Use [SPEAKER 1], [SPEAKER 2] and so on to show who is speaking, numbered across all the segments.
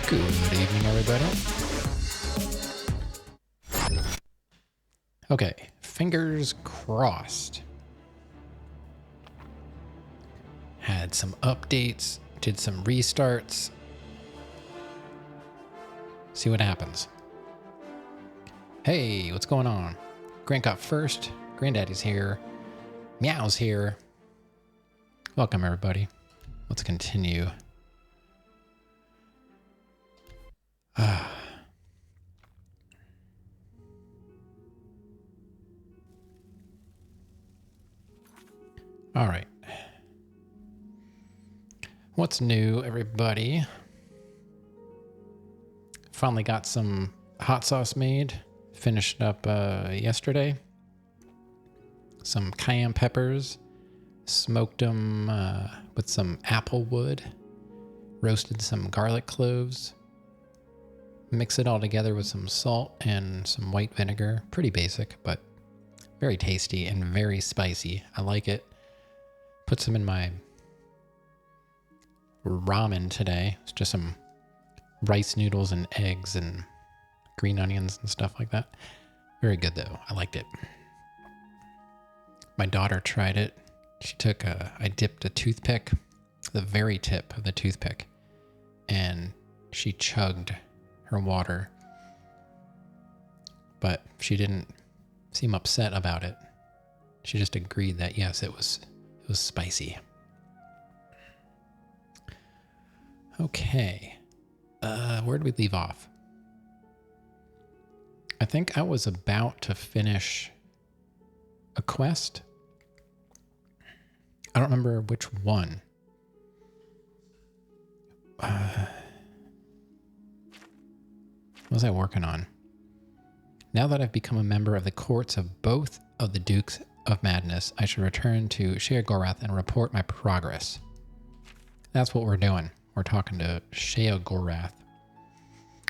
[SPEAKER 1] Good evening, everybody. Okay, fingers crossed. Had some updates, did some restarts. See what happens. Hey, what's going on? Grant got first. Granddaddy's here. Meow's here. Welcome, everybody. Let's continue. All right. What's new, everybody? Finally got some hot sauce made. Finished up yesterday. Some cayenne peppers. Smoked them with some apple wood. Roasted some garlic cloves. Mix it all together with some salt and some white vinegar. Pretty basic, but very tasty and very spicy. I like it. Put some in my ramen today. It's just some rice noodles and eggs and green onions and stuff like that. Very good though. I liked it. My daughter tried it. She took I dipped a toothpick, the very tip of the toothpick, and she chugged her water. But she didn't seem upset about it. She just agreed that yes, it was spicy. Okay. Where did we leave off? I think I was about to finish a quest. I don't remember which one. What was I working on? Now that I've become a member of the courts of both of the Dukes of Madness, I should return to Sheogorath and report my progress. That's what we're doing. We're talking to Sheogorath.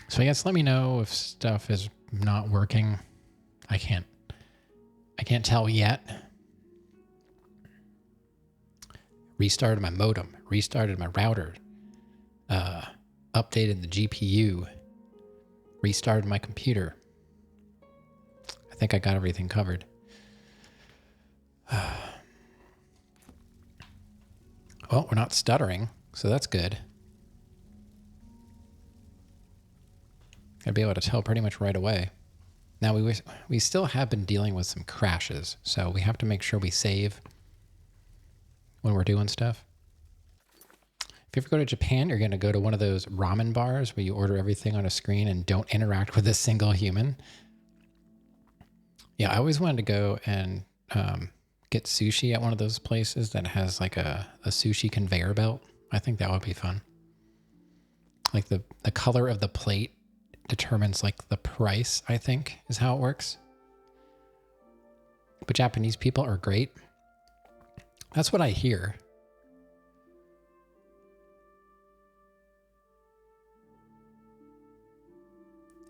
[SPEAKER 1] So I guess let me know if stuff is not working. I can't tell yet. Restarted my modem, restarted my router, updated the GPU, restarted my computer. I think I got everything covered. Well, we're not stuttering, so that's good. I'd be able to tell pretty much right away. Now, we still have been dealing with some crashes, so we have to make sure we save when we're doing stuff. If you ever go to Japan, you're going to go to one of those ramen bars where you order everything on a screen and don't interact with a single human. Yeah, I always wanted to go and get sushi at one of those places that has like a sushi conveyor belt. I think that would be fun. Like the color of the plate determines like the price, I think, is how it works. But Japanese people are great. That's what I hear.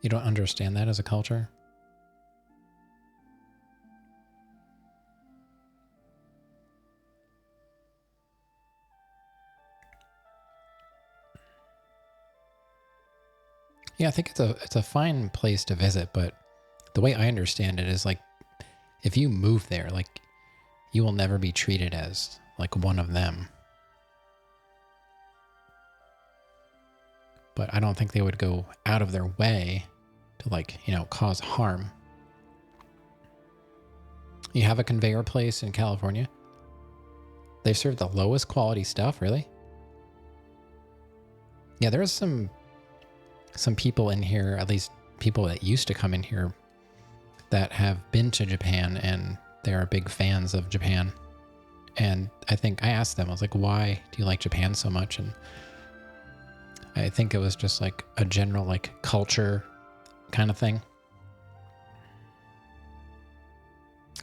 [SPEAKER 1] You don't understand that as a culture? Yeah, I think it's a fine place to visit, but the way I understand it is like if you move there, like you will never be treated as like one of them. But I don't think they would go out of their way to like, cause harm. You have a conveyor place in California? They serve the lowest quality stuff, really? Yeah, there's some people in here, at least people that used to come in here, that have been to Japan and they're big fans of Japan. And I think I asked them, I was like, why do you like Japan so much? And I think it was just like a general like culture kind of thing.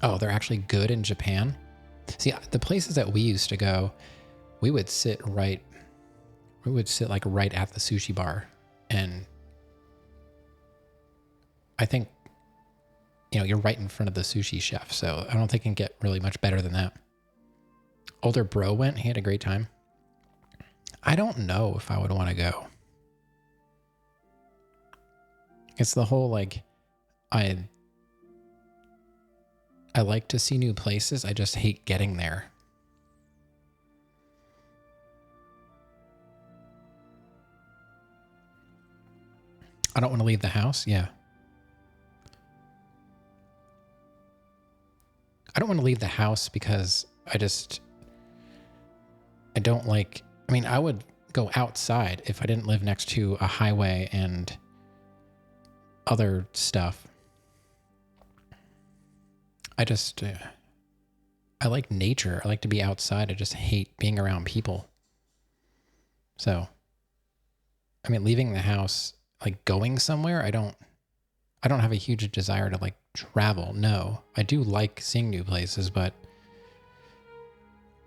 [SPEAKER 1] Oh, they're actually good in Japan? See, the places that we used to go, we would sit like right at the sushi bar. And I think, you're right in front of the sushi chef. So I don't think it can get really much better than that. Older bro went. He had a great time. I don't know if I would want to go. It's the whole, like, I like to see new places. I just hate getting there. I don't want to leave the house. Yeah. I don't want to leave the house because I don't like, I mean, I would go outside if I didn't live next to a highway and other stuff. I like nature. I like to be outside. I just hate being around people. So, I mean, leaving the house, like going somewhere, I don't have a huge desire to like travel. No, I do like seeing new places, but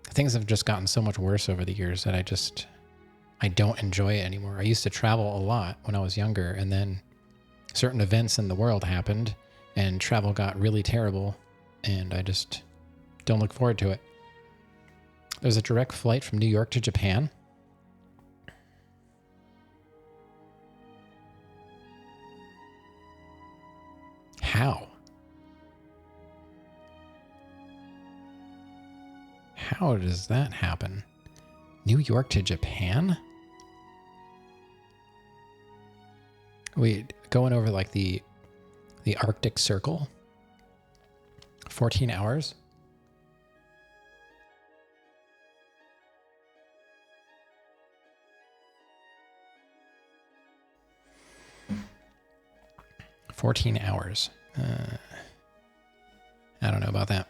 [SPEAKER 1] things have just gotten so much worse over the years that I don't enjoy it anymore. I used to travel a lot when I was younger, and then certain events in the world happened and travel got really terrible, and I just don't look forward to it. There's a direct flight from New York to Japan. How? How does that happen? New York to Japan? We going over like the Arctic Circle? 14 hours? $14 hours. I don't know about that.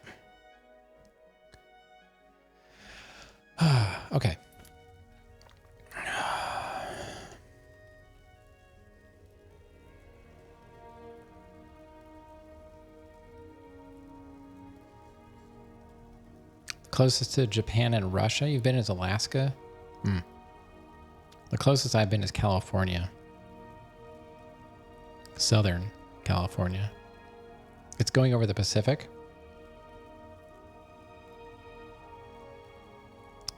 [SPEAKER 1] Okay. Closest to Japan and Russia you've been is Alaska? The closest I've been is California. Southern California. It's going over the Pacific.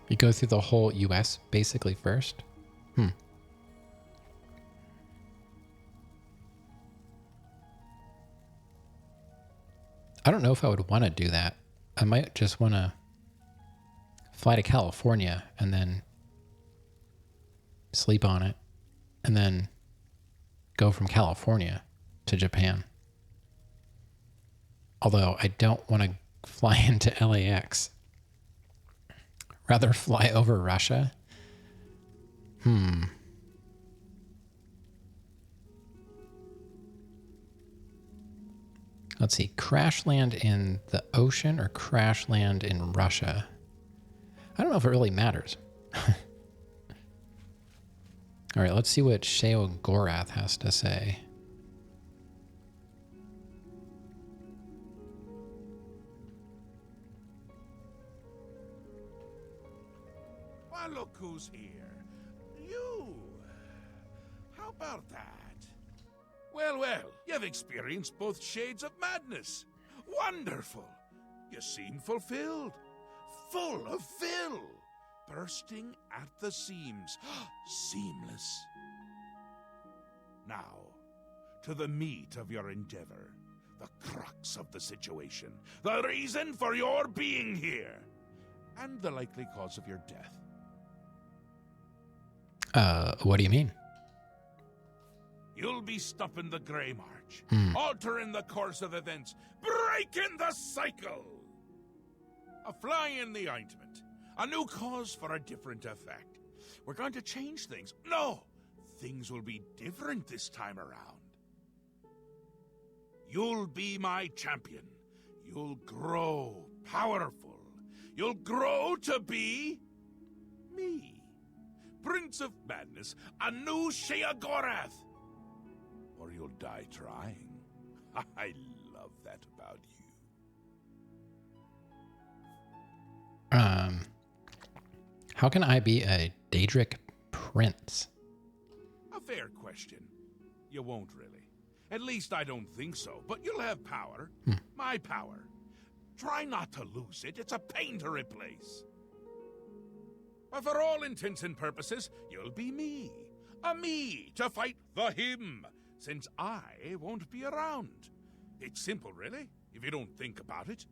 [SPEAKER 1] You go through the whole US basically first. I don't know if I would want to do that. I might just want to fly to California and then sleep on it and then go from California to Japan. Although I don't want to fly into LAX. Rather fly over Russia. Let's see. Crash land in the ocean or crash land in Russia? I don't know if it really matters. All right, let's see what Sheo Gorath has to say.
[SPEAKER 2] Well, look who's here. You. How about that? Well, you've experienced both shades of madness. Wonderful. You seem fulfilled. Full of fill. Bursting at the seams. Seamless. Now, to the meat of your endeavor. The crux of the situation. The reason for your being here. And the likely cause of your death.
[SPEAKER 1] What do you mean?
[SPEAKER 2] You'll be stopping the Grey March. Altering the course of events. Breaking the cycle. A fly in the ointment. A new cause for a different effect. We're going to change things. No! Things will be different this time around. You'll be my champion. You'll grow powerful. You'll grow to be... me. Prince of Madness. A new Shea Gorath. Or you'll die trying. I love that about you.
[SPEAKER 1] How can I be a Daedric prince?
[SPEAKER 2] A fair question. You won't really. At least I don't think so. But you'll have power. My power. Try not to lose it. It's a pain to replace. But for all intents and purposes, you'll be me. A me to fight the him. since I won't be around. It's simple, really, if you don't think about it.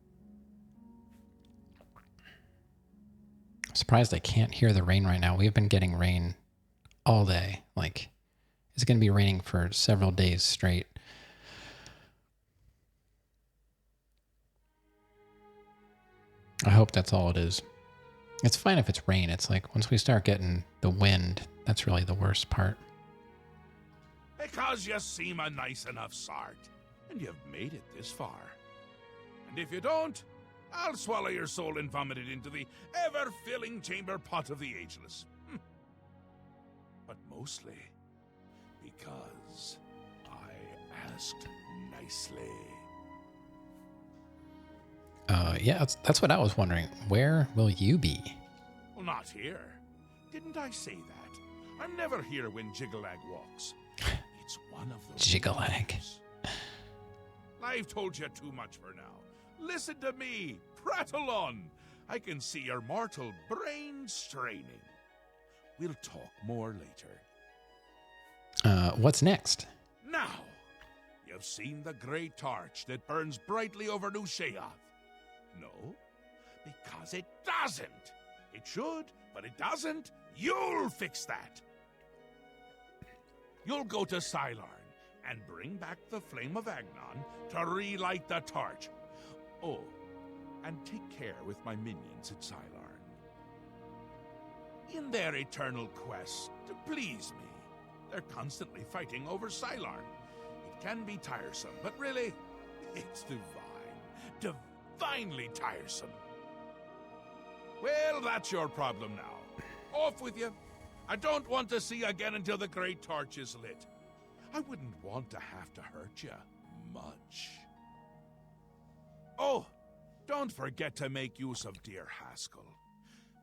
[SPEAKER 1] I'm surprised I can't hear the rain right now. We've been getting rain all day. Like, it's going to be raining for several days straight. I hope that's all it is. It's fine if it's rain. It's like once we start getting the wind, that's really the worst part.
[SPEAKER 2] Because you seem a nice enough sort, and you've made it this far. And if you don't, I'll swallow your soul and vomit it into the ever-filling chamber pot of the ageless. But mostly because I asked nicely.
[SPEAKER 1] Yeah, that's what I was wondering. Where will you be?
[SPEAKER 2] Well, not here. Didn't I say that? I'm never here when Jiggalag walks. It's one of those
[SPEAKER 1] Jiggalag.
[SPEAKER 2] times. I've told you too much for now. Listen to me. Prattle on. I can see your mortal brain straining. We'll talk more later.
[SPEAKER 1] What's next?
[SPEAKER 2] Now, you've seen the great torch that burns brightly over New Sheoth. No, because it doesn't. It should, but it doesn't. You'll fix that. You'll go to Cylorn and bring back the flame of Agnon to relight the torch. Oh, and take care with my minions at Cylorn. In their eternal quest to please me, they're constantly fighting over Cylorn. It can be tiresome, but really, it's divine. Divinely tiresome. Well, that's your problem now. Off with you. I don't want to see you again until the great torch is lit. I wouldn't want to have to hurt you much. Oh, don't forget to make use of dear Haskell.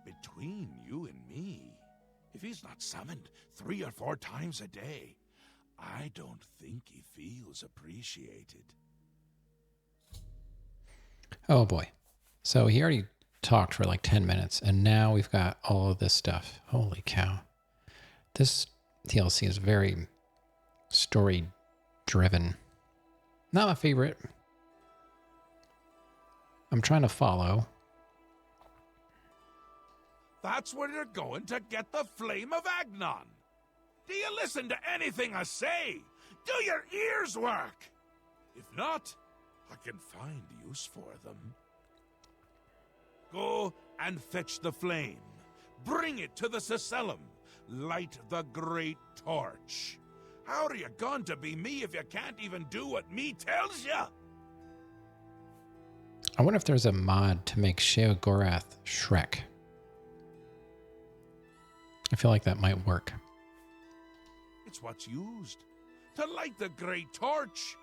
[SPEAKER 2] Between you and me, if he's not summoned 3 or 4 times a day, I don't think he feels appreciated.
[SPEAKER 1] Oh boy. So he already talked for like 10 minutes, and now we've got all of this stuff. Holy cow. This DLC is very story-driven. Not my favorite. I'm trying to follow.
[SPEAKER 2] That's where you're going to get the flame of Agnon. Do you listen to anything I say? Do your ears work? If not, I can find use for them. Go and fetch the flame. Bring it to the Cecellum. Light the great torch. How are you going to be me if you can't even do what me tells you?
[SPEAKER 1] I wonder if there's a mod to make Sheogorath Shrek. I feel like that might work.
[SPEAKER 2] It's what's used to light the great torch.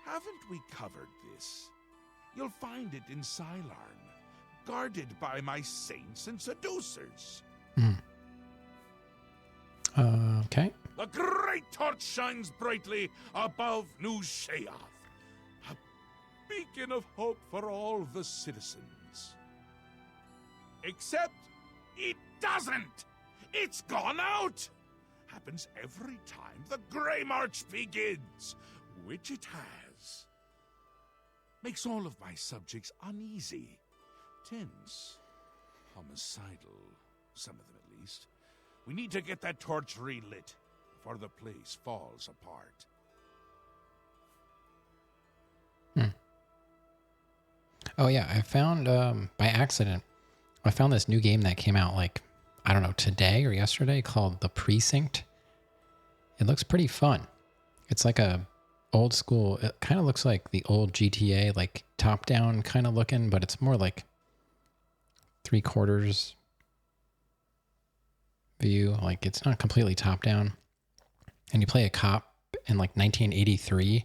[SPEAKER 2] Haven't we covered this? You'll find it in Cylorn, guarded by my saints and seducers.
[SPEAKER 1] Okay.
[SPEAKER 2] The great torch shines brightly above New Sheoth, a beacon of hope for all the citizens. Except it doesn't! It's gone out! Happens every time the Grey March begins, which it has. Makes all of my subjects uneasy, tense, homicidal, some of them at least. We need to get that torch relit before the place falls apart.
[SPEAKER 1] Oh yeah, I found, by accident, I found this new game that came out like, I don't know, today or yesterday called The Precinct. It looks pretty fun. It's like a old school, it kind of looks like the old GTA, like top down kind of looking, but it's more like 3/4 view. Like it's not completely top down. And you play a cop in like 1983,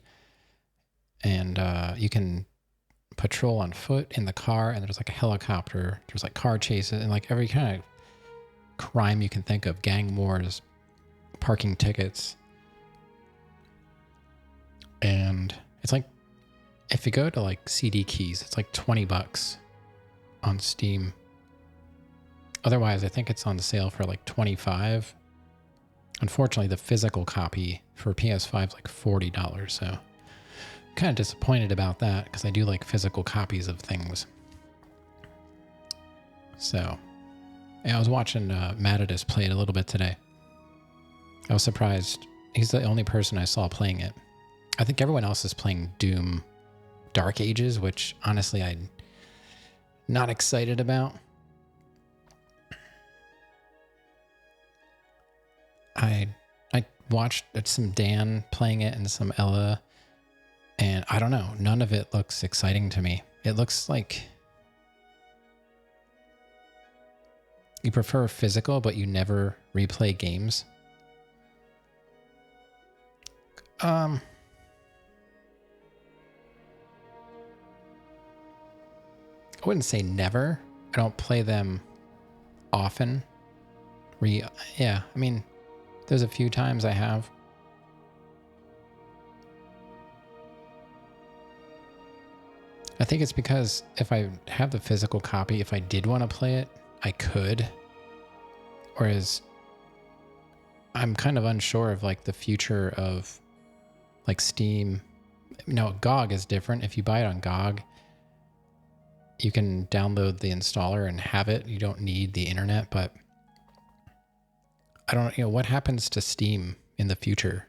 [SPEAKER 1] and you can patrol on foot in the car, and there's like a helicopter, there's like car chases, and like every kind of crime you can think of, gang wars, parking tickets. And it's like, if you go to like CD keys, it's like $20 on Steam. Otherwise, I think it's on sale for like $25. Unfortunately, the physical copy for PS5 is like $40, so kind of disappointed about that because I do like physical copies of things. So, yeah, I was watching Matadus play it a little bit today. I was surprised. He's the only person I saw playing it. I think everyone else is playing Doom Dark Ages, which honestly I'm not excited about. I watched some Dan playing it and some Ella, and I don't know, none of it looks exciting to me. It looks like you prefer physical, but you never replay games. I wouldn't say never. I don't play them often. Yeah, I mean, there's a few times I have. I think it's because if I have the physical copy, if I did want to play it, I could. Whereas I'm kind of unsure of like the future of like Steam. No, GOG is different. If you buy it on GOG, you can download the installer and have it. You don't need the internet, but I don't know, what happens to Steam in the future?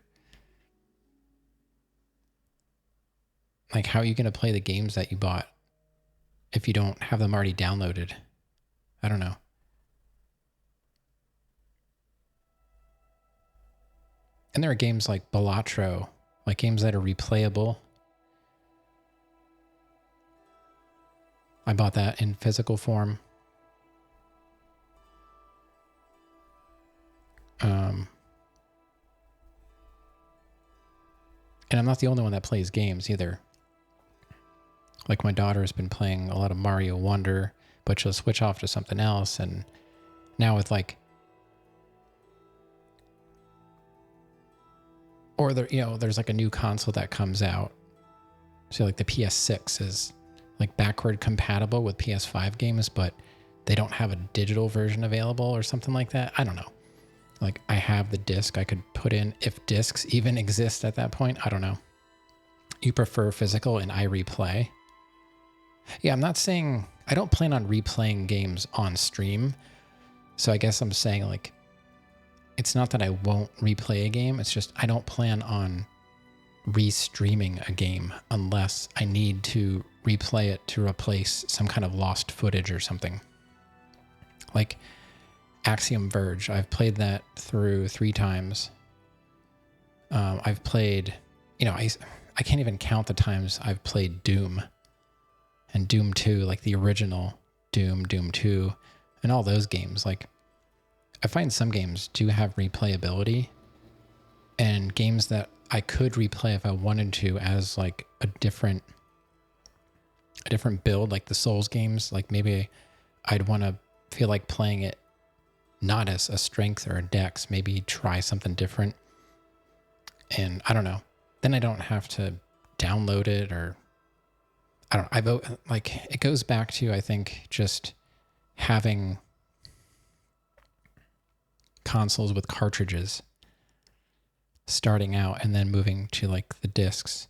[SPEAKER 1] Like, how are you going to play the games that you bought if you don't have them already downloaded? I don't know. And there are games like Balatro, like games that are replayable. I bought that in physical form. And I'm not the only one that plays games either. Like my daughter's been playing a lot of Mario Wonder, but she'll switch off to something else. And now with like, or there, there's like a new console that comes out. So like the PS6 is like backward compatible with PS5 games, but they don't have a digital version available or something like that. I don't know. Like I have the disc I could put in, if discs even exist at that point. I don't know. You prefer physical and I replay. Yeah, I'm not saying, I don't plan on replaying games on stream. So I guess I'm saying like, it's not that I won't replay a game. It's just I don't plan on restreaming a game unless I need to replay it to replace some kind of lost footage or something. Like Axiom Verge, I've played that through 3 times. I've played, I can't even count the times I've played Doom and Doom 2, like the original Doom, Doom 2, and all those games. Like I find some games do have replayability, and games that I could replay if I wanted to as like a different build, like the Souls games. Like maybe I'd want to feel like playing it not as a strength or a dex, maybe try something different. And I don't know. Then I don't have to download it, or I don't know. I vote like it goes back to, I think, just having consoles with cartridges starting out and then moving to like the discs.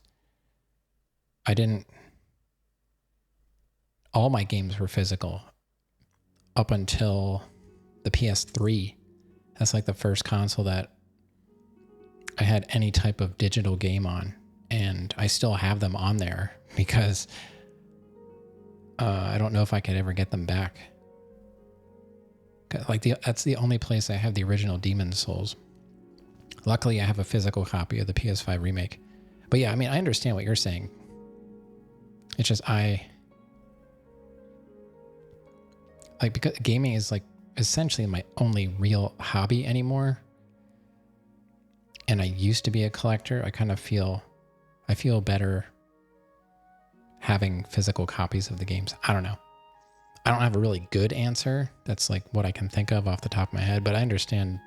[SPEAKER 1] All my games were physical up until the PS3. That's like the first console that I had any type of digital game on, and I still have them on there because I don't know if I could ever get them back. Like that's the only place I have the original Demon's Souls. Luckily, I have a physical copy of the PS5 remake. But yeah, I mean, I understand what you're saying. It's just because gaming is like essentially my only real hobby anymore. And I used to be a collector. I feel better having physical copies of the games. I don't know. I don't have a really good answer. That's like what I can think of off the top of my head, but I understand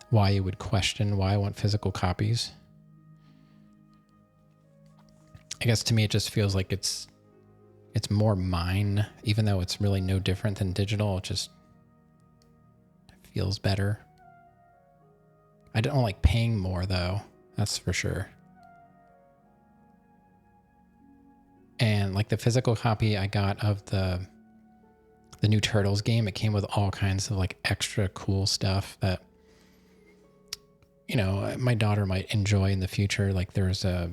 [SPEAKER 1] why you would question why I want physical copies. I guess to me, it just feels like it's more mine, even though it's really no different than digital. It just feels better. I don't like paying more though. That's for sure. And like the physical copy I got of the new Turtles game, it came with all kinds of like extra cool stuff that, you know, my daughter might enjoy in the future. Like there's a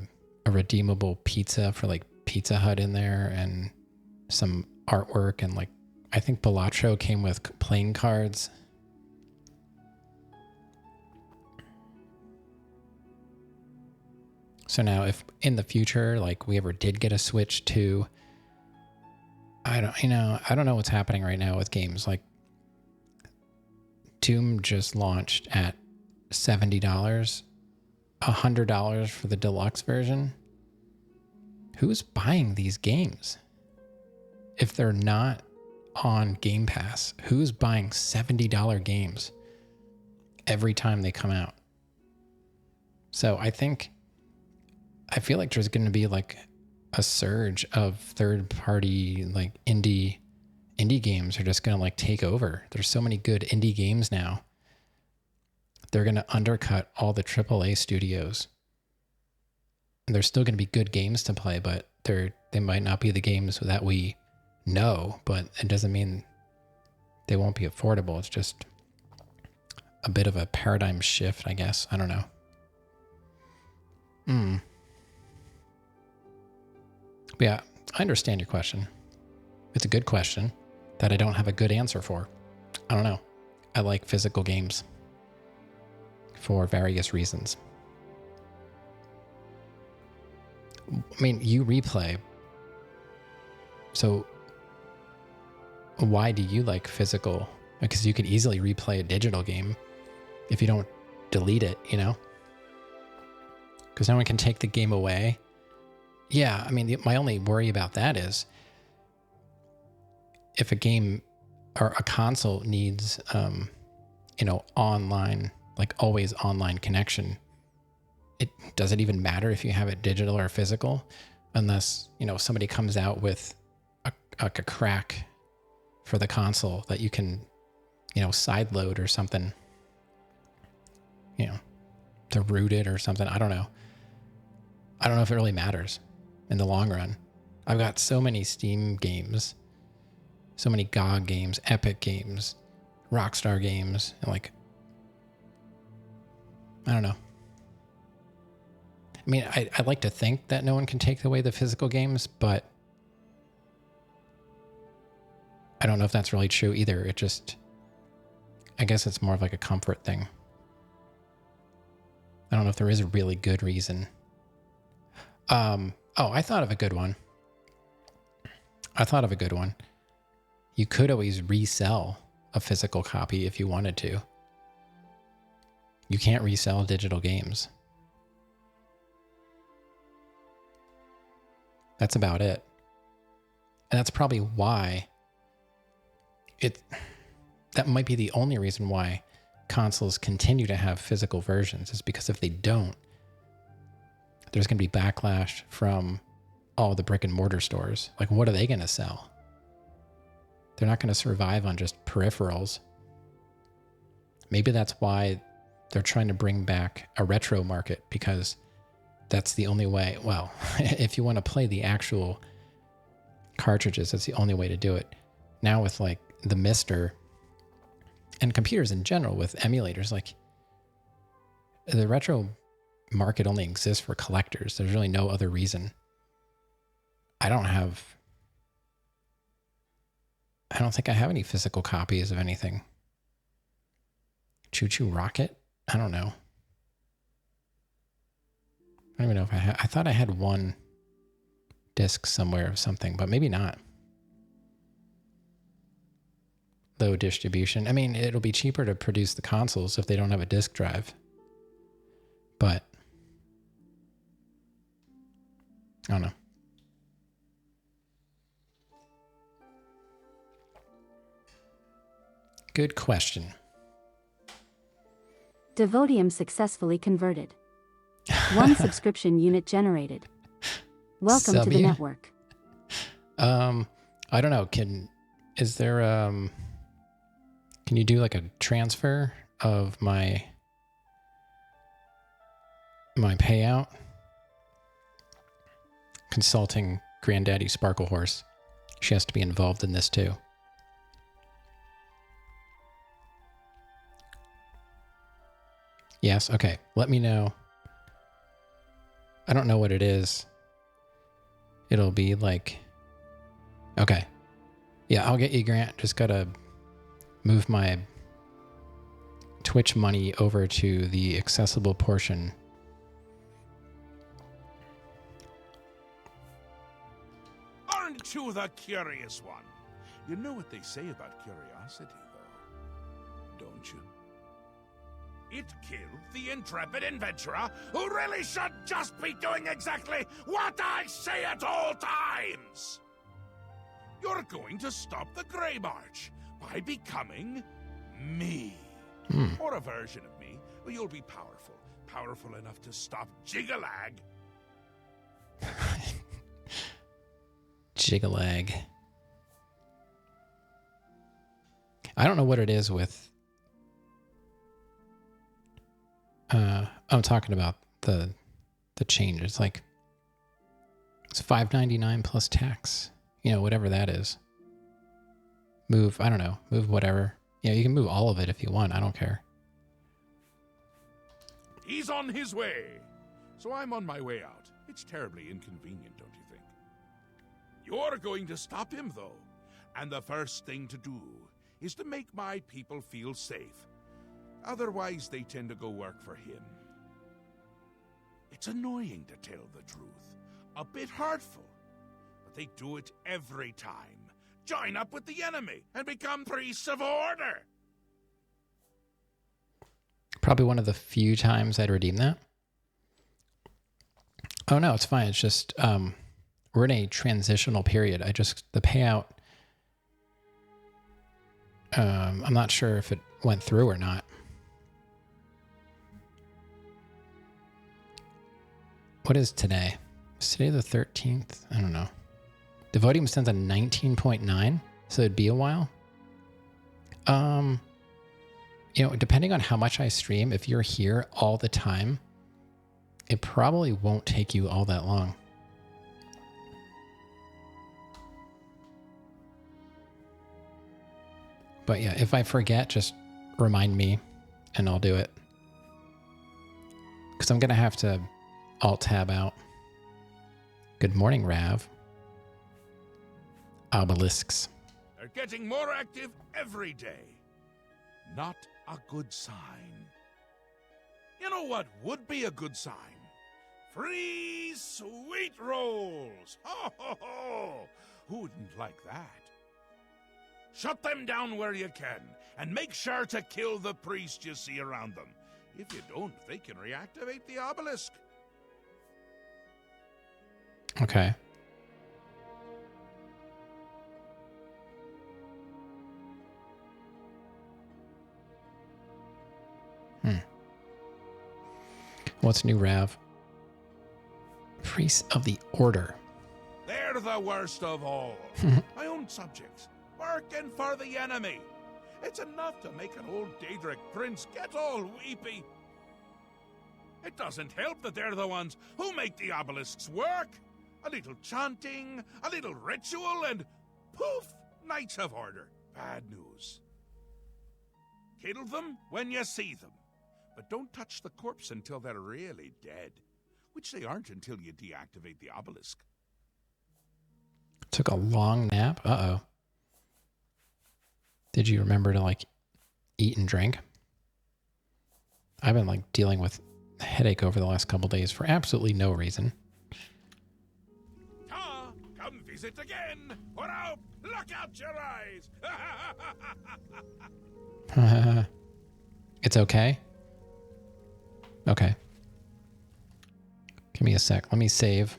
[SPEAKER 1] redeemable pizza for like Pizza Hut in there, and some artwork, and like I think Balatro came with playing cards. So now if in the future, like we ever did get a Switch 2, I don't know what's happening right now with games. Like Doom just launched at $70, $100 for the deluxe version. Who's buying these games? If they're not on Game Pass, who's buying $70 games every time they come out? So I feel like there's going to be like a surge of third-party like indie games are just going to like take over. There's so many good indie games now. They're going to undercut all the AAA studios. And there's still going to be good games to play, but they might not be the games that we know, but it doesn't mean they won't be affordable. It's just a bit of a paradigm shift, I guess. I don't know. But yeah, I understand your question. It's a good question that I don't have a good answer for. I don't know. I like physical games for various reasons. I mean, you replay. So why do you like physical? Because you could easily replay a digital game if you don't delete it, you know? Because no one can take the game away. Yeah, I mean, my only worry about that is if a game or a console needs, online, like always online connection, does it even matter if you have it digital or physical? Unless, somebody comes out with a crack for the console that you can, sideload or something, to root it or something. I don't know. I don't know if it really matters in the long run. I've got so many Steam games, so many GOG games, Epic games, Rockstar games, and like, I don't know. I mean, I'd like to think that no one can take away the physical games, but I don't know if that's really true either. I guess it's more of like a comfort thing. I don't know if there is a really good reason. I thought of a good one. You could always resell a physical copy if you wanted to. You can't resell digital games. That's about it. And that's probably why that might be the only reason why consoles continue to have physical versions, is because if they don't, there's going to be backlash from all the brick and mortar stores. Like, what are they going to sell? They're not going to survive on just peripherals. Maybe that's why they're trying to bring back a retro market, because that's the only way. Well, if you want to play the actual cartridges, that's the only way to do it. Now with like the Mister and computers in general with emulators, like the retro market only exists for collectors. There's really no other reason. I don't think I have any physical copies of anything. Choo Choo Rocket? I don't know. I don't even know if I thought I had one disc somewhere of something, but maybe not. Low distribution. I mean, it'll be cheaper to produce the consoles if they don't have a disk drive. But I don't know. Good question.
[SPEAKER 3] Devotium successfully converted. 1 subscription unit generated. Welcome to the network.
[SPEAKER 1] I don't know. Can you do like a transfer of my my payout, consulting Granddaddy Sparklehorse. She has to be involved in this too. Yes, okay. Let me know. I don't know what it is. It'll be like... Okay. Yeah, I'll get you, Grant. Just gotta move my Twitch money over to the accessible portion.
[SPEAKER 2] Aren't you the curious one? You know what they say about curiosity, though, don't you? It killed the intrepid adventurer who really should just be doing exactly what I say at all times! You're going to stop the Grey March by becoming me. Or a version of me, where you'll be powerful. Powerful enough to stop Jigalag.
[SPEAKER 1] Jigalag. I don't know what it is with... I'm talking about the change. It's like... It's $5.99 plus tax. You know, whatever that is. Move, I don't know. Move whatever. You know, you can move all of it if you want. I don't care.
[SPEAKER 2] He's on his way. So I'm on my way out. It's terribly inconvenient, don't you think? You're going to stop him, though. And the first thing to do is to make my people feel safe. Otherwise, they tend to go work for him. It's annoying to tell the truth. A bit hurtful. But they do it every time. Join up with the enemy and become priests of order.
[SPEAKER 1] Probably one of the few times I'd redeem that. Oh no, it's fine. It's just we're in a transitional period. The payout. I'm not sure if it went through or not. What is today? Is today the 13th? I don't know. The voting stands at 19.9, so it'd be a while. You know, depending on how much I stream, if you're here all the time, it probably won't take you all that long. But yeah, if I forget, just remind me and I'll do it. Because I'm going to have to alt-tab out. Good morning, Rav. Obelisks.
[SPEAKER 2] They're getting more active every day. Not a good sign. You know what would be a good sign? Free sweet rolls! Ho, ho, ho! Who wouldn't like that? Shut them down where you can, and make sure to kill the priest you see around them. If you don't, they can reactivate the obelisk.
[SPEAKER 1] Okay. What's new, Rav? Priests of the Order.
[SPEAKER 2] They're the worst of all. My own subjects, working for the enemy. It's enough to make an old Daedric prince get all weepy. It doesn't help that they're the ones who make the obelisks work. A little chanting, a little ritual, and poof, Knights of Order. Bad news. Kill them when you see them. But don't touch the corpse until they're really dead. Which they aren't until you deactivate the obelisk.
[SPEAKER 1] Took a long nap? Uh-oh. Did you remember to, like, eat and drink? I've been, like, dealing with a headache over the last couple days for absolutely no reason.
[SPEAKER 2] Ah, come visit again, or I'll pluck out your eyes.
[SPEAKER 1] It's okay? Okay. Give me a sec. Let me save.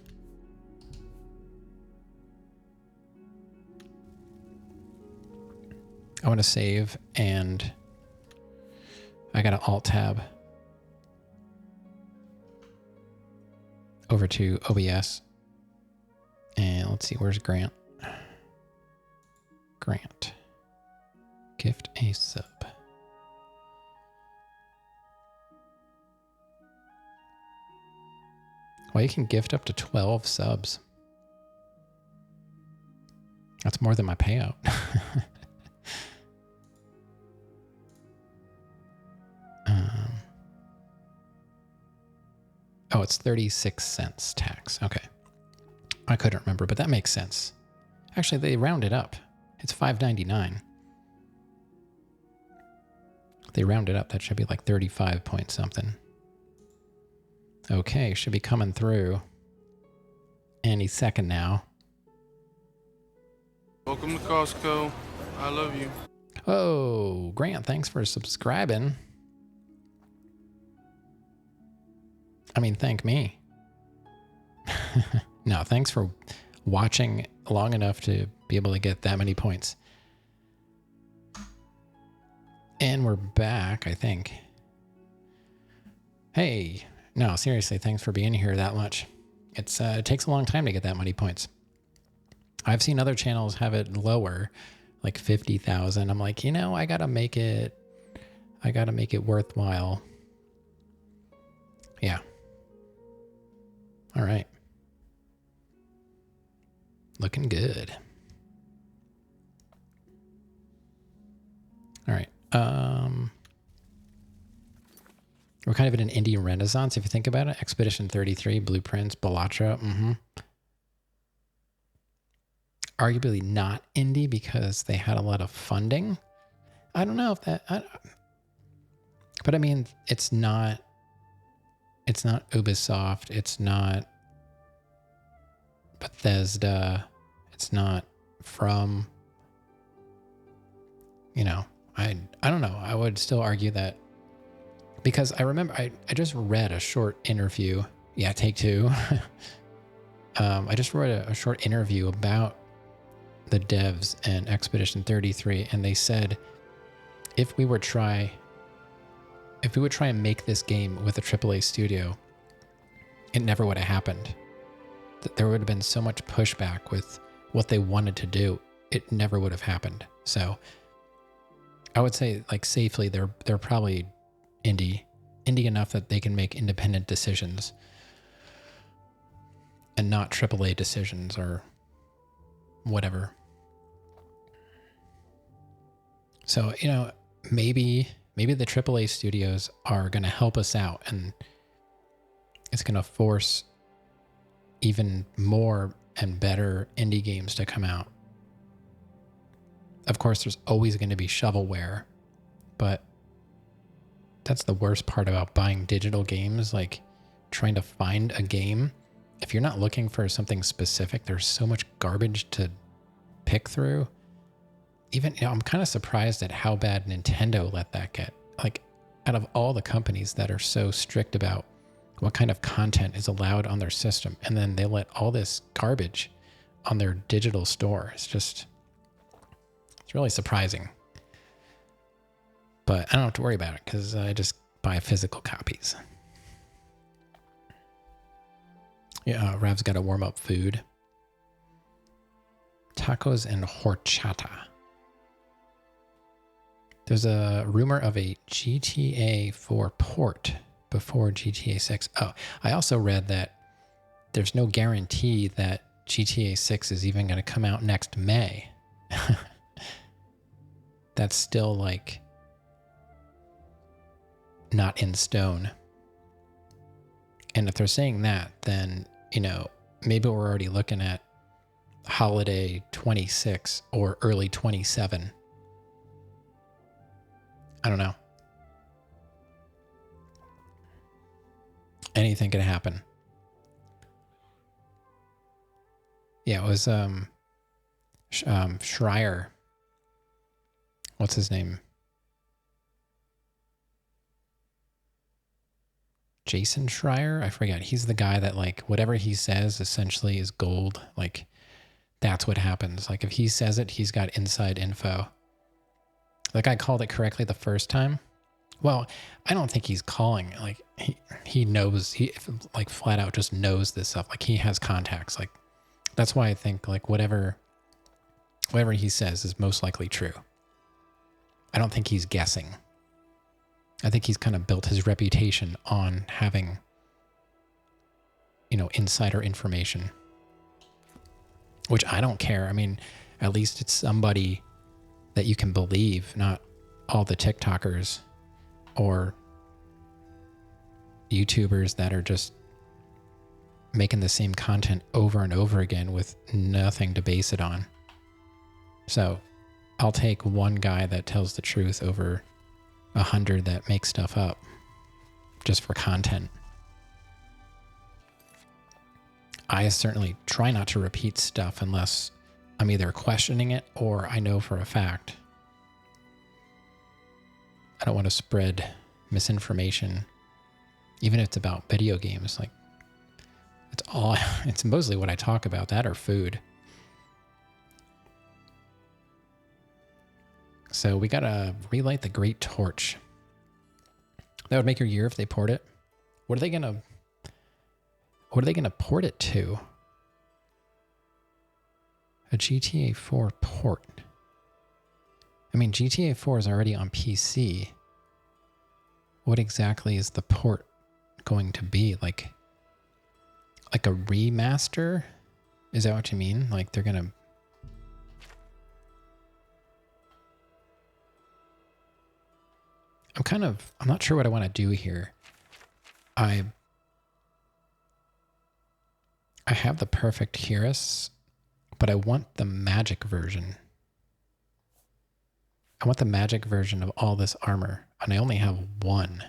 [SPEAKER 1] I want to save, and I got to alt-tab over to OBS. And let's see, where's Grant? Grant. Gift a sub. . Well, you can gift up to 12 subs. That's more than my payout. Oh, it's 36 cents tax. Okay. I couldn't remember, but that makes sense. Actually, they rounded up. It's $5.99. They rounded up. That should be like 35 point something. Okay, should be coming through any second now.
[SPEAKER 4] Welcome to Costco. I love you.
[SPEAKER 1] Oh, Grant, thanks for subscribing. I mean, thank me. No, thanks for watching long enough to be able to get that many points. And we're back, I think. Hey, no, seriously, thanks for being here that much. It takes a long time to get that many points. I've seen other channels have it lower, like 50,000. I'm like, you know, I gotta make it worthwhile. Yeah. All right. Looking good. All right. We're kind of in an indie renaissance, if you think about it. Expedition 33, Blueprints, Bellatra. Arguably not indie because they had a lot of funding. I don't know if that... but I mean, it's not Ubisoft. It's not Bethesda. It's not From... You know, I don't know. I would still argue that because I remember I just read a short interview. Yeah, Take-Two. I just read a short interview about the devs and Expedition 33, and they said if we would try and make this game with a AAA studio, it never would have happened. There would have been so much pushback with what they wanted to do. It never would have happened. So I would say, like, safely, they're probably indie enough that they can make independent decisions and not AAA decisions or whatever. So, you know, maybe the AAA studios are going to help us out, and it's going to force even more and better indie games to come out. Of course, there's always going to be shovelware, but that's the worst part about buying digital games, like trying to find a game. If you're not looking for something specific, there's so much garbage to pick through. Even, you know, I'm kind of surprised at how bad Nintendo let that get. Like, out of all the companies that are so strict about what kind of content is allowed on their system, and then they let all this garbage on their digital store. It's really surprising. But I don't have to worry about it because I just buy physical copies. Yeah, Rav's got to warm up food. Tacos and horchata. There's a rumor of a GTA 4 port before GTA 6. Oh, I also read that there's no guarantee that GTA 6 is even going to come out next May. That's still, like, not in stone. And if they're saying that, then, you know, maybe we're already looking at holiday 26 or early 27. I don't know. Anything could happen. Yeah, it was Schreier. What's his name? Jason Schreier? I forget. He's the guy that, like, whatever he says essentially is gold. Like, that's what happens. Like, if he says it, he's got inside info. Like, I called it correctly the first time. Well, I don't think he's calling. Like, he knows. He, like, flat out just knows this stuff. Like, he has contacts. Like, that's why I think, like, whatever he says is most likely true. I don't think he's guessing. I think he's kind of built his reputation on having insider information, which I don't care. I mean, at least it's somebody that you can believe, not all the TikTokers or YouTubers that are just making the same content over and over again with nothing to base it on. So I'll take one guy that tells the truth over 100 that make stuff up just for content. I certainly try not to repeat stuff unless I'm either questioning it or I know for a fact. I don't want to spread misinformation, even if it's about video games. Like, it's mostly what I talk about, that or food. So we gotta relight the Great Torch. That would make your year if they port it. What are they gonna port it to? A GTA 4 port. I mean, GTA 4 is already on PC. What exactly is the port going to be? Like a remaster? Is that what you mean? Like they're gonna... I'm not sure what I want to do here. I have the perfect Cuirass, but I want the magic version. I want the magic version of all this armor, and I only have one.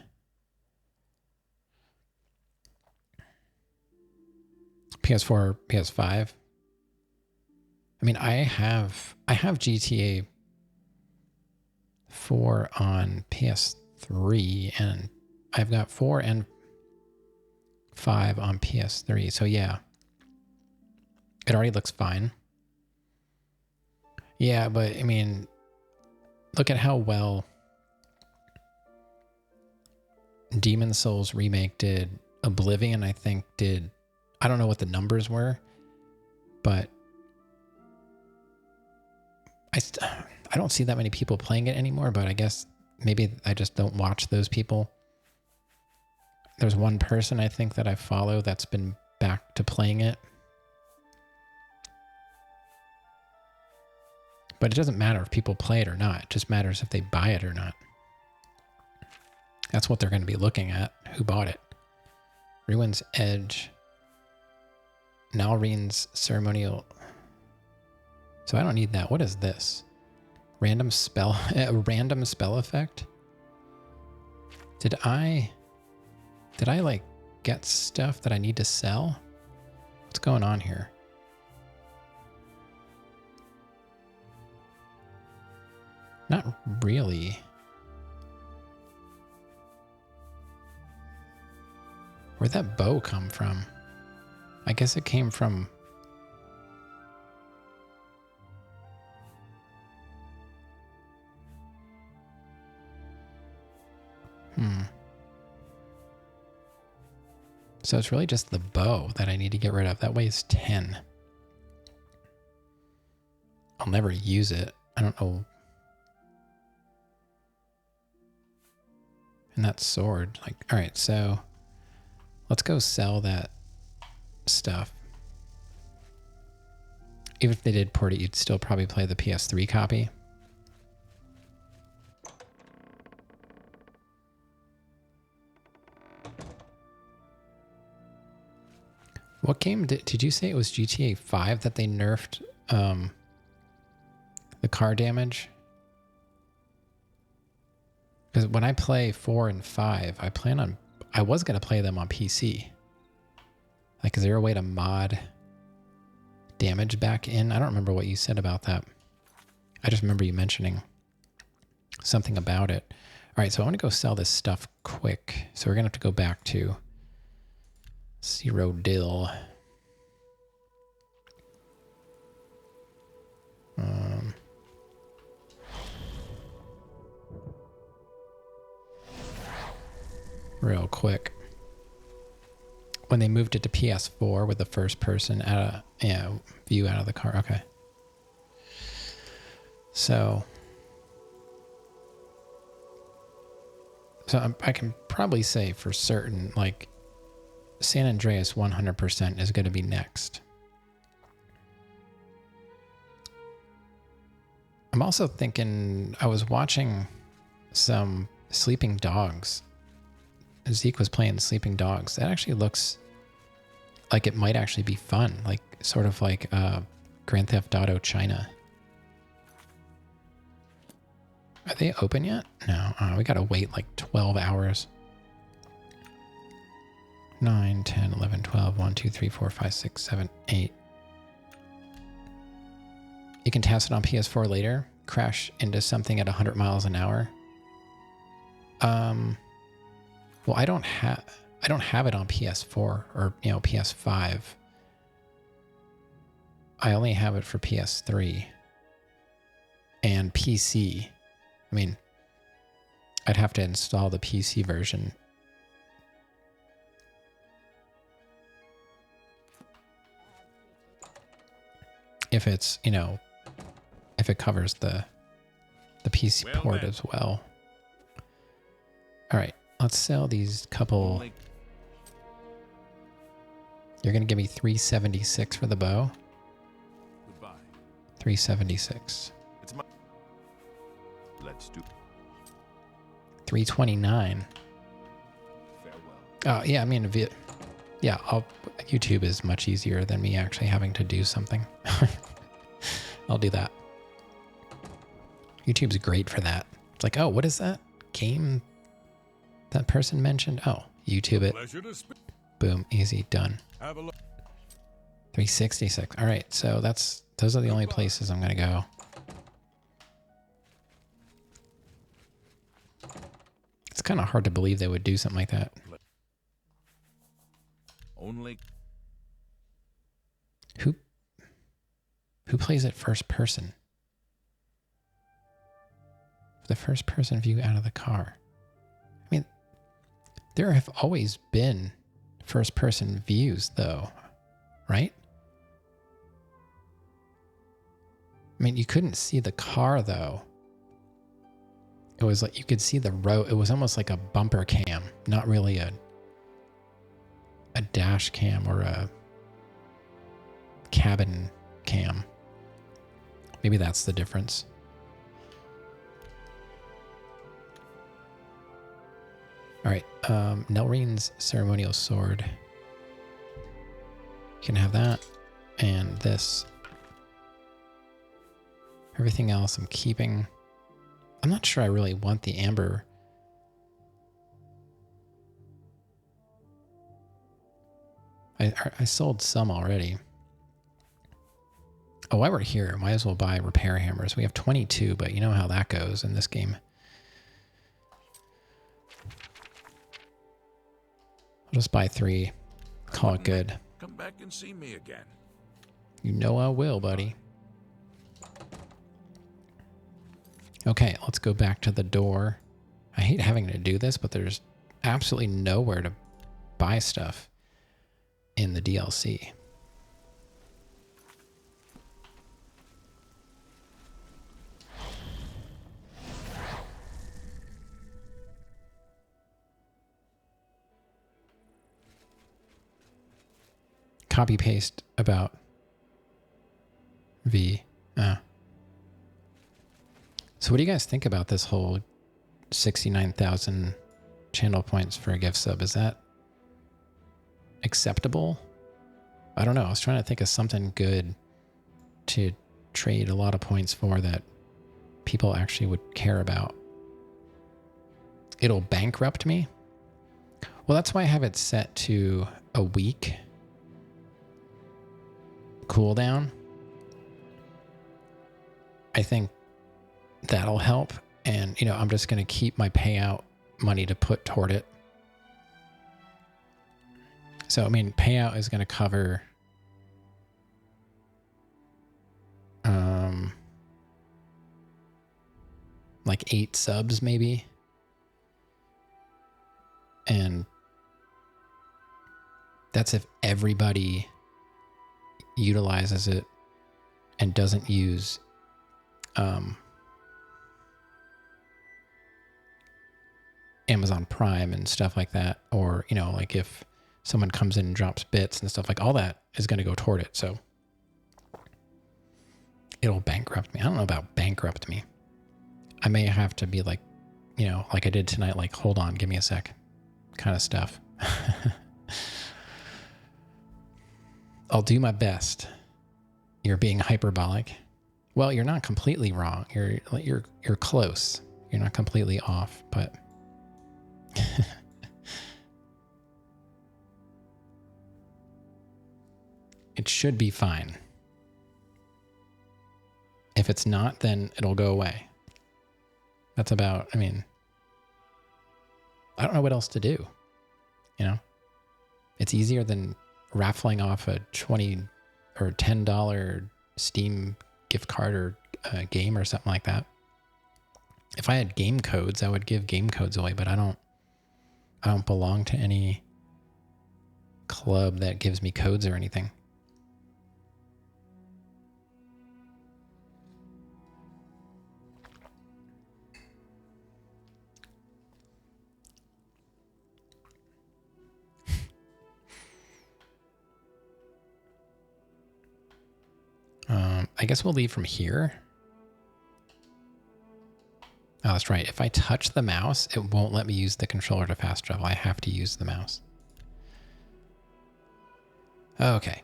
[SPEAKER 1] PS4, PS5. I mean, I have GTA 4 on PS3, and I've got 4 and 5 on PS3. So yeah, it already looks fine. Yeah, but I mean, look at how well Demon Souls Remake did. Oblivion, I think, did. I don't know what the numbers were, but I don't see that many people playing it anymore, but I guess maybe I just don't watch those people. There's one person I think that I follow that's been back to playing it. But it doesn't matter if people play it or not. It just matters if they buy it or not. That's what they're going to be looking at. Who bought it? Ruin's Edge. Nalreen's Ceremonial. So I don't need that. What is this? Random spell, a random spell effect? Did I like get stuff that I need to sell? What's going on here? Not really. Where'd that bow come from? I guess it came from... So it's really just the bow that I need to get rid of. That weighs 10. I'll never use it. I don't know. And that sword. Like, all right, so let's go sell that stuff. Even if they did port it, you'd still probably play the PS3 copy. What game did you say it was GTA 5 that they nerfed the car damage? Because when I play 4 and 5, I was going to play them on PC. Like, is there a way to mod damage back in? I don't remember what you said about that. I just remember you mentioning something about it. All right, so I want to go sell this stuff quick. So we're going to have to go back to Zero Dill. Real quick. When they moved it to PS4 with the first person view out of the car. Okay. So I can probably say for certain, like, San Andreas 100% is going to be next. I'm also thinking, I was watching some Sleeping Dogs. Zeke was playing Sleeping Dogs. That actually looks like it might actually be fun, like sort of like Grand Theft Auto China. Are they open yet? No. We gotta wait like 12 hours. 9, 10, 11, 12, 1, 2, 3, 4, 5, 6, 7, 8. You can test it on PS4 later. Crash into something at 100 miles an hour. Well, I don't have it on PS4 or, you know, PS5. I only have it for PS3 and PC. I mean, I'd have to install the PC version. If it's, you know, if it covers the PC port as well. All right, let's sell these couple. You're going to give me 376 for the bow?
[SPEAKER 2] Goodbye.
[SPEAKER 1] 376.
[SPEAKER 2] It's my... Let's do...
[SPEAKER 1] 329.
[SPEAKER 2] Farewell.
[SPEAKER 1] Yeah, I mean, yeah, YouTube is much easier than me actually having to do something. I'll do that. YouTube's great for that. It's like, oh, what is that game that person mentioned? Oh, YouTube it.
[SPEAKER 2] Pleasure to speak.
[SPEAKER 1] Boom, easy, done.
[SPEAKER 2] Have a look.
[SPEAKER 1] 366. All right, so those are the only places I'm gonna go. It's kind of hard to believe they would do something like that.
[SPEAKER 2] Only...
[SPEAKER 1] Who plays it first person? The first person view out of the car. I mean, there have always been first person views though, right? I mean, you couldn't see the car though. It was like you could see the road. It was almost like a bumper cam, not really a dash cam or a cabin cam. Maybe that's the difference. All right, Nelreen's ceremonial sword. You can have that and this. Everything else I'm keeping. I'm not sure I really want the amber. I sold some already. Oh, while we're here, might as well buy repair hammers. We have 22, but you know how that goes in this game. I'll just buy 3. Call it good.
[SPEAKER 2] Come back and see me again.
[SPEAKER 1] You know I will, buddy. Okay, let's go back to the door. I hate having to do this, but there's absolutely nowhere to buy stuff in the DLC. Copy paste about V. So what do you guys think about this whole 69,000 channel points for a gift sub? Is that acceptable? I don't know. I was trying to think of something good to trade a lot of points for that people actually would care about. It'll bankrupt me? Well, that's why I have it set to a week cooldown. I think that'll help. And, you know, I'm just going to keep my payout money to put toward it. So, I mean, payout is going to cover like 8 subs maybe. And that's if everybody utilizes it and doesn't use Amazon Prime and stuff like that. Or, you know, like if someone comes in and drops bits and stuff, like all that is going to go toward it. So it'll bankrupt me. I don't know about bankrupt me. I may have to be like, you know, like I did tonight, like, hold on, give me a sec kind of stuff. I'll do my best. You're being hyperbolic. Well, you're not completely wrong. You're close. You're not completely off, but it should be fine. If it's not, then it'll go away. That's about, I mean, I don't know what else to do. You know, it's easier than raffling off a $20 or $10 Steam gift card or a game or something like that. If I had game codes, I would give game codes away, but I don't belong to any club that gives me codes or anything. I guess we'll leave from here. Oh, that's right. If I touch the mouse, it won't let me use the controller to fast travel. I have to use the mouse. Okay.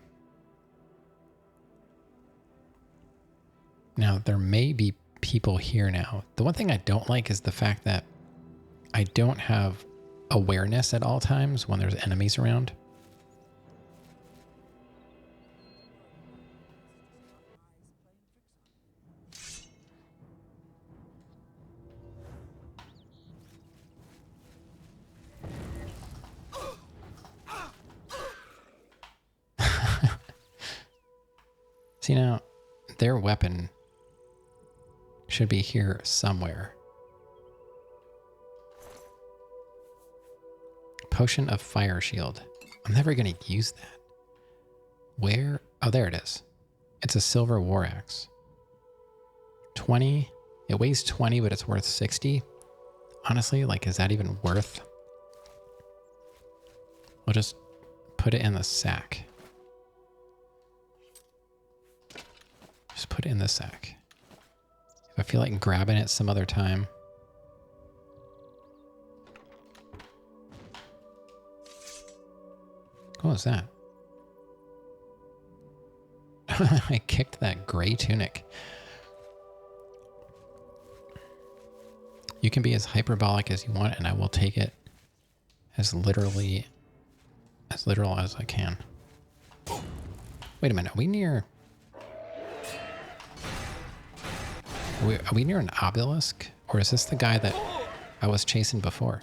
[SPEAKER 1] Now, there may be people here now. The one thing I don't like is the fact that I don't have awareness at all times when there's enemies around. See, now, their weapon should be here somewhere. Potion of Fire Shield. I'm never going to use that. Where? Oh, there it is. It's a silver war axe. 20. It weighs 20, but it's worth 60. Honestly, like, is that even worth? We'll just put it in the sack. Just put it in the sack. If I feel like grabbing it some other time. What was that? I kicked that gray tunic. You can be as hyperbolic as you want, and I will take it as literal as I can. Wait a minute, are we near... Are we near an obelisk? Or is this the guy that I was chasing before?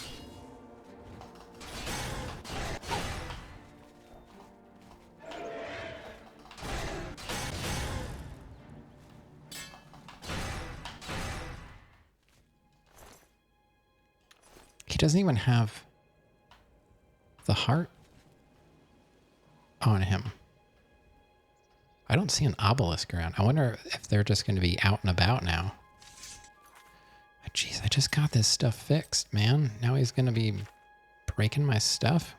[SPEAKER 1] He doesn't even have the heart on him. I don't see an obelisk around. I wonder if they're just going to be out and about now. Jeez, I just got this stuff fixed, man. Now he's going to be breaking my stuff.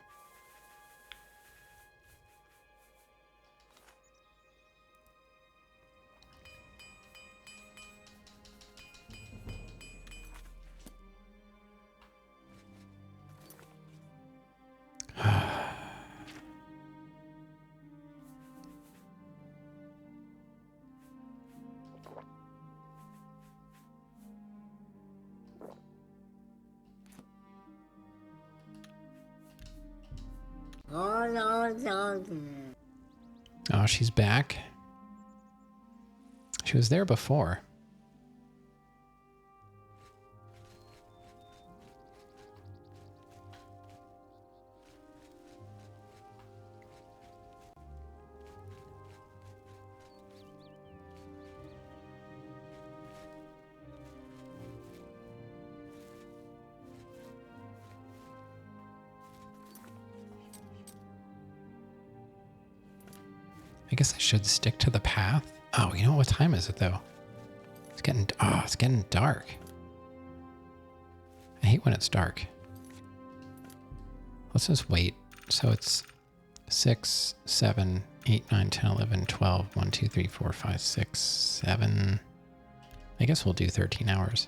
[SPEAKER 1] Oh, she's back. She was there before. I guess I should stick to the path. Oh, you know what time is it though? It's getting dark. I hate when it's dark. Let's just wait So it's 6, 7, 8, 9, 10, 11, 12, 1, 2, 3, 4, 5, 6, 7. I guess we'll do 13 hours.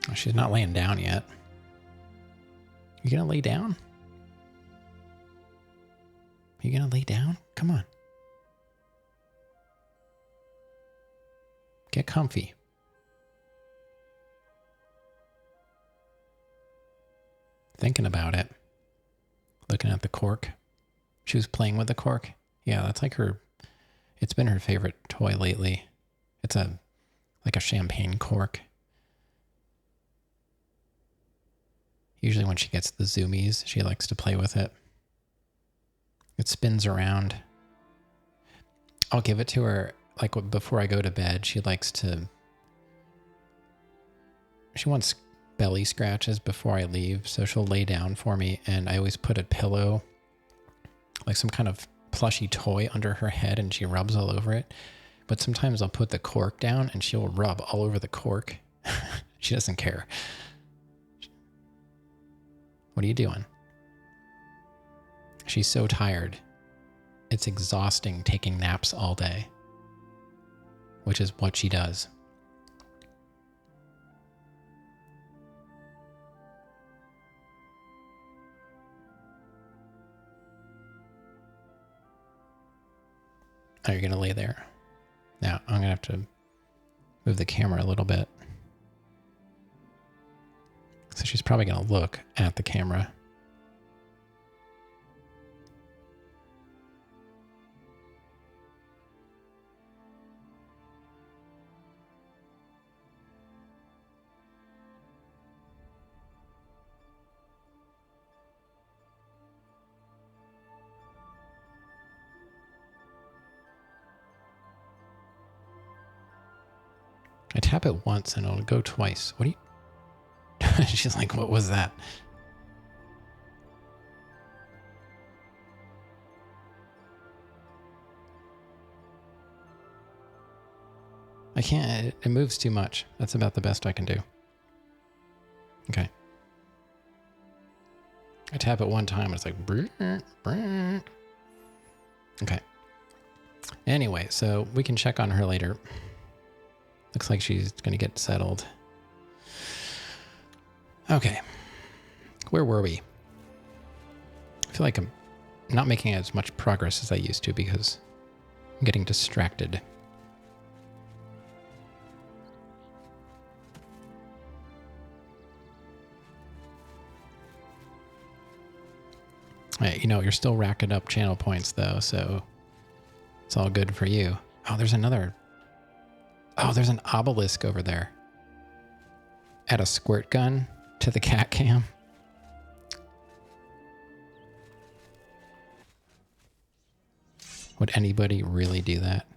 [SPEAKER 1] Oh, she's not laying down yet. You gonna lay down? You gonna lay down? Come on. Get comfy. Thinking about it. Looking at the cork. She was playing with the cork. Yeah, that's like her. It's been her favorite toy lately. It's like a champagne cork. Usually when she gets the zoomies, she likes to play with it. It spins around. I'll give it to her, like before I go to bed. She wants belly scratches before I leave, so she'll lay down for me, and I always put a pillow, like some kind of plushy toy, under her head, and she rubs all over it. But sometimes I'll put the cork down, and she'll rub all over the cork. She doesn't care. What are you doing? She's so tired. It's exhausting taking naps all day, which is what she does. Oh, you're going to lay there. Now, I'm going to have to move the camera a little bit. So she's probably going to look at the camera. I tap it once and it'll go twice. What do you... She's like, what was that? I can't, it moves too much. That's about the best I can do. Okay. I tap it one time and it's like, brr, brr. Okay. Anyway, so we can check on her later. Looks like she's going to get settled. Okay. Where were we? I feel like I'm not making as much progress as I used to because I'm getting distracted. Hey, you know, you're still racking up channel points though, so it's all good for you. Oh, there's another. Oh, there's an obelisk over there. Add a squirt gun to the cat cam. Would anybody really do that?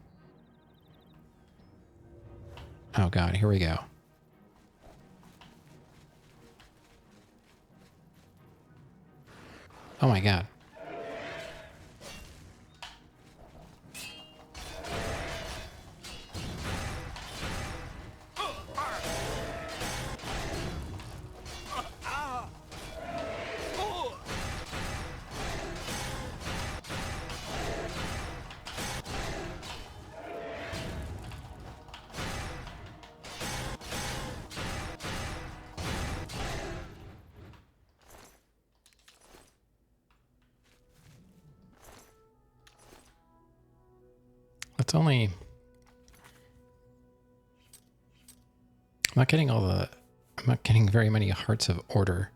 [SPEAKER 1] Oh God, here we go. Oh my God. It's only... I'm not getting very many Hearts of Order.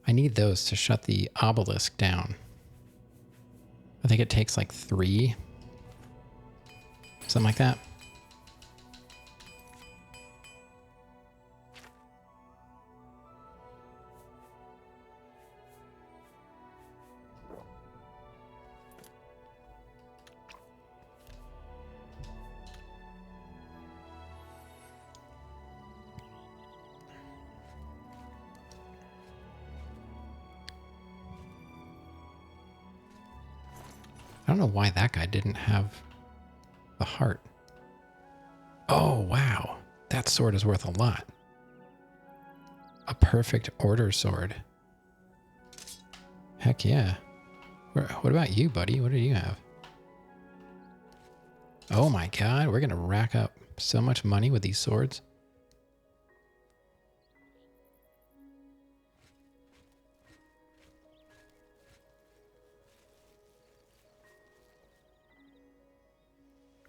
[SPEAKER 1] I need those to shut the obelisk down. I think it takes like 3. Something like that. I don't know why that guy didn't have the heart. Oh, wow. that sword is worth a lot. A perfect order sword. Heck yeah. What about you, buddy? What do you have? Oh my god, we're gonna rack up so much money with these swords.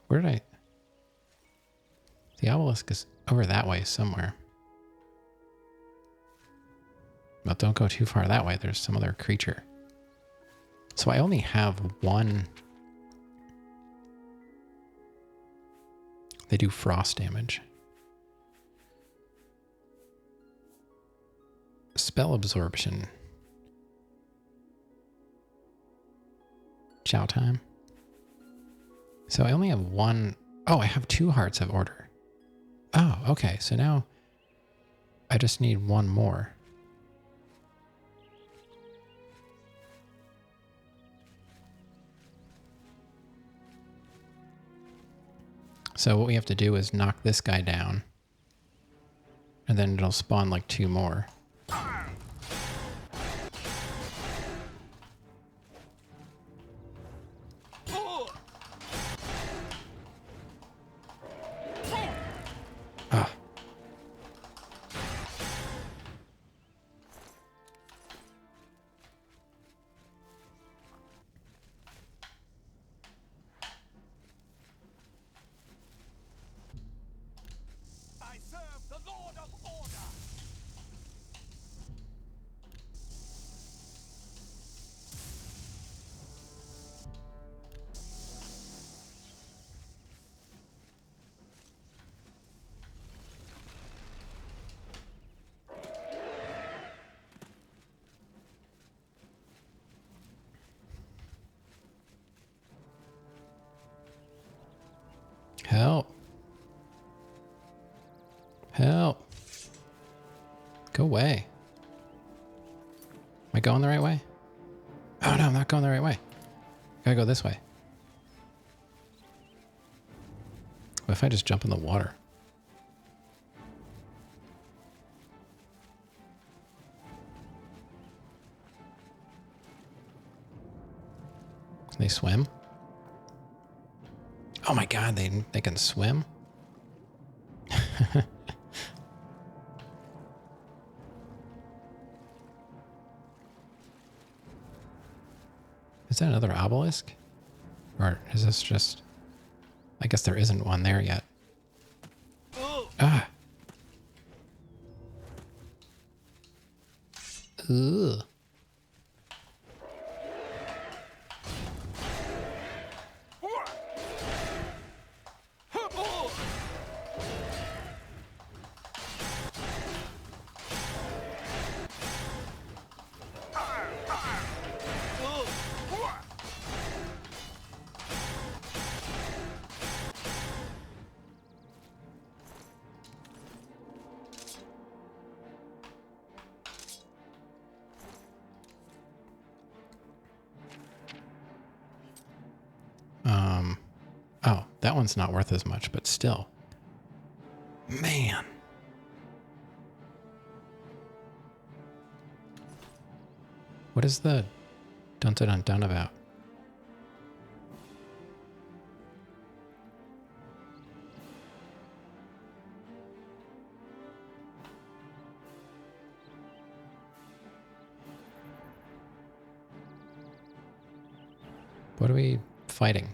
[SPEAKER 1] Where did I... The obelisk is over that way somewhere. But don't go too far that way. There's some other creature. So I only have one... They do frost damage. Spell absorption. Chow time. So I only have one... Oh, I have 2 hearts of order. Oh, okay. So now I just need one more. So what we have to do is knock this guy down. And then it'll spawn like 2 more. Ah.
[SPEAKER 2] I serve the Lord of Order.
[SPEAKER 1] Help. Help. Go away. Am I going the right way? Oh no, I'm not going the right way. Gotta go this way. What if I just jump in the water? Can they swim? Oh my god, they can swim? Is that another obelisk? Or is this just... I guess there isn't one there yet. Ah! Ugh. Oh, that one's not worth as much, but still. Man. What is the dun-dun-dun-dun about? What are we fighting?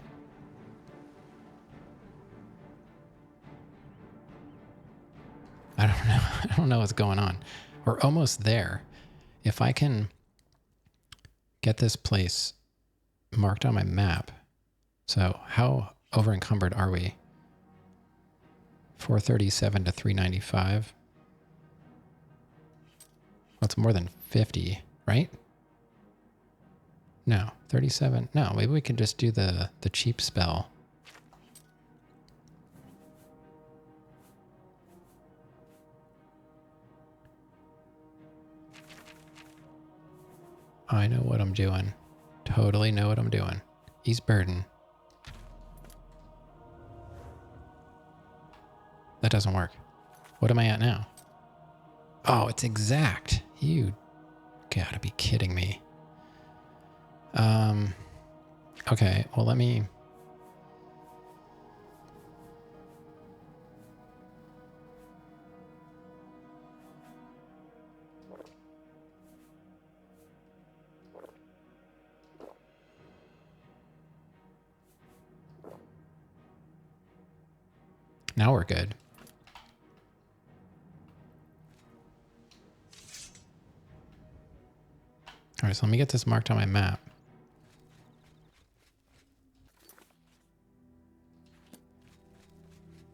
[SPEAKER 1] I don't know. I don't know what's going on. We're almost there. If I can get this place marked on my map. So how over encumbered are we? 437 to 395. Well, it's more than 50, right? No, 37. No, maybe we can just do the cheap spell. I know what I'm doing. Totally know what I'm doing. Ease burden. That doesn't work. What am I at now? Oh, it's exact. You gotta be kidding me. Okay, well, let me... Now we're good. All right, so let me get this marked on my map.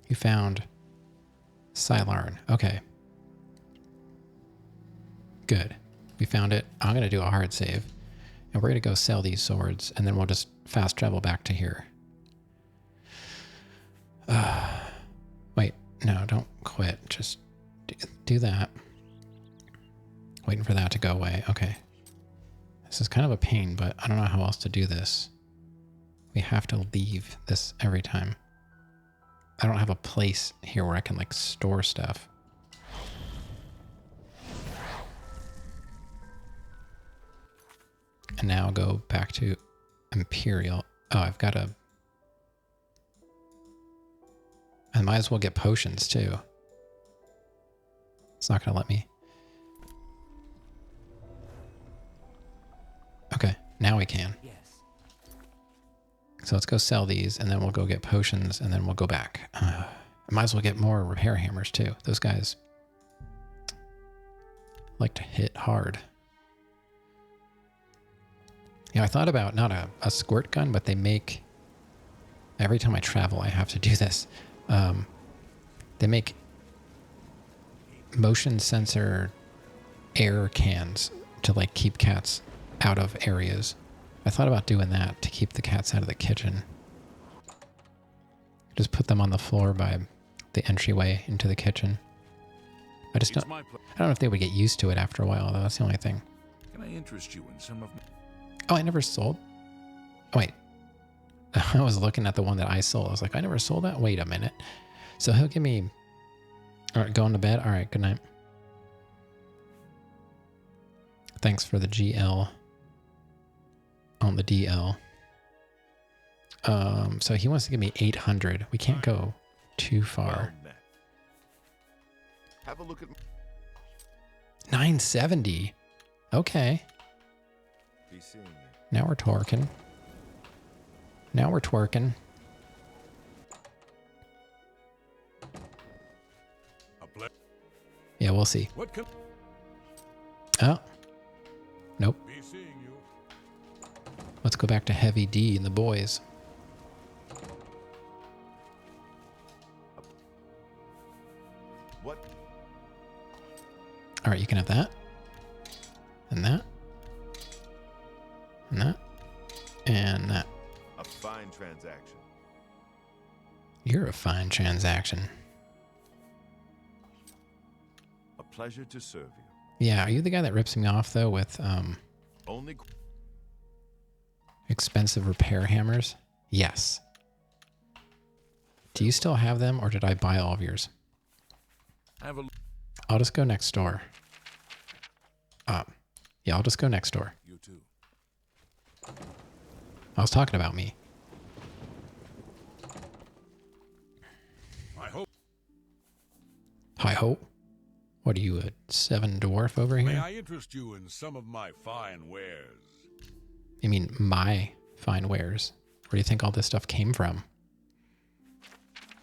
[SPEAKER 1] You found Sylarn. Okay. Good. We found it. I'm going to do a hard save. And we're going to go sell these swords, and then we'll just fast travel back to here. Wait. No, don't quit. Just do that. Waiting for that to go away. Okay. This is kind of a pain, but I don't know how else to do this. We have to leave this every time. I don't have a place here where I can like store stuff. And now go back to Imperial. Oh, I've got a... I might as well get potions too. It's not going to let me. Okay, now we can.
[SPEAKER 5] Yes.
[SPEAKER 1] So let's go sell these, and then we'll go get potions, and then we'll go back. I might as well get more repair hammers, too. Those guys like to hit hard. Yeah, I thought about not a squirt gun, but they make... Every time I travel, I have to do this. They make motion sensor air cans to, like, keep cats out of areas. I thought about doing that to keep the cats out of the kitchen. Just put them on the floor by the entryway into the kitchen. I don't know if they would get used to it after a while, though. That's the only thing.
[SPEAKER 2] Can I interest you in some of my...
[SPEAKER 1] Oh, I never sold? Oh, wait. I was looking at the one that I sold. I was like, I never sold that? Wait a minute. So he'll give me... All right, going to bed? All right, good night. Thanks for the GL on the DL. So he wants to give me 800. We can't go too far.
[SPEAKER 2] Have a look at...
[SPEAKER 1] 970. Okay.
[SPEAKER 2] Be seeing you.
[SPEAKER 1] Now we're twerking. Now we're twerking. Yeah, we'll see.
[SPEAKER 2] What can...
[SPEAKER 1] Oh. Nope.
[SPEAKER 2] Be seeing you.
[SPEAKER 1] Let's go back to Heavy D and the boys.
[SPEAKER 2] What?
[SPEAKER 1] All right, you can have that. And that. And that. And that.
[SPEAKER 2] A fine transaction.
[SPEAKER 1] You're a fine transaction.
[SPEAKER 2] A pleasure to serve you.
[SPEAKER 1] Yeah, are you the guy that rips me off, though, with
[SPEAKER 2] Only...
[SPEAKER 1] expensive repair hammers? Yes. Do you still have them, or did I buy all of yours?
[SPEAKER 2] Have a...
[SPEAKER 1] I'll just go next door. Yeah, I'll just go next door.
[SPEAKER 2] You too.
[SPEAKER 1] I was talking about me.
[SPEAKER 2] I hope...
[SPEAKER 1] Hi ho. What are you, a 7 dwarf over
[SPEAKER 2] May
[SPEAKER 1] here?
[SPEAKER 2] I interest you in some of my fine wares?
[SPEAKER 1] You mean my fine wares? Where do you think all this stuff came from?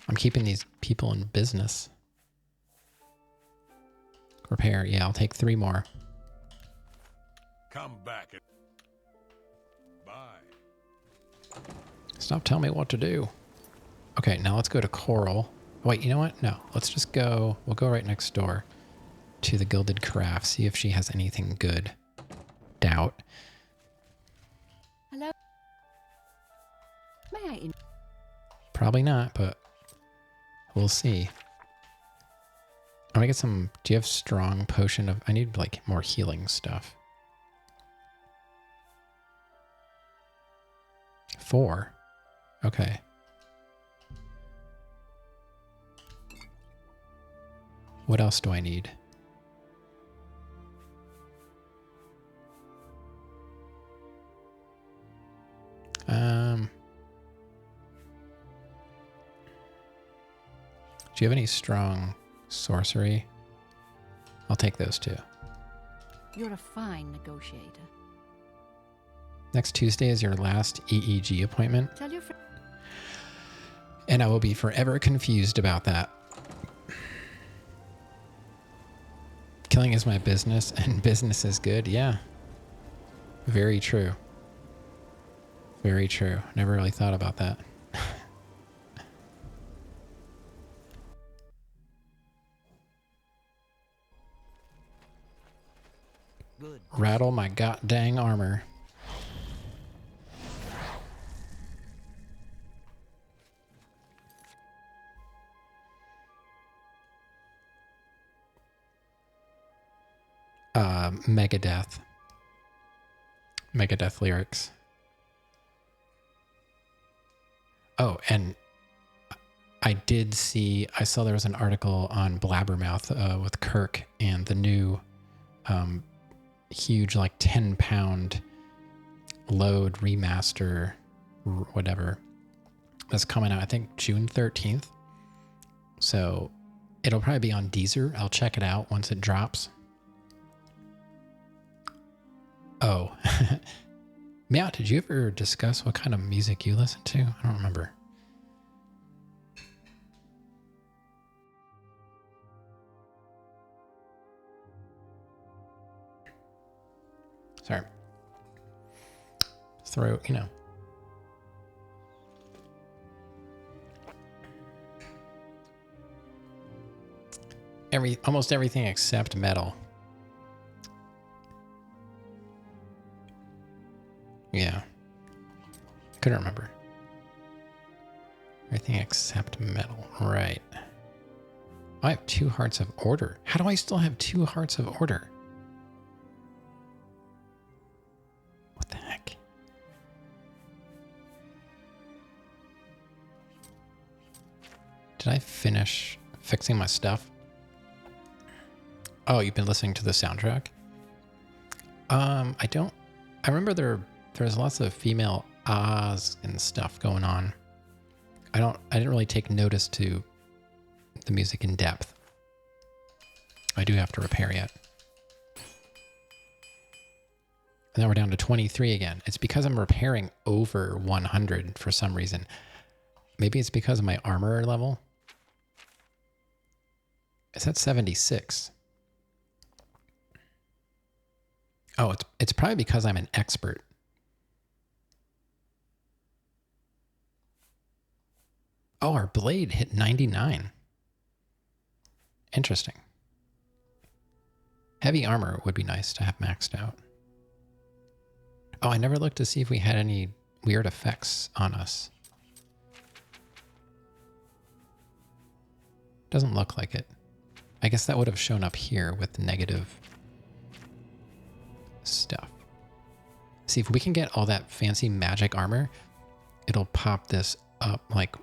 [SPEAKER 1] I'm keeping these people in business. Repair. Yeah, I'll take 3 more.
[SPEAKER 2] Come back and... Bye.
[SPEAKER 1] Stop telling me what to do. Okay, now let's go to Coral. Wait, you know what? No, let's just go. We'll go right next door to the Gilded Carafe. See if she has anything good. Doubt.
[SPEAKER 3] Hello? May I
[SPEAKER 1] Probably not, but we'll see. I want to get some... Do you have strong potion of... I need, like, more healing stuff. 4. Okay. What else do I need? Do you have any strong sorcery? I'll take those two.
[SPEAKER 5] You're a fine negotiator.
[SPEAKER 1] Next Tuesday is your last EEG appointment,
[SPEAKER 5] Tell your friend.
[SPEAKER 1] and I will be forever confused about that. Killing is my business, and business is good. Yeah. Very true. Very true. Never really thought about that.
[SPEAKER 5] Good.
[SPEAKER 1] Rattle my god dang armor. Megadeth. Megadeth lyrics. Oh, and I saw there was an article on Blabbermouth with Kirk and the new huge, like 10-pound load remaster, whatever, that's coming out, I think June 13th. So it'll probably be on Deezer. I'll check it out once it drops. Oh, Meow, did you ever discuss what kind of music you listen to? I don't remember. Sorry. Throw, almost everything except metal. Yeah. Couldn't remember. Everything except metal. Right. I have 2 Hearts of Order. How do I still have 2 Hearts of Order? What the heck? Did I finish fixing my stuff? Oh, you've been listening to the soundtrack? I remember there's lots of female ahs and stuff going on. I didn't really take notice to the music in depth. I do have to repair yet. And now we're down to 23 again. It's because I'm repairing over 100 for some reason. Maybe it's because of my armor level. It's at 76. Oh, it's probably because I'm an expert. Oh, our blade hit 99. Interesting. Heavy armor would be nice to have maxed out. Oh, I never looked to see if we had any weird effects on us. Doesn't look like it. I guess that would have shown up here with the negative stuff. See, if we can get all that fancy magic armor, it'll pop this up like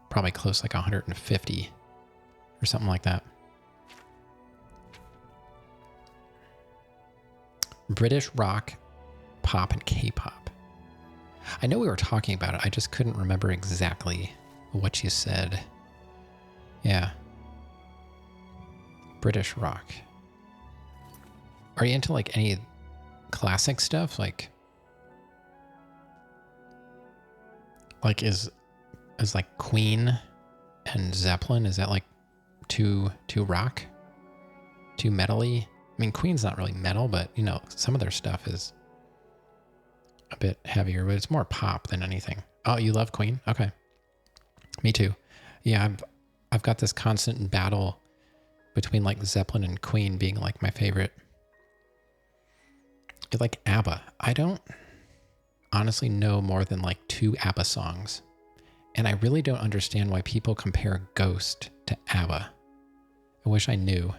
[SPEAKER 1] probably close like 150 or something like that. British rock, pop, and K-pop. I know we were talking about it. I just couldn't remember exactly what you said. Yeah. British rock. Are you into like any classic stuff? Like is like Queen and Zeppelin, is that like too rock? Too metal-y? I mean, Queen's not really metal, but some of their stuff is a bit heavier, but it's more pop than anything. Oh, you love Queen? Okay. Me too. Yeah, I've got this constant battle between like Zeppelin and Queen being like my favorite. I like ABBA. I don't honestly know more than like 2 ABBA songs. And I really don't understand why people compare Ghost to ABBA. I wish I knew.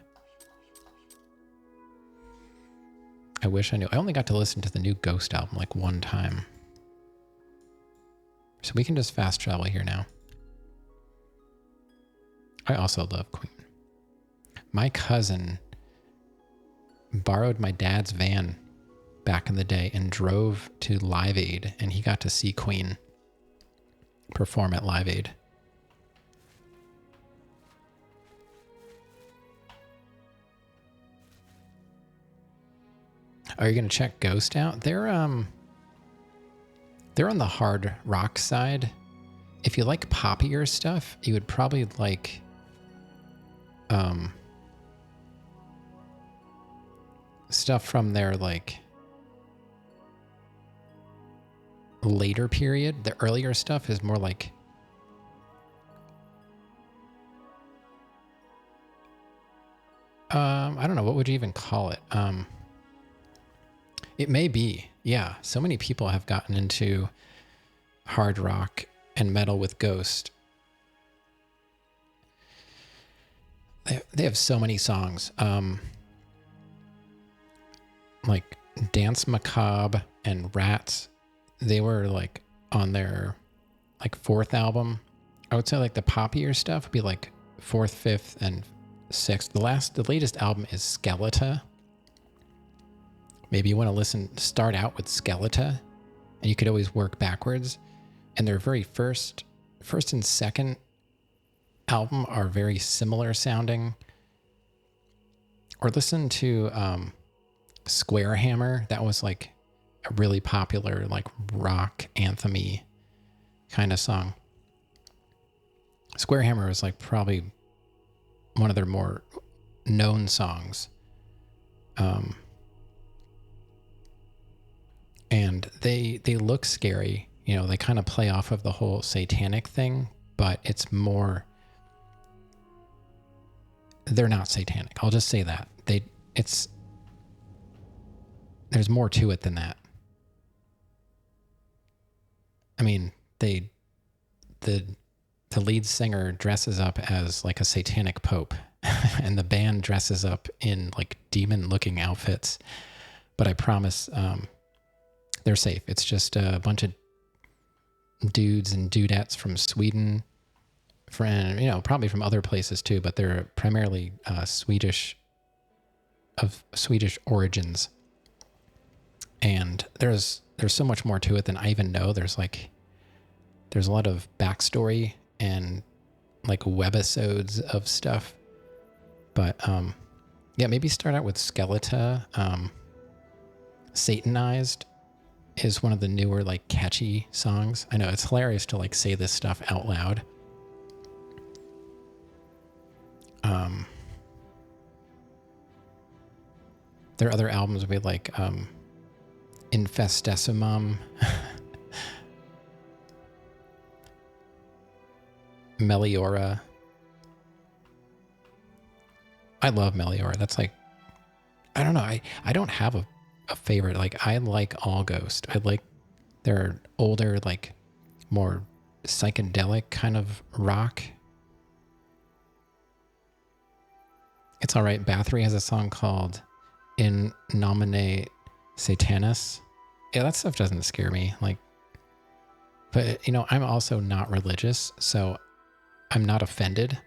[SPEAKER 1] I wish I knew. I only got to listen to the new Ghost album like 1 time. So we can just fast travel here now. I also love Queen. my cousin borrowed my dad's van back in the day and drove to Live Aid, and he got to see Queen perform at Live Aid. Are you gonna check Ghost out? They're on the hard rock side. If you like poppier stuff, you would probably like stuff from their like later period. The earlier stuff is more like I don't know, what would you even call it? It may be, yeah. So many people have gotten into hard rock and metal with Ghost. They have so many songs. Like Dance Macabre and Rats, they were like on their like fourth album. I would say like the poppier stuff would be like fourth, fifth, and sixth. The latest album is Skeleton. Maybe you want to start out with Skeleton, and you could always work backwards. And their very first and second album are very similar sounding. Or listen to Square Hammer. That was like a really popular like rock anthem-y kind of song. Square Hammer was like probably one of their more known songs. And they look scary. You know, they kind of play off of the whole satanic thing, but it's more, they're not satanic. I'll just say that. There's more to it than that. I mean, the lead singer dresses up as like a satanic pope and the band dresses up in like demon looking outfits. But I promise, they're safe. It's just a bunch of dudes and dudettes from Sweden, probably from other places too, but they're primarily Swedish origins. And there's so much more to it than I even know. There's a lot of backstory and like webisodes of stuff. But yeah, maybe start out with Skeleton. Satanized is one of the newer like catchy songs. I know it's hilarious to like say this stuff out loud. Their other albums would be like Infestessimum, Meliora. I love Meliora. That's like, I don't know. I don't have a favorite. Like, I like all Ghost. I like their older, like more psychedelic kind of rock. It's all right. Bathory has a song called In Nomine Satanis. Yeah, that stuff doesn't scare me. Like, but I'm also not religious, so I'm not offended.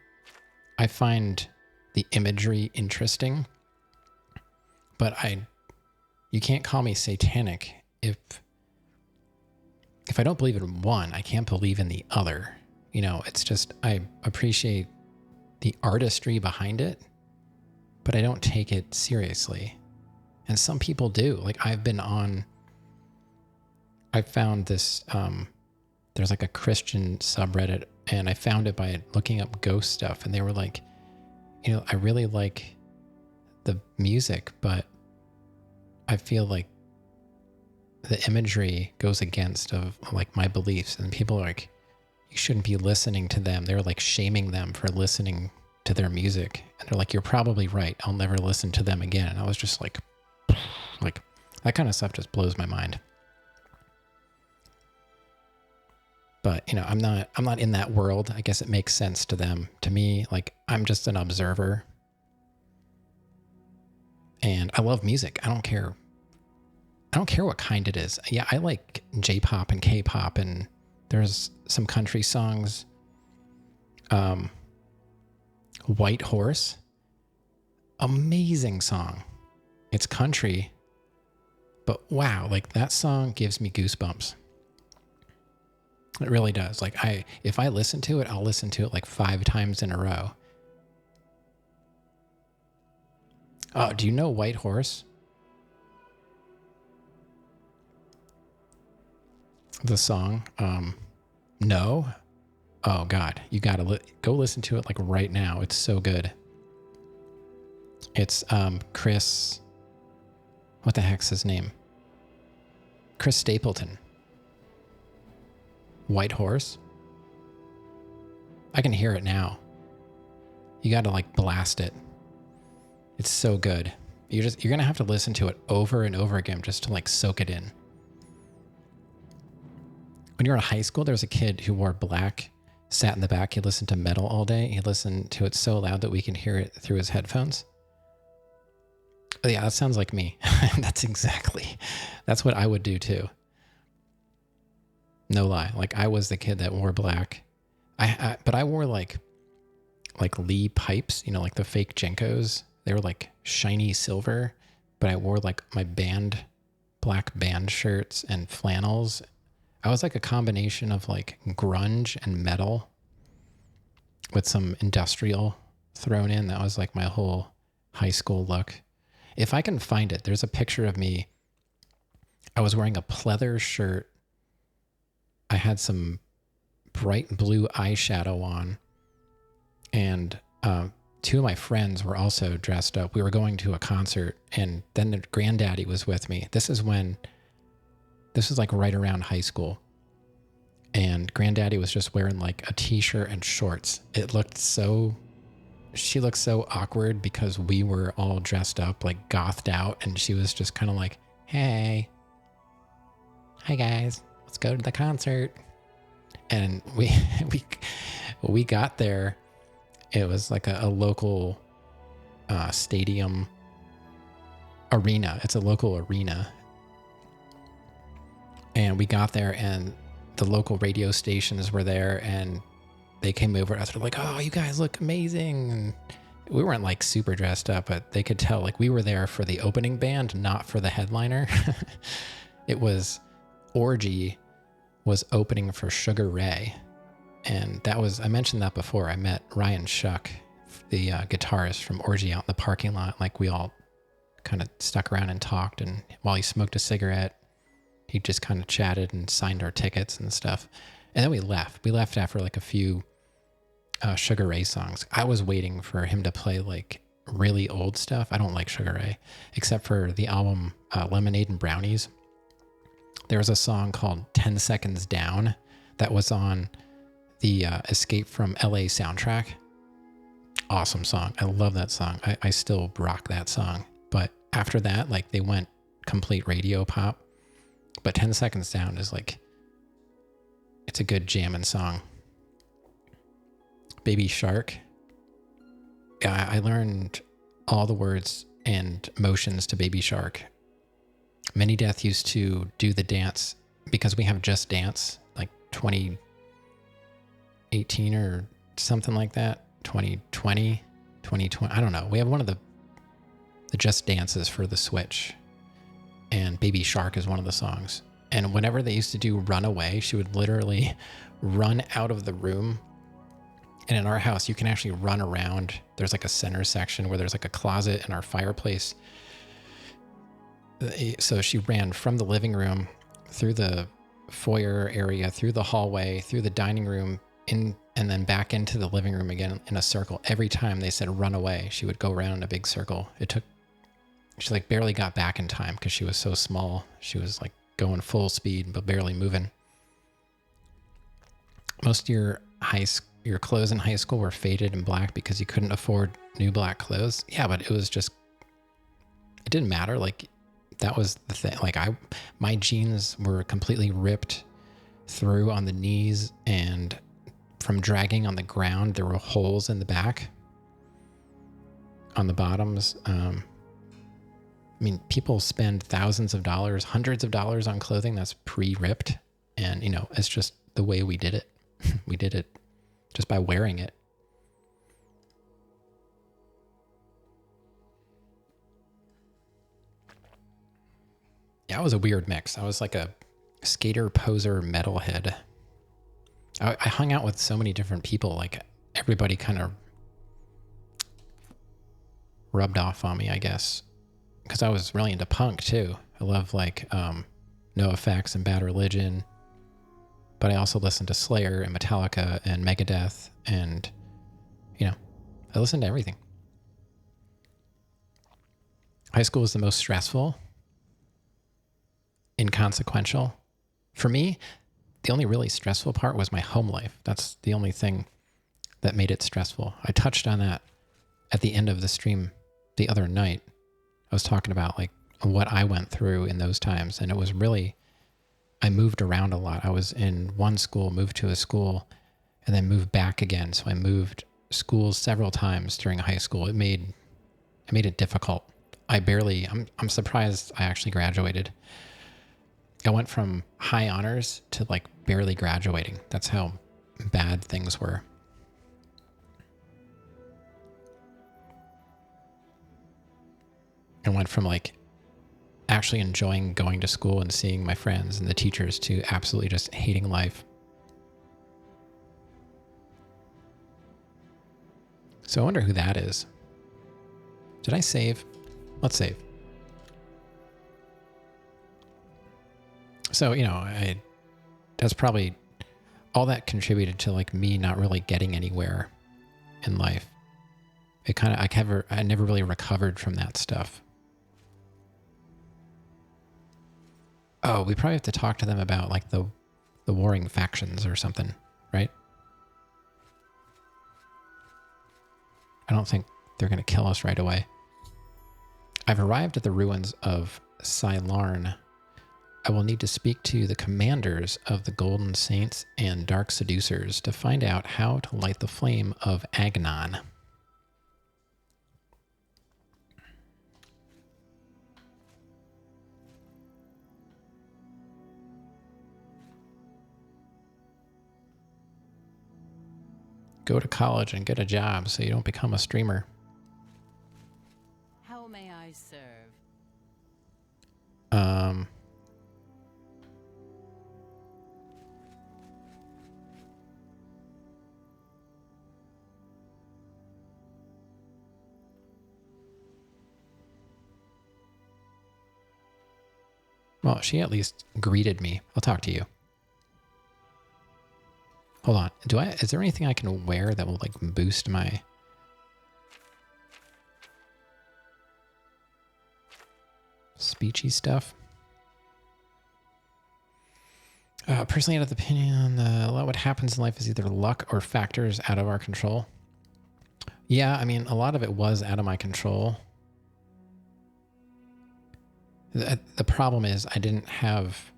[SPEAKER 1] I find the imagery interesting, but you can't call me satanic if I don't believe in one, I can't believe in the other. It's just, I appreciate the artistry behind it, but I don't take it seriously. And some people do. Like, I found this, there's like a Christian subreddit, and I found it by looking up ghost stuff, and they were like, I really like the music, but I feel like the imagery goes against of like my beliefs, and people are like, you shouldn't be listening to them. They're like shaming them for listening to their music. And they're like, you're probably right. I'll never listen to them again. And I was just like that kind of stuff just blows my mind. But, I'm not in that world. I guess it makes sense to them. To me, like, I'm just an observer. And I love music. I don't care what kind it is. Yeah, I like J-pop and K-pop, and there's some country songs. White Horse. Amazing song. It's country, but wow, like that song gives me goosebumps. It really does. Like if I listen to it, I'll listen to it like 5 times in a row. Oh, do you know White Horse? The song? No? Oh God, you gotta go listen to it like right now. It's so good. It's Chris, what the heck's his name? Chris Stapleton. White Horse. I can hear it now. You gotta like blast it. It's so good. You're gonna have to listen to it over and over again just to like soak it in. When you were in high school, there was a kid who wore black, sat in the back. He listened to metal all day. He listened to it so loud that we can hear it through his headphones. Oh, yeah, that sounds like me. That's what I would do too. No lie. Like I was the kid that wore black. But I wore like Lee pipes, you know, like the fake Jenkos. They were like shiny silver, but I wore like my black band shirts and flannels. I was like a combination of like grunge and metal with some industrial thrown in. That was like my whole high school look. If I can find it, there's a picture of me. I was wearing a pleather shirt. I had some bright blue eyeshadow on. And 2 of my friends were also dressed up. We were going to a concert, and then the granddaddy was with me. This was like right around high school. And granddaddy was just wearing like a t-shirt and shorts. She looked so awkward because we were all dressed up, like gothed out. And she was just kind of like, hey, hi guys, let's go to the concert. And we got there. It was like a local stadium arena. It's a local arena. And we got there and the local radio stations were there and they came over to us. They're like, oh, you guys look amazing. And we weren't like super dressed up, but they could tell like we were there for the opening band, not for the headliner. It was Orgy was opening for Sugar Ray. And I mentioned that before. I met Ryan Shuck, the guitarist from Orgy, out in the parking lot. Like we all kind of stuck around and talked. And while he smoked a cigarette, he just kind of chatted and signed our tickets and stuff. And then we left. We left after like a few Sugar Ray songs. I was waiting for him to play like really old stuff. I don't like Sugar Ray, except for the album Lemonade and Brownies. There was a song called 10 Seconds Down that was on the Escape from LA soundtrack. Awesome song. I love that song. I still rock that song. But after that, like they went complete radio pop. But 10 Seconds Down is like, it's a good jamming song. Baby Shark. I learned all the words and motions to Baby Shark. Many Death used to do the dance because we have Just Dance, like 2018 or something like that. 2020. I don't know. We have one of the Just Dances for the Switch. And Baby Shark is one of the songs. And whenever they used to do Runaway, she would literally run out of the room. And in our house, you can actually run around. There's like a center section where there's like a closet in our fireplace. So she ran from the living room through the foyer area, through the hallway, through the dining room, in, and then back into the living room again in a circle. Every time they said run away, she would go around in a big circle. She like barely got back in time because she was so small. She was like going full speed, but barely moving. Most of your clothes in high school were faded and black because you couldn't afford new black clothes. Yeah, but it didn't matter. Like that was the thing. Like my jeans were completely ripped through on the knees, and from dragging on the ground, there were holes in the back on the bottoms. I mean, people spend thousands of dollars, hundreds of dollars on clothing that's pre-ripped. And, you know, it's just the way we did it. We did it just by wearing it. Yeah, I was a weird mix. I was like a skater, poser, metalhead. I hung out with so many different people. Like everybody kind of rubbed off on me, I guess, because I was really into punk too. I love like NoFX and Bad Religion, but I also listened to Slayer and Metallica and Megadeth, and I listened to everything. High school was the most stressful, inconsequential. For me, the only really stressful part was my home life. That's the only thing that made it stressful. I touched on that at the end of the stream the other night. I was talking about like what I went through in those times, and it was really, I moved around a lot. I was in one school, moved to a school, and then moved back again. So I moved schools several times during high school. It made it difficult. I'm surprised I actually graduated. I went from high honors to like barely graduating. That's how bad things were. I went from like actually enjoying going to school and seeing my friends and the teachers to absolutely just hating life. So I wonder who that is. Did I save? Let's save. So, that's probably all that contributed to like me not really getting anywhere in life. I never really recovered from that stuff. Oh, we probably have to talk to them about like the warring factions or something, right? I don't think they're going to kill us right away. I've arrived at the ruins of Cylarn. I will need to speak to the commanders of the Golden Saints and Dark Seducers to find out how to light the flame of Agnon. Go to college and get a job so you don't become a streamer.
[SPEAKER 5] How may I serve?
[SPEAKER 1] Well, she at least greeted me. I'll talk to you. Hold on. Is there anything I can wear that will like boost my speechy stuff? Personally, out of the opinion, a lot of what happens in life is either luck or factors out of our control. Yeah, I mean, a lot of it was out of my control. The problem is I didn't have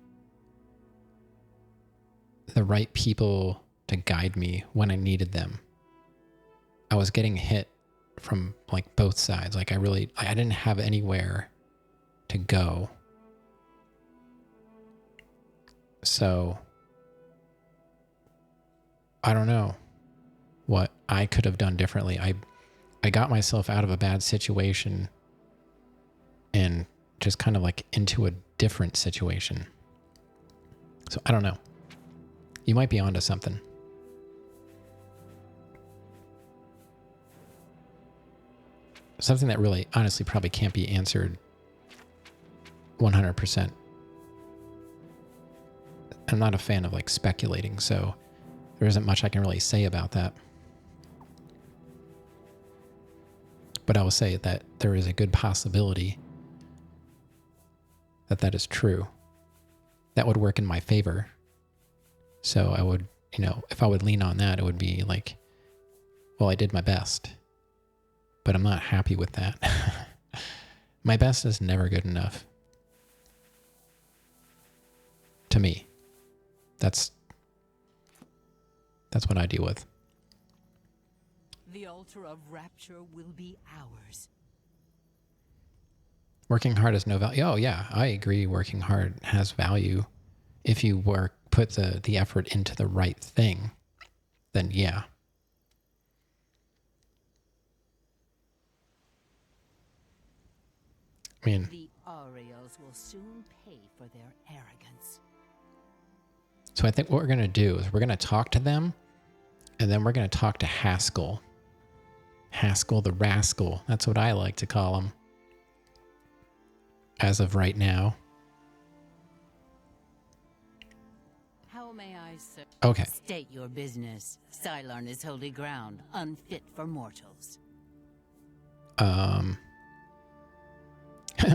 [SPEAKER 1] the right people to guide me when I needed them. I was getting hit from like both sides. Like I didn't have anywhere to go. So I don't know what I could have done differently. I got myself out of a bad situation and just kind of like into a different situation. So I don't know. You might be onto something. Something that really, honestly, probably can't be answered 100%. I'm not a fan of like speculating, so there isn't much I can really say about that. But I will say that there is a good possibility that that is true. That would work in my favor. So I would, if I would lean on that, it would be like, well, I did my best, but I'm not happy with that. My best is never good enough. To me. That's what I deal with.
[SPEAKER 5] The altar of rapture will be ours.
[SPEAKER 1] Working hard has no value. Oh yeah, I agree. Working hard has value. If you put the effort into the right thing, then yeah. I mean,
[SPEAKER 5] The Ariels will soon pay for their arrogance.
[SPEAKER 1] So I think what we're going to do is we're going to talk to them, and then we're going to talk to Haskell. Haskell the Rascal. That's what I like to call him. As of right now.
[SPEAKER 5] How may I serve?
[SPEAKER 1] Okay.
[SPEAKER 5] State your business. Cylon is holy ground, unfit for mortals.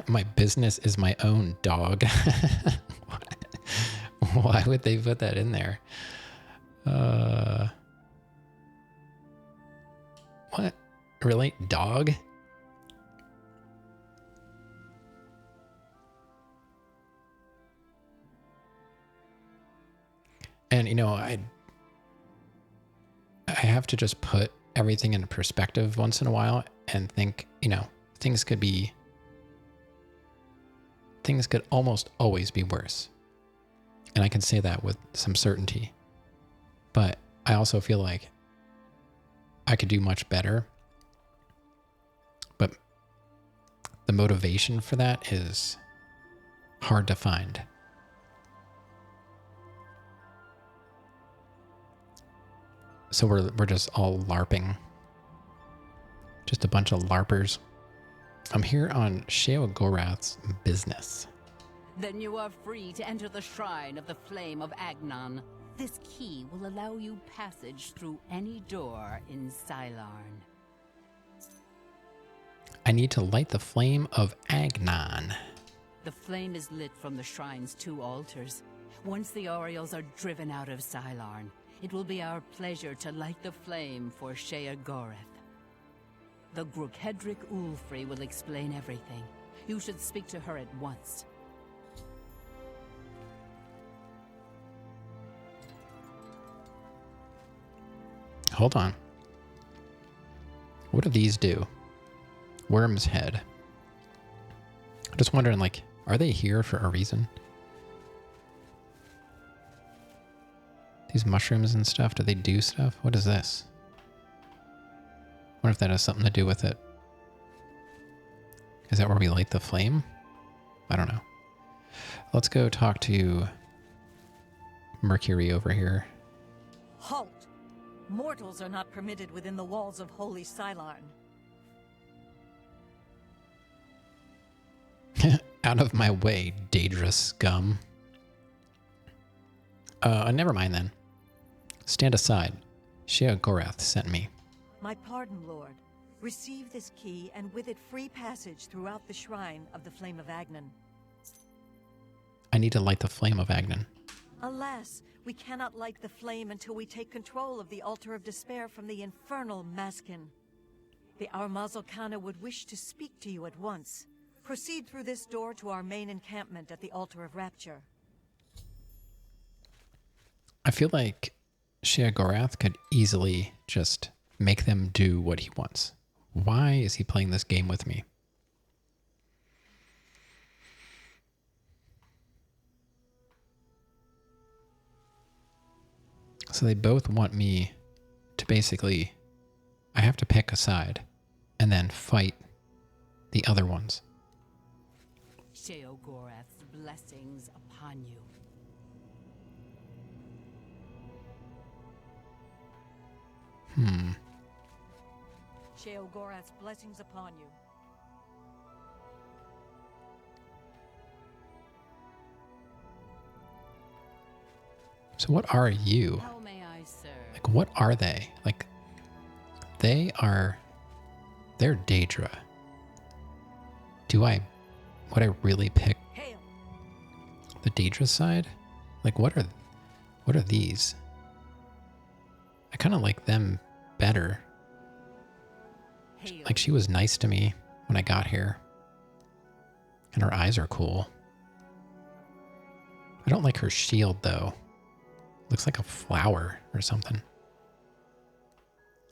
[SPEAKER 1] My business is my own dog. Why would they put that in there? What? Really? Dog? And, you know, I have to just put everything into perspective once in a while and think, you know, things could almost always be worse. And I can say that with some certainty. But I also feel like I could do much better. But the motivation for that is hard to find. So we're just all LARPing. Just a bunch of LARPers. I'm here on Sheo Gorath's business.
[SPEAKER 5] Then you are free to enter the shrine of the Flame of Agnon. This key will allow you passage through any door in Cylon.
[SPEAKER 1] I need to light the flame of Agnon.
[SPEAKER 5] The flame is lit from the shrine's 2 altars. Once the Orioles are driven out of Cylon, it will be our pleasure to light the flame for Shea Gorath. The Grukhedric Ulfri will explain everything. You should speak to her at once.
[SPEAKER 1] Hold on. What do these do? Worm's head. I'm just wondering, like, are they here for a reason? These mushrooms and stuff, do they do stuff? What is this? I wonder if that has something to do with it. Is that where we light the flame? I don't know. Let's go talk to Mercury over here.
[SPEAKER 6] Halt! Mortals are not permitted within the walls of Holy Cylon.
[SPEAKER 1] Out of my way, Daedra scum. Never mind then. Stand aside. Shea Gorath sent me.
[SPEAKER 6] My pardon, Lord. Receive this key, and with it free passage throughout the shrine of the Flame of Agnon.
[SPEAKER 1] I need to light the flame of Agnon.
[SPEAKER 6] Alas, we cannot light the flame until we take control of the Altar of Despair from the infernal Maskin. The Armazalkana would wish to speak to you at once. Proceed through this door to our main encampment at the Altar of Rapture.
[SPEAKER 1] I feel like Shea Gorath could easily just make them do what he wants. Why is he playing this game with me? So they both want me to basically, I have to pick a side and then fight the other ones.
[SPEAKER 5] Shea Gorath's blessings upon you.
[SPEAKER 6] Shea Gorath's blessings upon you.
[SPEAKER 1] So what are you?
[SPEAKER 5] How may I serve?
[SPEAKER 1] Like, what are they? Like, they're Daedra. Would I really pick
[SPEAKER 6] Hail!
[SPEAKER 1] the Daedra side? Like, what are these? I kind of like them better.
[SPEAKER 5] Hail.
[SPEAKER 1] Like, she was nice to me when I got here. And her eyes are cool. I don't like her shield, though. Looks like a flower or something.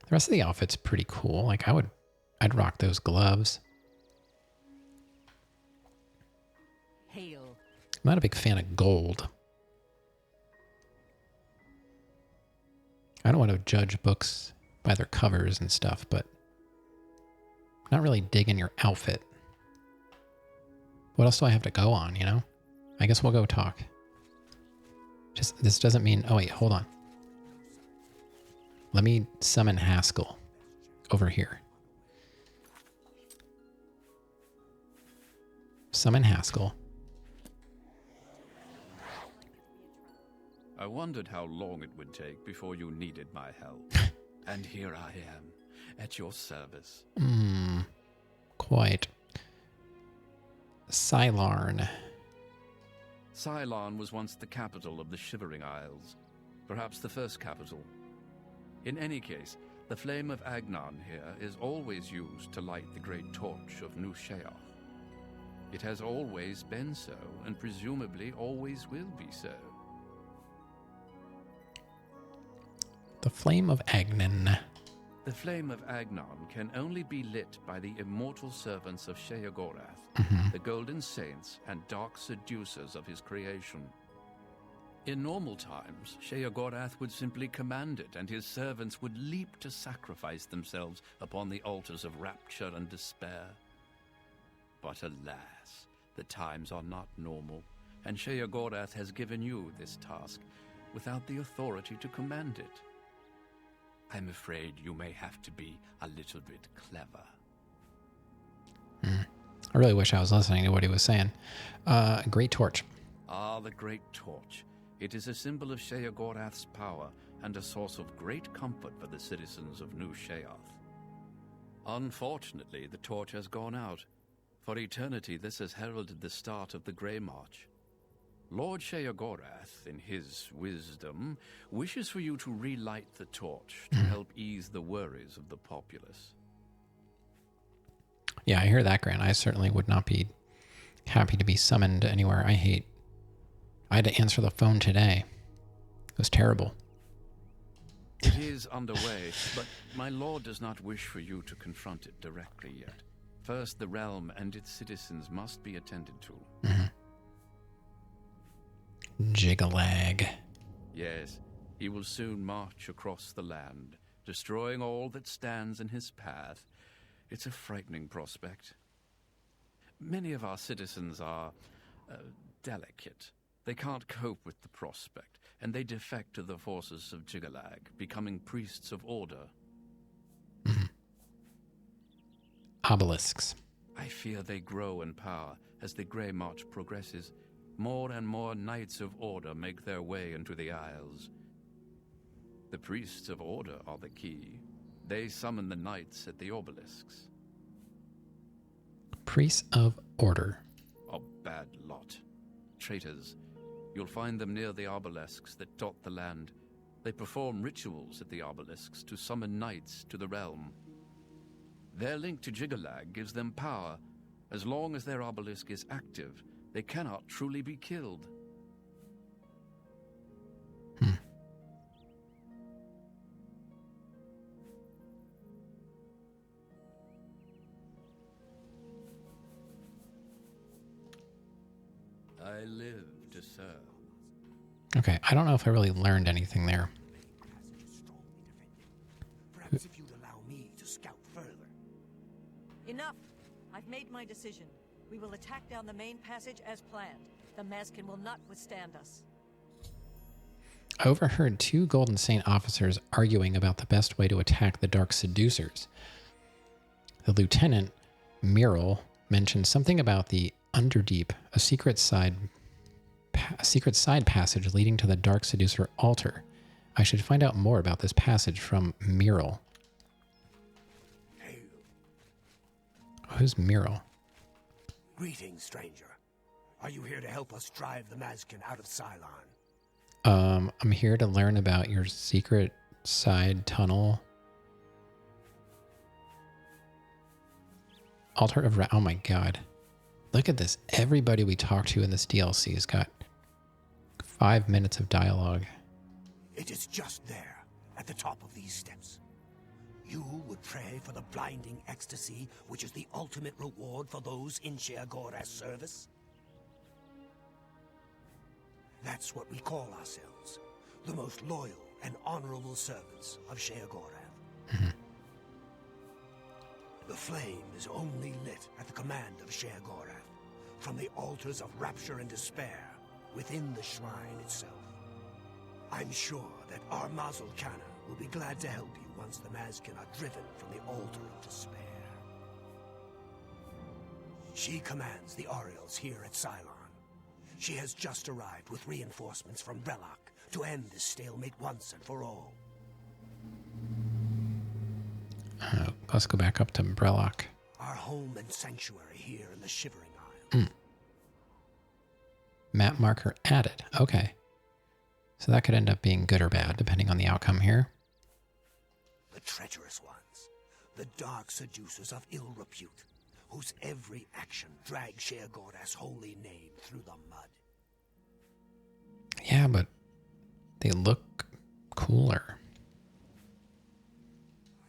[SPEAKER 1] The rest of the outfit's pretty cool. Like, I'd rock those gloves.
[SPEAKER 5] Hail.
[SPEAKER 1] I'm not a big fan of gold. I don't want to judge books by their covers and stuff, but I'm not really digging your outfit. What else do I have to go on, you know? I guess we'll go talk. Just, this doesn't mean... Oh, wait, hold on. Let me summon Haskell over here. Summon Haskell.
[SPEAKER 7] I wondered how long it would take before you needed my help. And here I am, at your service.
[SPEAKER 1] Quite. Sylarn.
[SPEAKER 7] Cylon was once the capital of the Shivering Isles, perhaps the first capital. In any case, the flame of Agnon here is always used to light the great torch of New Sheoth. It has always been so, and presumably always will be so.
[SPEAKER 1] The flame of Agnon.
[SPEAKER 7] The flame of Agnon can only be lit by the immortal servants of Sheogorath, the golden saints and dark seducers of his creation. In normal times, Sheogorath would simply command it, and his servants would leap to sacrifice themselves upon the altars of rapture and despair. But alas, the times are not normal, and Sheogorath has given you this task without the authority to command it. I'm afraid you may have to be a little bit clever.
[SPEAKER 1] I really wish I was listening to what he was saying. Great torch.
[SPEAKER 7] Ah, the Great Torch. It is a symbol of Sheogorath's power and a source of great comfort for the citizens of New Sheoth. Unfortunately, the torch has gone out. For eternity, this has heralded the start of the Grey March. Lord Sheogorath, in his wisdom, wishes for you to relight the torch to help ease the worries of the populace.
[SPEAKER 1] Yeah, I hear that, Grant. I certainly would not be happy to be summoned anywhere. I had to answer the phone today. It was terrible.
[SPEAKER 7] It is underway, but my lord does not wish for you to confront it directly yet. First, the realm and its citizens must be attended to.
[SPEAKER 1] Jigalag.
[SPEAKER 7] Yes, he will soon march across the land, destroying all that stands in his path. It's a frightening prospect. Many of our citizens are delicate. They can't cope with the prospect, and they defect to the forces of Jigalag, becoming priests of order.
[SPEAKER 1] Obelisks.
[SPEAKER 7] I fear they grow in power as the Grey March progresses. More and more Knights of Order make their way into the Isles. The priests of Order are the key. They summon the Knights at the obelisks.
[SPEAKER 1] Priests of Order.
[SPEAKER 7] A bad lot. Traitors. You'll find them near the obelisks that dot the land. They perform rituals at the obelisks to summon knights to the realm. Their link to Jigalag gives them power. As long as their obelisk is active, they cannot truly be killed. I live to serve.
[SPEAKER 1] Okay, I don't know if I really learned anything there.
[SPEAKER 8] Perhaps if you'd allow me to scout further.
[SPEAKER 6] Enough! I've made my decision. We will attack down the main passage as planned. The Mazkin will not withstand us.
[SPEAKER 1] I overheard two Golden Saint officers arguing about the best way to attack the Dark Seducers. The Lieutenant, Muriel, mentioned something about the Underdeep, a secret side passage leading to the Dark Seducer altar. I should find out more about this passage from Muriel.
[SPEAKER 8] Hail.
[SPEAKER 1] Who's Muriel?
[SPEAKER 8] Greetings, stranger. Are you here to help us drive the Mazkin out of Cylon?
[SPEAKER 1] I'm here to learn about your secret side tunnel. Altar of oh my god. Look at this. Everybody we talk to in this DLC has got 5 minutes of dialogue.
[SPEAKER 8] It is just there, at the top of these steps. You would pray for the blinding ecstasy, which is the ultimate reward for those in Sheogorath's service? That's what we call ourselves, the most loyal and honorable servants of Sheogorath. The flame is only lit at the command of Sheogorath. from the altars of rapture and despair within the shrine itself. I'm sure that our Mazel Kana will be glad to help you once the Mazkin are driven from the altar of despair. She commands the Orioles here at Cylon. She has just arrived with reinforcements from Brellock to end this stalemate once and for all.
[SPEAKER 1] Let's go back up to Brellock.
[SPEAKER 8] Our home and sanctuary here in the Shivering Isle.
[SPEAKER 1] Map marker added. Okay. So that could end up being good or bad, depending on the outcome here.
[SPEAKER 8] The treacherous ones, the dark seducers of ill repute, whose every action drags Sheogorath's holy name through the mud.
[SPEAKER 1] Yeah, but they look cooler.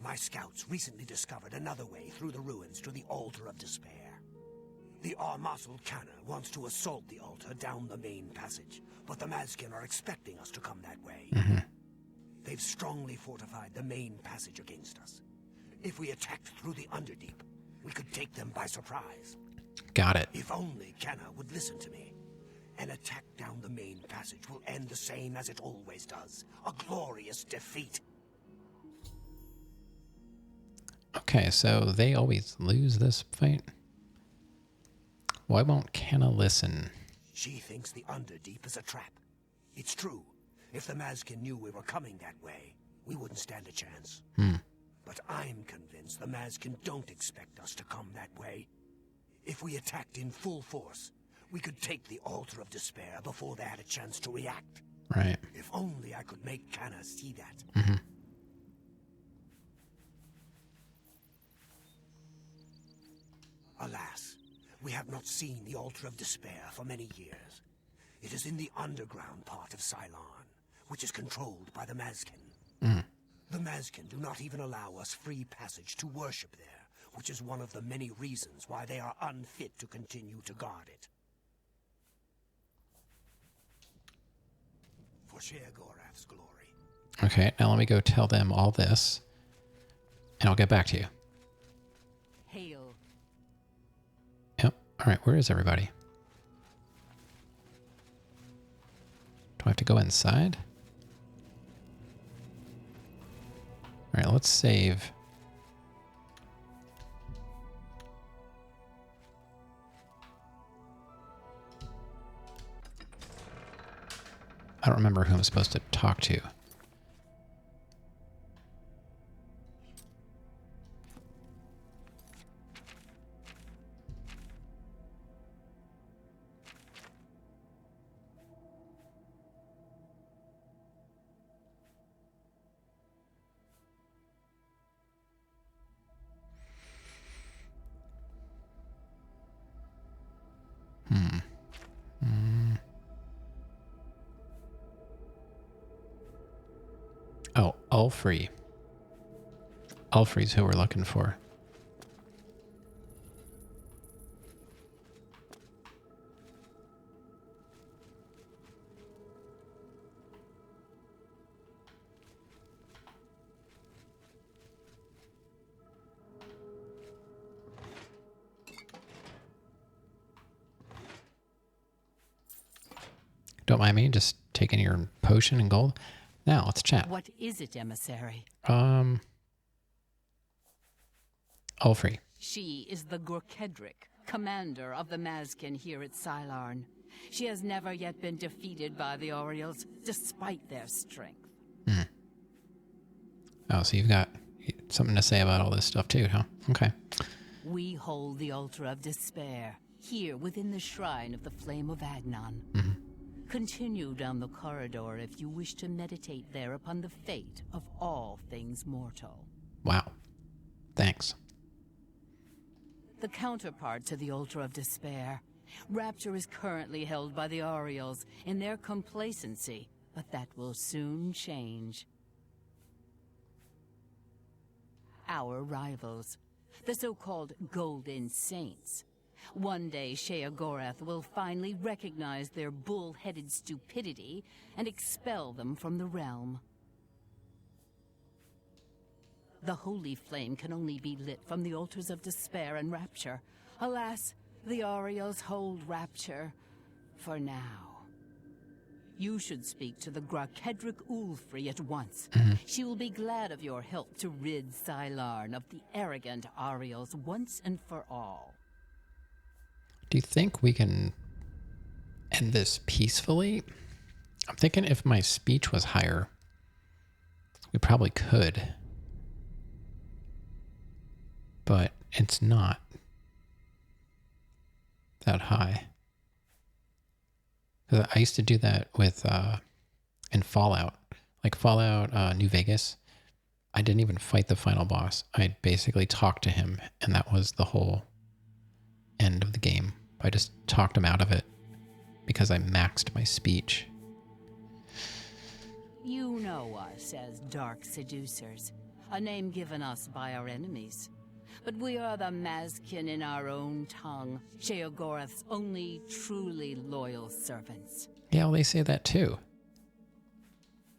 [SPEAKER 8] My scouts recently discovered another way through the ruins to the Altar of Despair. The Armasul Kana wants to assault the altar down the main passage, but the Mazkin are expecting us to come that way. They've strongly fortified the main passage against us. If we attacked through the Underdeep, we could take them by surprise.
[SPEAKER 1] Got it.
[SPEAKER 8] If only Kana would listen to me. An attack down the main passage will end the same as it always does. A glorious defeat.
[SPEAKER 1] Okay, so they always lose this fight? Why won't Kana listen?
[SPEAKER 8] She thinks the Underdeep is a trap. It's true. If the Mazkin knew we were coming that way, we wouldn't stand a chance. But I'm convinced the Mazkin don't expect us to come that way. If we attacked in full force, we could take the Altar of Despair before they had a chance to react.
[SPEAKER 1] Right.
[SPEAKER 8] If only I could make Kana see that. Alas, we have not seen the Altar of Despair for many years. It is in the underground part of Cylon, which is controlled by the Mazkin. The Mazkin do not even allow us free passage to worship there, which is one of the many reasons why they are unfit to continue to guard it. For Sheogorath's glory.
[SPEAKER 1] Okay, now let me go tell them all this, and I'll get back to you.
[SPEAKER 5] Hail.
[SPEAKER 1] Yep. All right, where is everybody? Do I have to go inside? All right, let's save. I don't remember who I'm supposed to talk to. Oh, Ulfrey. Ulfrey's who we're looking for. Don't mind me just taking your potion and gold. Now, let's chat.
[SPEAKER 5] What is it, emissary?
[SPEAKER 1] Ulfrey.
[SPEAKER 5] She is the Gorkedric, commander of the Mazkin here at Cylon. She has never yet been defeated by the Orioles, despite their strength.
[SPEAKER 1] Oh, so you've got something to say about all this stuff too, huh? Okay.
[SPEAKER 5] We hold the Altar of Despair, here within the shrine of the Flame of Agnon. Continue down the corridor if you wish to meditate there upon the fate of all things mortal.
[SPEAKER 1] Wow. Thanks.
[SPEAKER 5] The counterpart to the Altar of Despair. Rapture is currently held by the Orioles in their complacency, but that will soon change. Our rivals, the so-called Golden Saints. One day, Sheogorath will finally recognize their bull-headed stupidity and expel them from the realm. The holy flame can only be lit from the altars of despair and rapture. Alas, The Orioles hold Rapture for now. You should speak to the Grakedric Ulfri at once. She will be glad of your help to rid Sylarn of the arrogant Orioles once and for all.
[SPEAKER 1] Do you think we can end this peacefully? I'm thinking if my speech was higher, we probably could. But it's not that high. 'Cause I used to do that with in Fallout. Like Fallout New Vegas. I didn't even fight the final boss. I basically talked to him, and that was the whole end of the game. I just talked him out of it because I maxed my speech.
[SPEAKER 5] You know us as Dark Seducers, a name given us by our enemies. But we are the Mazkin in our own tongue, Sheogorath's only truly loyal servants.
[SPEAKER 1] Yeah, well, they say that too.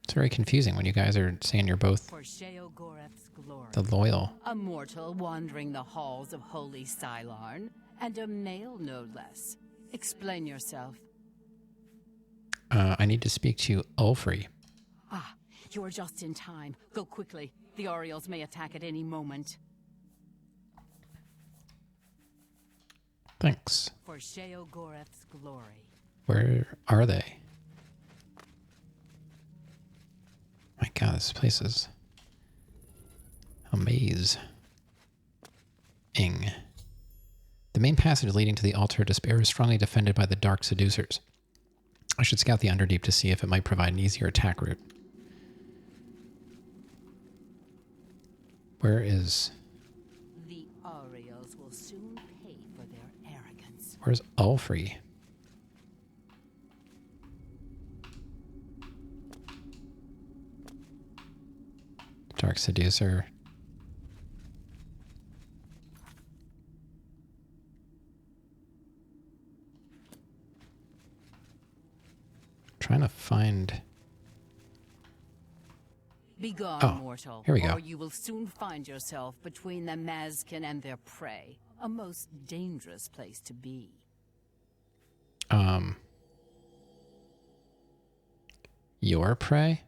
[SPEAKER 1] It's very confusing when you guys are saying you're both
[SPEAKER 5] For Sheogorath's glory.
[SPEAKER 1] the loyal.
[SPEAKER 5] A mortal wandering the halls of holy Sylarn, and a male no less. Explain yourself.
[SPEAKER 1] I need to speak to Ulfri.
[SPEAKER 5] Ah, you are just in time. Go quickly. The Orioles may attack at any moment.
[SPEAKER 1] Thanks.
[SPEAKER 5] For Sheogorath's glory.
[SPEAKER 1] Where are they? My god, this place is a maze. The main passage leading to the Altar of Despair is strongly defended by the Dark Seducers. I should scout the Underdeep to see if it might provide an easier attack route. Where is...
[SPEAKER 5] The Orioles will soon pay for their arrogance.
[SPEAKER 1] Where's Ulfri? Dark Seducer. Trying to find...
[SPEAKER 5] Begone,
[SPEAKER 1] Oh,
[SPEAKER 5] mortal,
[SPEAKER 1] here we go.
[SPEAKER 5] or you will soon find yourself between the Mazkin and their prey. A most dangerous place to be.
[SPEAKER 1] Your prey?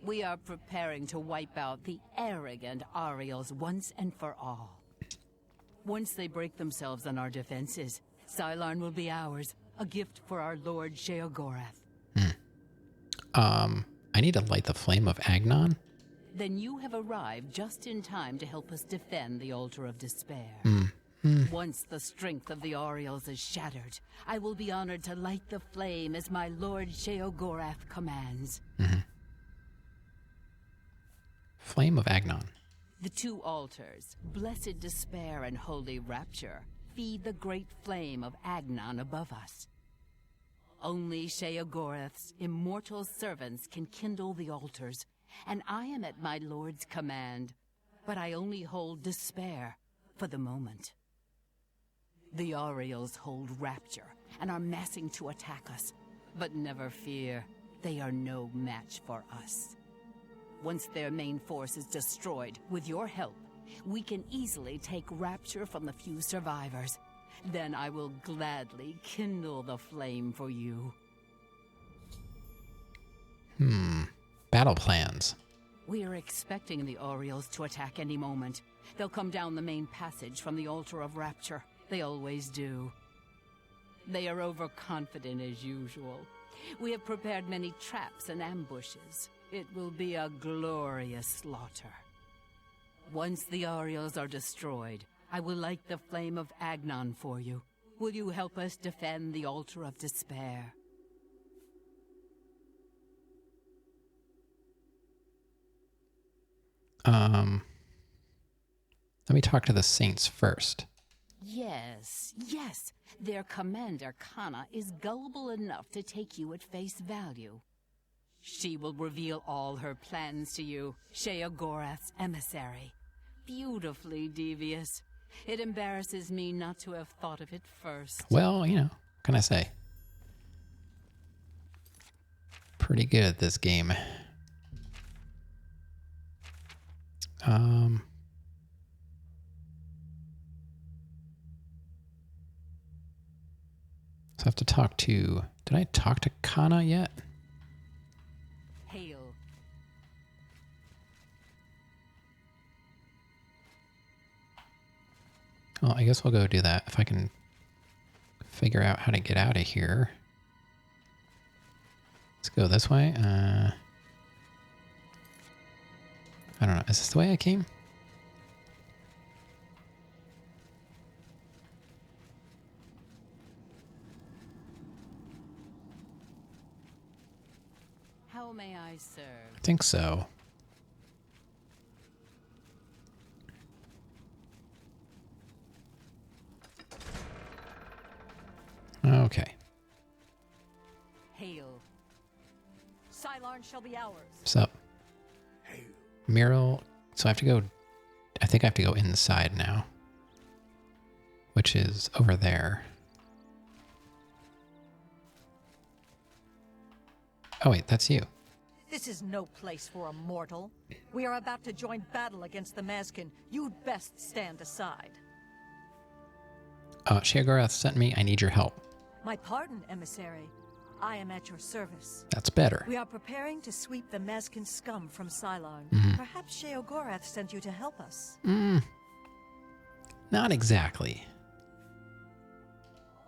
[SPEAKER 5] We are preparing to wipe out the arrogant Orioles once and for all. Once they break themselves on our defenses, Sylarn will be ours, a gift for our Lord Sheogorath.
[SPEAKER 1] I need to light the flame of Agnon?
[SPEAKER 5] Then you have arrived just in time to help us defend the Altar of Despair. Once the strength of the Orioles is shattered, I will be honored to light the flame as my Lord Sheogorath commands.
[SPEAKER 1] Flame of Agnon.
[SPEAKER 5] The two altars, Blessed Despair and Holy Rapture, feed the great flame of Agnon above us. Only Sheogorath's immortal servants can kindle the altars, and I am at my lord's command, but I only hold despair for the moment. The Orioles hold Rapture and are massing to attack us, but never fear, they are no match for us. Once their main force is destroyed, with your help, we can easily take Rapture from the few survivors. Then I will gladly kindle the flame for you.
[SPEAKER 1] Battle plans.
[SPEAKER 5] We are expecting the Orioles to attack any moment. They'll come down the main passage from the Altar of Rapture. They always do. They are overconfident as usual. We have prepared many traps and ambushes. It will be a glorious slaughter. Once the Orioles are destroyed, I will light the flame of Agnon for you. Will you help us defend the Altar of Despair?
[SPEAKER 1] Let me talk to the Saints first.
[SPEAKER 5] Yes, yes. Their commander, Kana, is gullible enough to take you at face value. She will reveal all her plans to you, Sheogorath's emissary. Beautifully devious. It embarrasses me not to have thought of it first.
[SPEAKER 1] Well, you know, what can I say? Pretty good at this game. So I have to talk to... Did I talk to Kana yet?
[SPEAKER 5] Hail.
[SPEAKER 1] Well, I guess we'll go do that if I can figure out how to get out of here. Let's go this way. I don't know. Is this the way I came?
[SPEAKER 5] How may I serve?
[SPEAKER 1] I think so. Okay.
[SPEAKER 5] Hail.
[SPEAKER 6] Cylon shall be ours.
[SPEAKER 1] What's up?
[SPEAKER 8] Hail.
[SPEAKER 1] Mural. So I have to go... I think I have to go inside now. Which is over there. Oh wait, that's you.
[SPEAKER 6] This is no place for a mortal. We are about to join battle against the Mazkin. You'd best stand aside.
[SPEAKER 1] Sheogorath sent me. I need your help.
[SPEAKER 6] My pardon, emissary. I am at your service.
[SPEAKER 1] That's better.
[SPEAKER 6] We are preparing to sweep the Mazkin scum from Cylon. Perhaps Sheogorath sent you to help us.
[SPEAKER 1] Not exactly.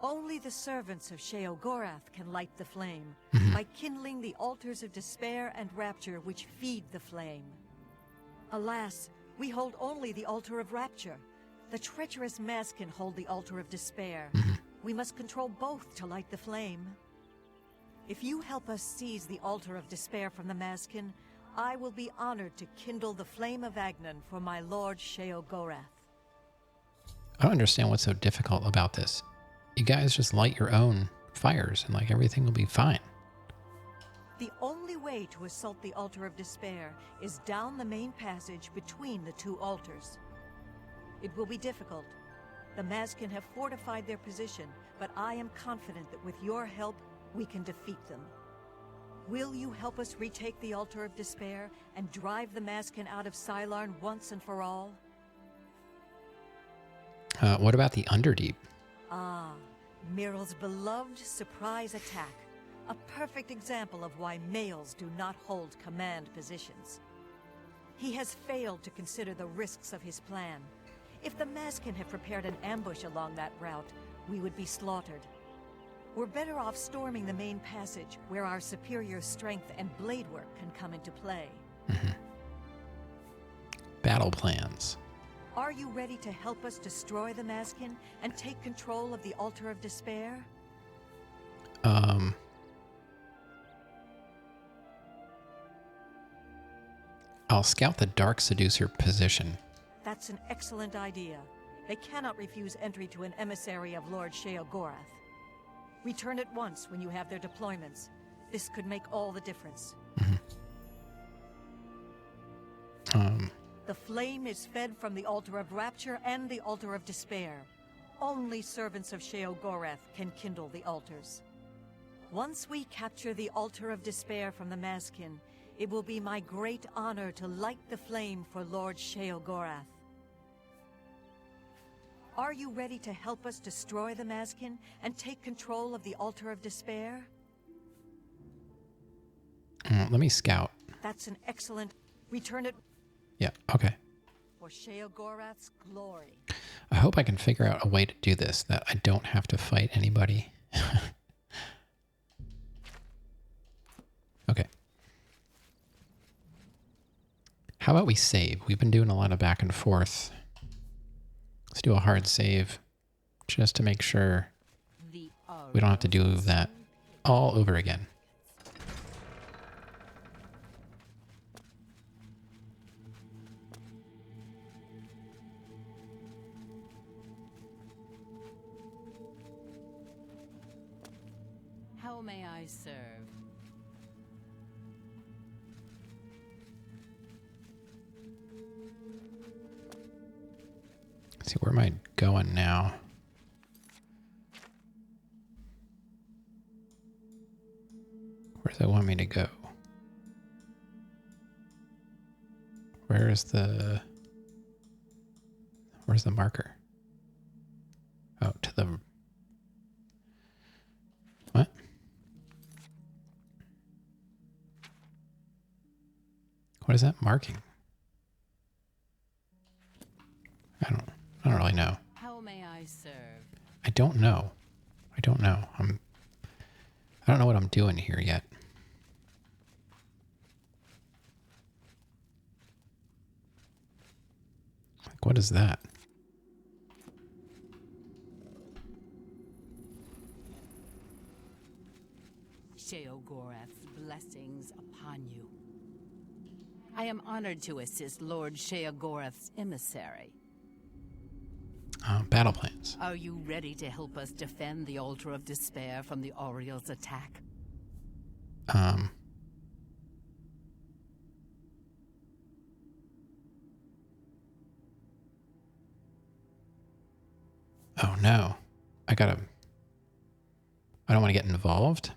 [SPEAKER 6] Only the servants of Sheogorath can light the flame, by kindling the altars of despair and rapture which feed the flame. Alas, we hold only the altar of rapture. The treacherous Mazkin hold the altar of despair. We must control both to light the flame. If you help us seize the altar of despair from the Mazkin, I will be honored to kindle the flame of Agnon for my lord Sheogorath.
[SPEAKER 1] I don't understand what's so difficult about this. You guys just light your own fires and like everything will be fine.
[SPEAKER 6] The only way to assault the altar of despair is down the main passage between the two altars. It will be difficult. The Mazkin have fortified their position, but I am confident that with your help, we can defeat them. Will you help us retake the altar of despair and drive the Mazkin out of Cylon once and for all?
[SPEAKER 1] What about the Underdeep?
[SPEAKER 6] Ah, Miral's beloved surprise attack. A perfect example of why males do not hold command positions. He has failed to consider the risks of his plan. If the Mazkin had prepared an ambush along that route, we would be slaughtered. We're better off storming the main passage, where our superior strength and blade work can come into play.
[SPEAKER 1] Battle plans.
[SPEAKER 6] Are you ready to help us destroy the Mazkin and take control of the Altar of Despair?
[SPEAKER 1] I'll scout the Dark Seducer position.
[SPEAKER 6] That's an excellent idea. They cannot refuse entry to an emissary of Lord Sheogorath. Return at once when you have their deployments. This could make all the difference. The flame is fed from the Altar of Rapture and the Altar of Despair. Only servants of Sheogorath can kindle the altars. Once we capture the Altar of Despair from the Mazkin, it will be my great honor to light the flame for Lord Sheogorath. Are you ready to help us destroy the Mazkin and take control of the Altar of Despair?
[SPEAKER 1] Let me scout.
[SPEAKER 6] That's an excellent... Return it
[SPEAKER 1] Yeah, okay.
[SPEAKER 6] for Sheogorath's glory.
[SPEAKER 1] I hope I can figure out a way to do this, that I don't have to fight anybody. Okay. How about we save? We've been doing a lot of back and forth. Let's do a hard save, just to make sure we don't have to do that all over again.
[SPEAKER 5] How may I serve?
[SPEAKER 1] Let's see, where am I going now? Where does it want me to go? Where's the marker? Oh, What is that marking? I don't really know.
[SPEAKER 5] How may I serve?
[SPEAKER 1] I don't know. I don't know. I don't know what I'm doing here yet. Like, what is that?
[SPEAKER 5] Sheogorath's blessings upon you. I am honored to assist Lord Sheogorath's emissary.
[SPEAKER 1] Battle plans.
[SPEAKER 5] Are you ready to help us defend the Altar of Despair from the Oriel's attack?
[SPEAKER 1] Oh no. I don't want to get involved.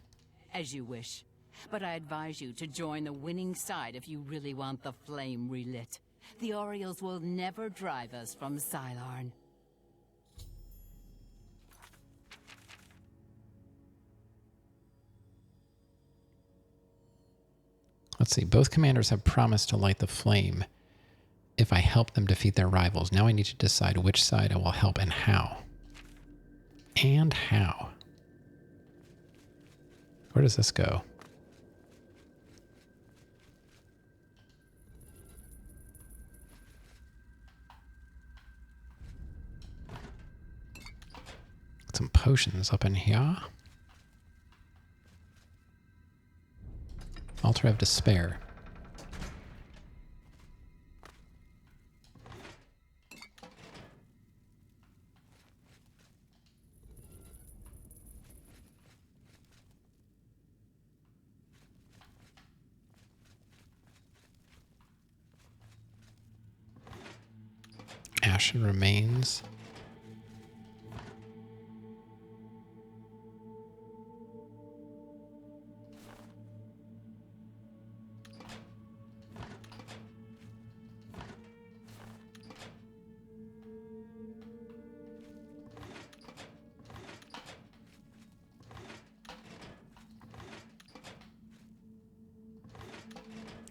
[SPEAKER 5] As you wish. But I advise you to join the winning side if you really want the flame relit. The Oriels will never drive us from Sylarn.
[SPEAKER 1] Let's see. Both commanders have promised to light the flame if I help them defeat their rivals. Now I need to decide which side I will help and how. And how. Where does this go? Some potions up in here. Altar of Despair. Ashen Remains.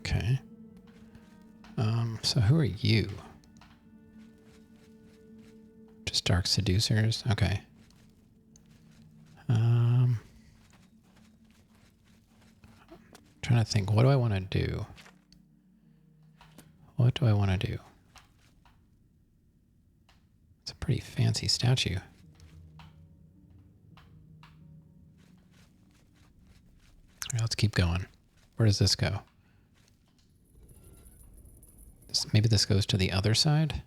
[SPEAKER 1] Okay. So who are you? Just Dark Seducers? Okay. Trying to think, what do I want to do? What do I want to do? It's a pretty fancy statue. All right, let's keep going. Where does this go? Maybe this goes to the other side?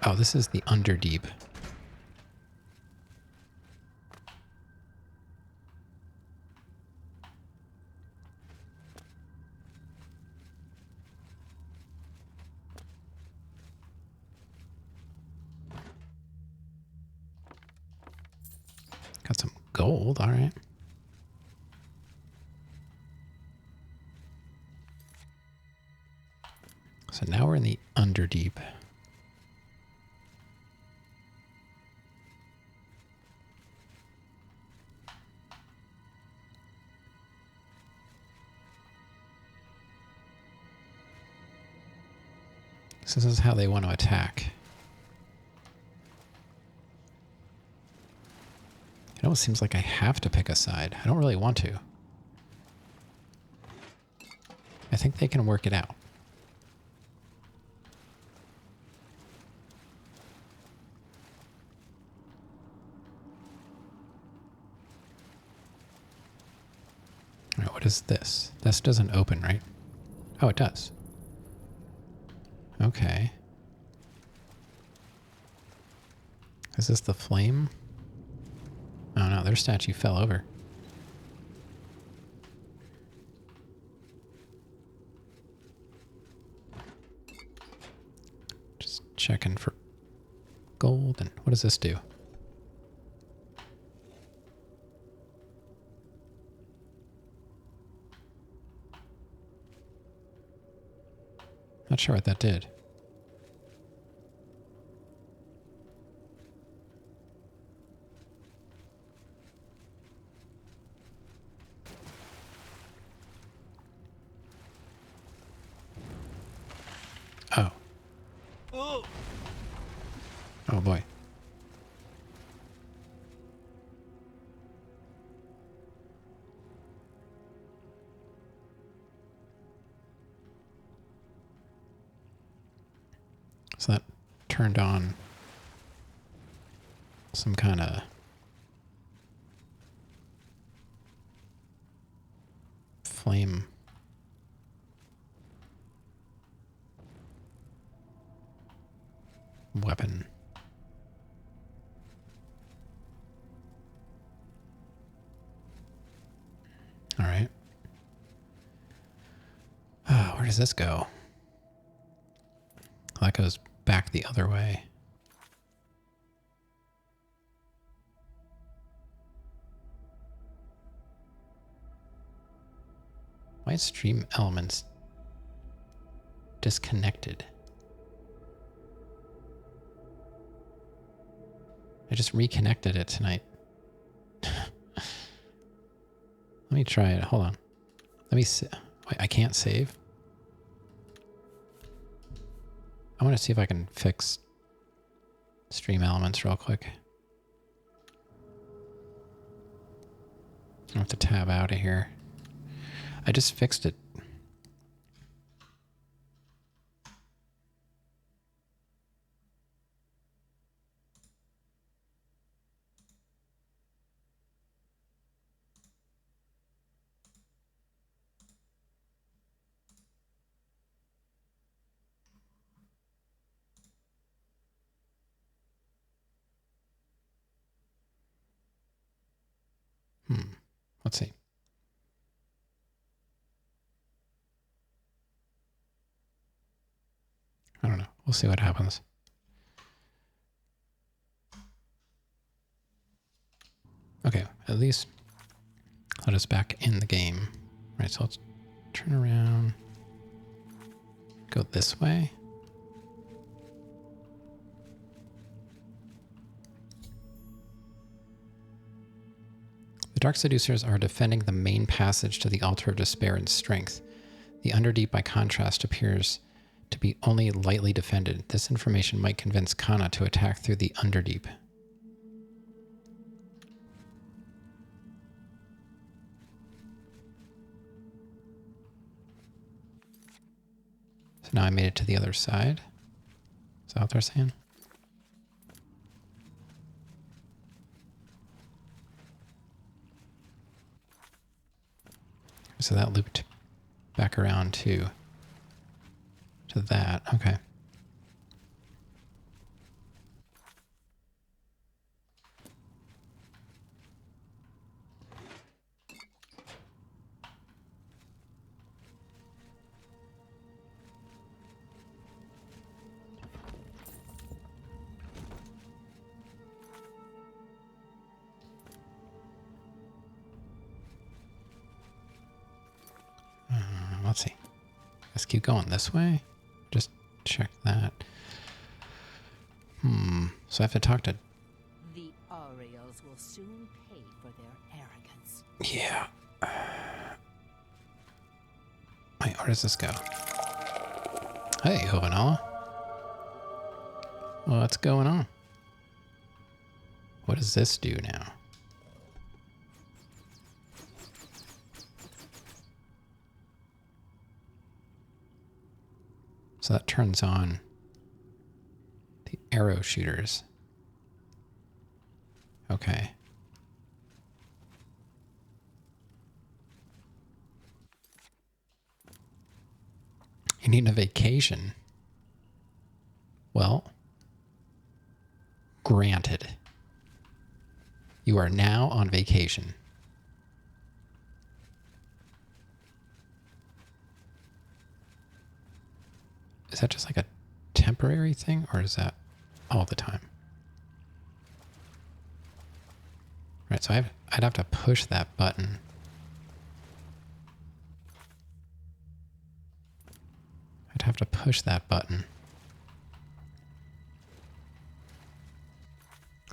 [SPEAKER 1] Oh, this is the Underdeep. Got some gold, all right. So now we're in the Underdeep. So this is how they want to attack. It almost seems like I have to pick a side. I don't really want to. I think they can work it out. All right, what is this? This doesn't open, right? Oh, it does. Okay. Is this the flame? Oh no, their statue fell over. Just checking for gold. And what does this do? Not sure what that did. Oh boy. So that turned on some kind of flame. Weapon. All right. Where does this go? That goes back the other way. Why is stream elements disconnected? I just reconnected it tonight. Let me try it. Hold on. Let me see. Wait, I can't save? I want to see if I can fix stream elements real quick. I have to tab out of here. I just fixed it. Let's see. I don't know. We'll see what happens. Okay, at least let us back in the game. Right, so let's turn around. Go this way. The Dark Seducers are defending the main passage to the Altar of Despair in strength. The Underdeep, by contrast, appears to be only lightly defended. This information might convince Kana to attack through the Underdeep. So now I made it to the other side. Is that what they're saying? So that looped back around to that. Okay. Let's see. Let's keep going this way. Just check that. So I have to talk to...
[SPEAKER 5] The Orioles will soon pay for their arrogance.
[SPEAKER 1] Yeah. Wait, where does this go? Hey, Hovenala. What's going on? What does this do now? So that turns on the arrow shooters. Okay. You need a vacation. Well, granted. You are now on vacation. Is that just like a temporary thing, or is that all the time? Right, so I'd have to push that button. I'd have to push that button.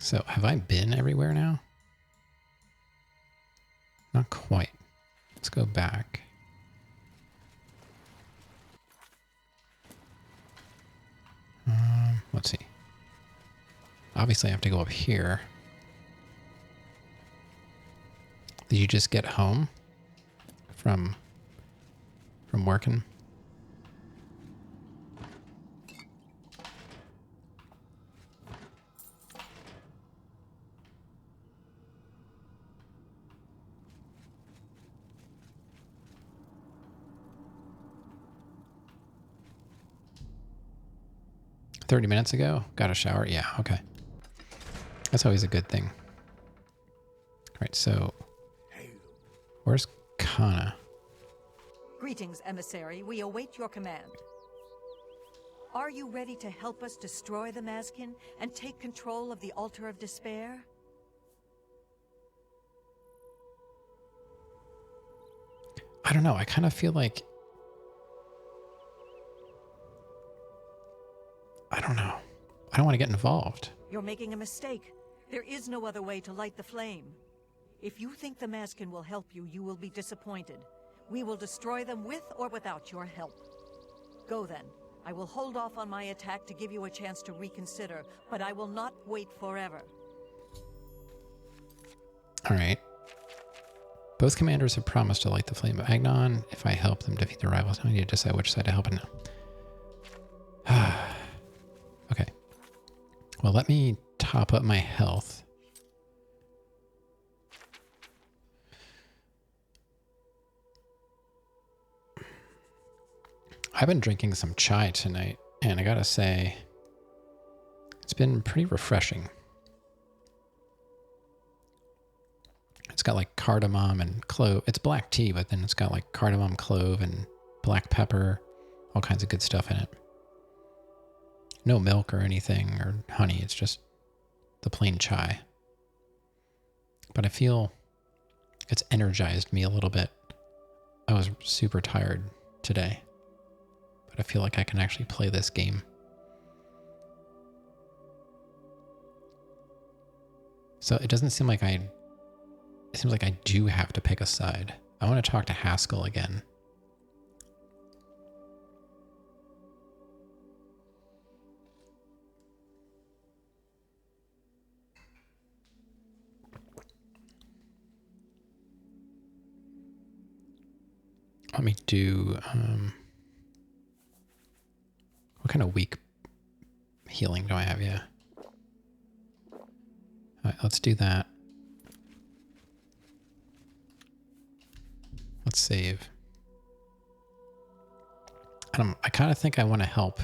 [SPEAKER 1] So, have I been everywhere now? Not quite. Let's go back. obviously I have to go up here. Did you just get home from working? "30 minutes ago? Got a shower?" Yeah, okay. That's always a good thing. All right, so where's Kana?
[SPEAKER 6] Greetings, emissary. We await your command. Are you ready to help us destroy the Mazkin and take control of the Altar of Despair?
[SPEAKER 1] I don't know. I kind of feel like... I don't know. I don't want to get involved.
[SPEAKER 6] You're making a mistake. There is no other way to light the flame. If you think the Mazkin will help you, you will be disappointed. We will destroy them with or without your help. Go then. I will hold off on my attack to give you a chance to reconsider, but I will not wait forever.
[SPEAKER 1] All right. Both commanders have promised to light the flame of Agnon if I help them defeat their rivals. I need to decide which side to help in now. Okay. Well, let me top up my health. I've been drinking some chai tonight, and I gotta say, it's been pretty refreshing. It's got like cardamom and clove. It's black tea, but then it's got like cardamom, clove, and black pepper, all kinds of good stuff in it. No milk or anything or honey. It's just the plain chai. But I feel it's energized me a little bit. I was super tired today, but I feel like I can actually play this game. So it doesn't seem like it seems like I do have to pick a side. I want to talk to Haskell again. Let me do, what kind of weak healing do I have? Yeah. All right, let's do that. Let's save. I kind of think I want to help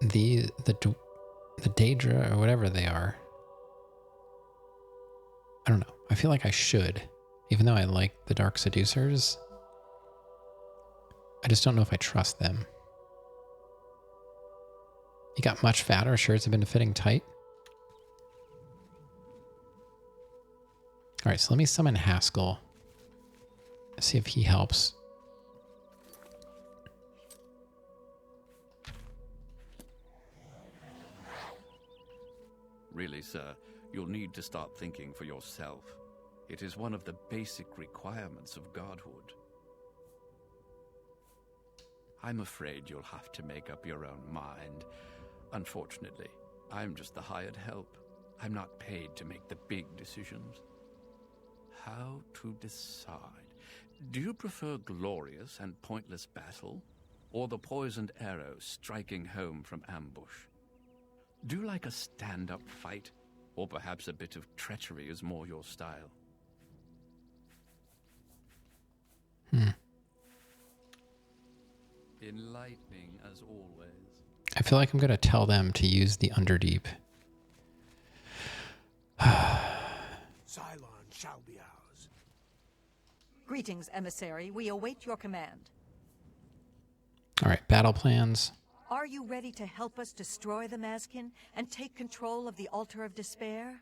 [SPEAKER 1] the Daedra or whatever they are. I don't know. I feel like I should. Even though I like the Dark Seducers, I just don't know if I trust them. You got much fatter, shirts have been fitting tight. All right, so let me summon Haskell. See if he helps.
[SPEAKER 7] Really, sir, you'll need to start thinking for yourself. It is one of the basic requirements of godhood. I'm afraid you'll have to make up your own mind. Unfortunately, I'm just the hired help. I'm not paid to make the big decisions. How to decide? Do you prefer glorious and pointless battle, or the poisoned arrow striking home from ambush? Do you like a stand-up fight, or perhaps a bit of treachery is more your style? Enlightening as always.
[SPEAKER 1] I feel like I'm going to tell them to use the Underdeep.
[SPEAKER 8] Cylon shall be ours.
[SPEAKER 6] Greetings, emissary. We await your command.
[SPEAKER 1] All right, battle plans.
[SPEAKER 6] Are you ready to help us destroy the Mazkin and take control of the Altar of Despair?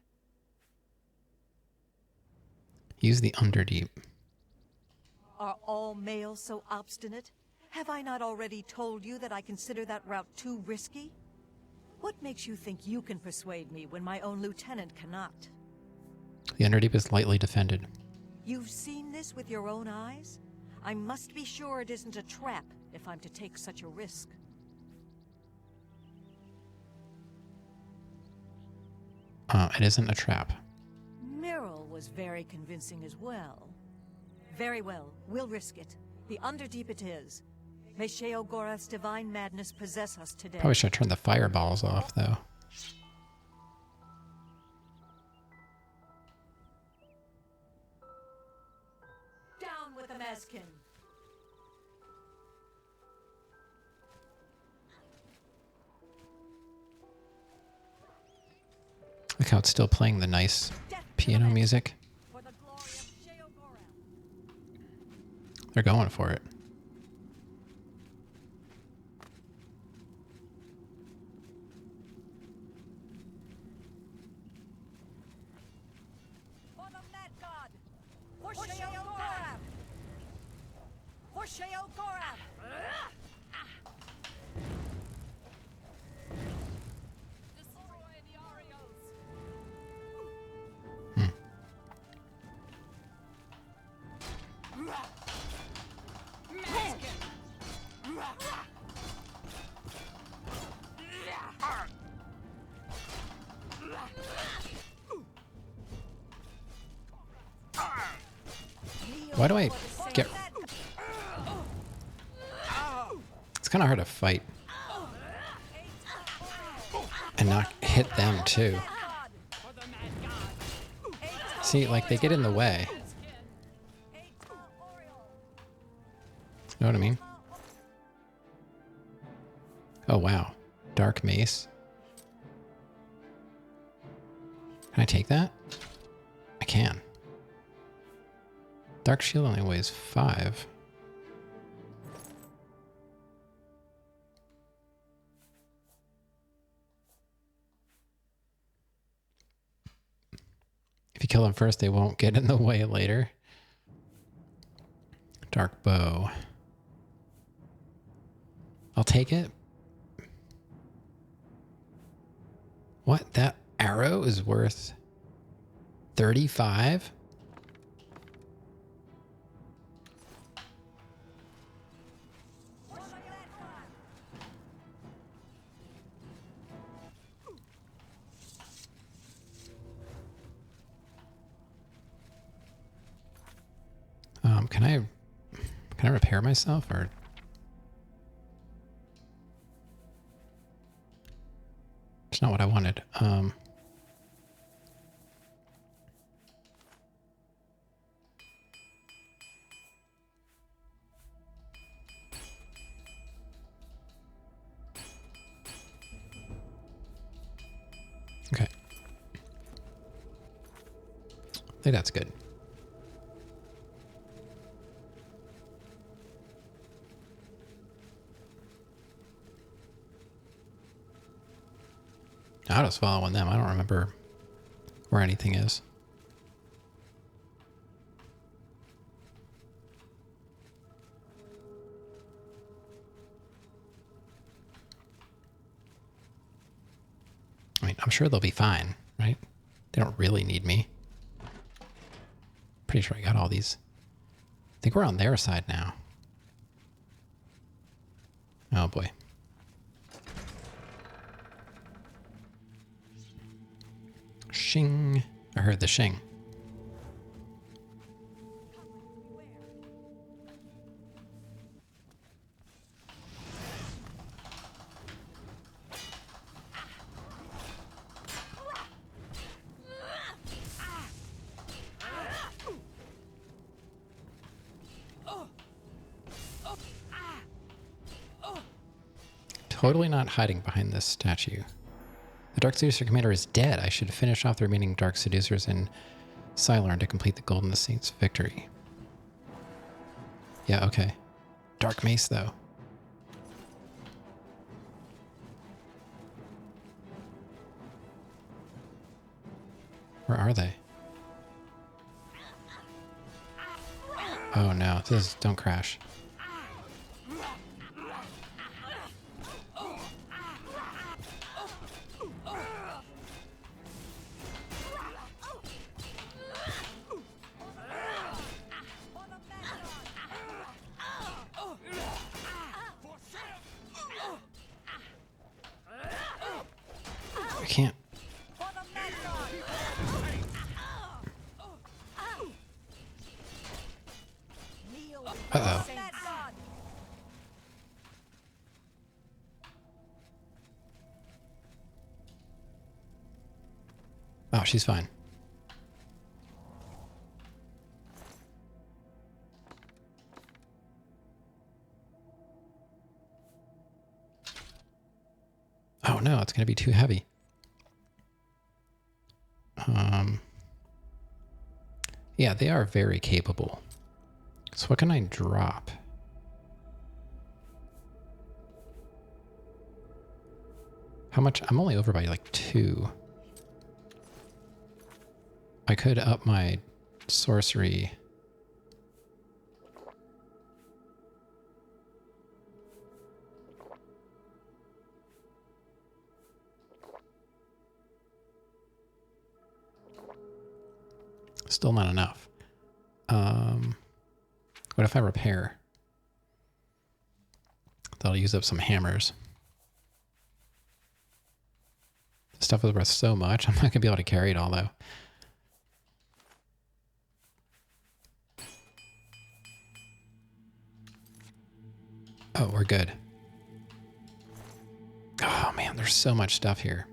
[SPEAKER 1] Use the Underdeep.
[SPEAKER 6] Are all males so obstinate? Have I not already told you that I consider that route too risky? What makes you think you can persuade me when my own lieutenant cannot?
[SPEAKER 1] The Underdeep is lightly defended.
[SPEAKER 6] You've seen this with your own eyes? I must be sure it isn't a trap if I'm to take such a risk.
[SPEAKER 1] It isn't a trap.
[SPEAKER 6] Meryl was very convincing as well. Very well, we'll risk it. The Underdeep it is. May Sheogorath's divine madness possess us today.
[SPEAKER 1] Probably should turn the fireballs off, though.
[SPEAKER 6] Down with the Mazkin.
[SPEAKER 1] Look how it's still playing the nice piano music.
[SPEAKER 6] For the glory of Sheogorath.
[SPEAKER 1] They're going for it.
[SPEAKER 6] For the Mad God! For Sheogorath! For Sheogorath! Destroy the Orioles!
[SPEAKER 1] Why do I get... It's kind of hard to fight. And not hit them, too. See, like, they get in the way. You know what I mean? Oh, wow. Dark mace. Can I take that? I can. Dark shield only weighs 5. If you kill them first, they won't get in the way later. Dark bow. I'll take it. What? That arrow is worth 35? Can I repair myself, or? It's not what I wanted. Okay. I think that's good. I was following them. I don't remember where anything is. I mean, I'm sure they'll be fine, right? They don't really need me. Pretty sure I got all these. I think we're on their side now. Oh boy. Shing. I heard the shing. Totally not hiding behind this statue. The Dark Seducer Commander is dead. I should finish off the remaining Dark Seducers in Cylorn to complete the Golden Saints victory. Yeah, okay. Dark Mace, though. Where are they? Oh no, don't crash. I can't. Oh, she's fine. Oh no, it's going to be too heavy. Yeah, they are very capable. So what can I drop? How much? I'm only over by like 2. I could up my sorcery. Still not enough. What if I repair? That'll use up some hammers. This stuff is worth so much. I'm not gonna be able to carry it all though. Oh, we're good. Oh man, there's so much stuff here.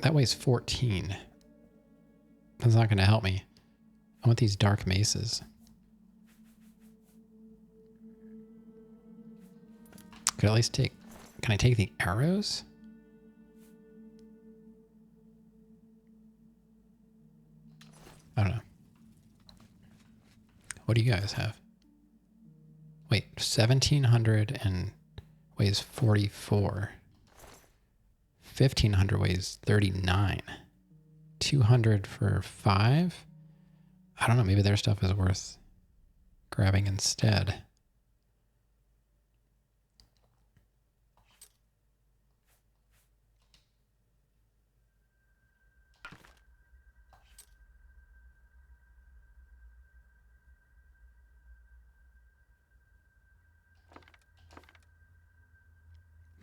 [SPEAKER 1] That weighs 14. That's not going to help me. I want these dark maces. Could I at least take... Can I take the arrows? I don't know. What do you guys have? Wait, 1,700 and weighs 44. 1,500 weighs 39. 200 for 5? I don't know, maybe their stuff is worth grabbing instead.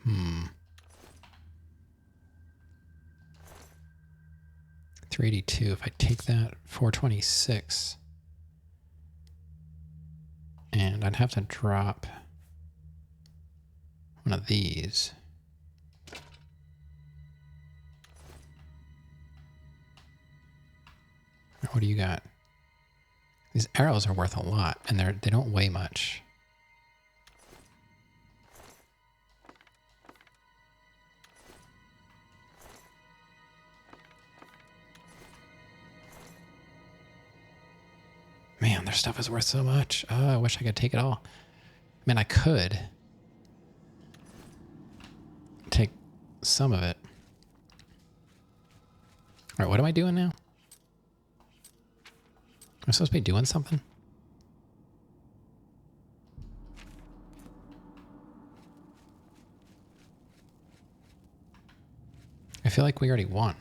[SPEAKER 1] Hmm. 382. If I take that, 426. And I'd have to drop one of these. What do you got? These arrows are worth a lot, and they don't weigh much. Man, their stuff is worth so much. Oh, I wish I could take it all. I mean, I could take some of it. All right, what am I doing now? Am I supposed to be doing something? I feel like we already won.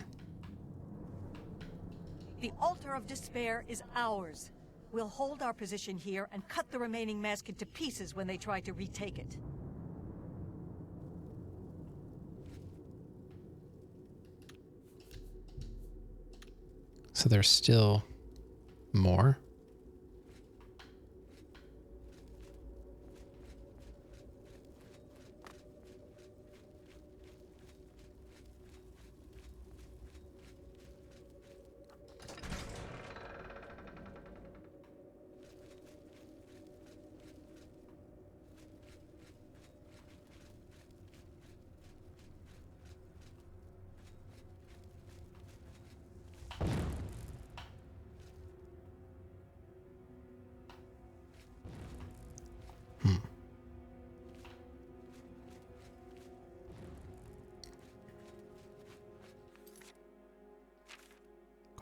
[SPEAKER 6] The Altar of Despair is ours. We'll hold our position here and cut the remaining mask into pieces when they try to retake it.
[SPEAKER 1] So there's still more?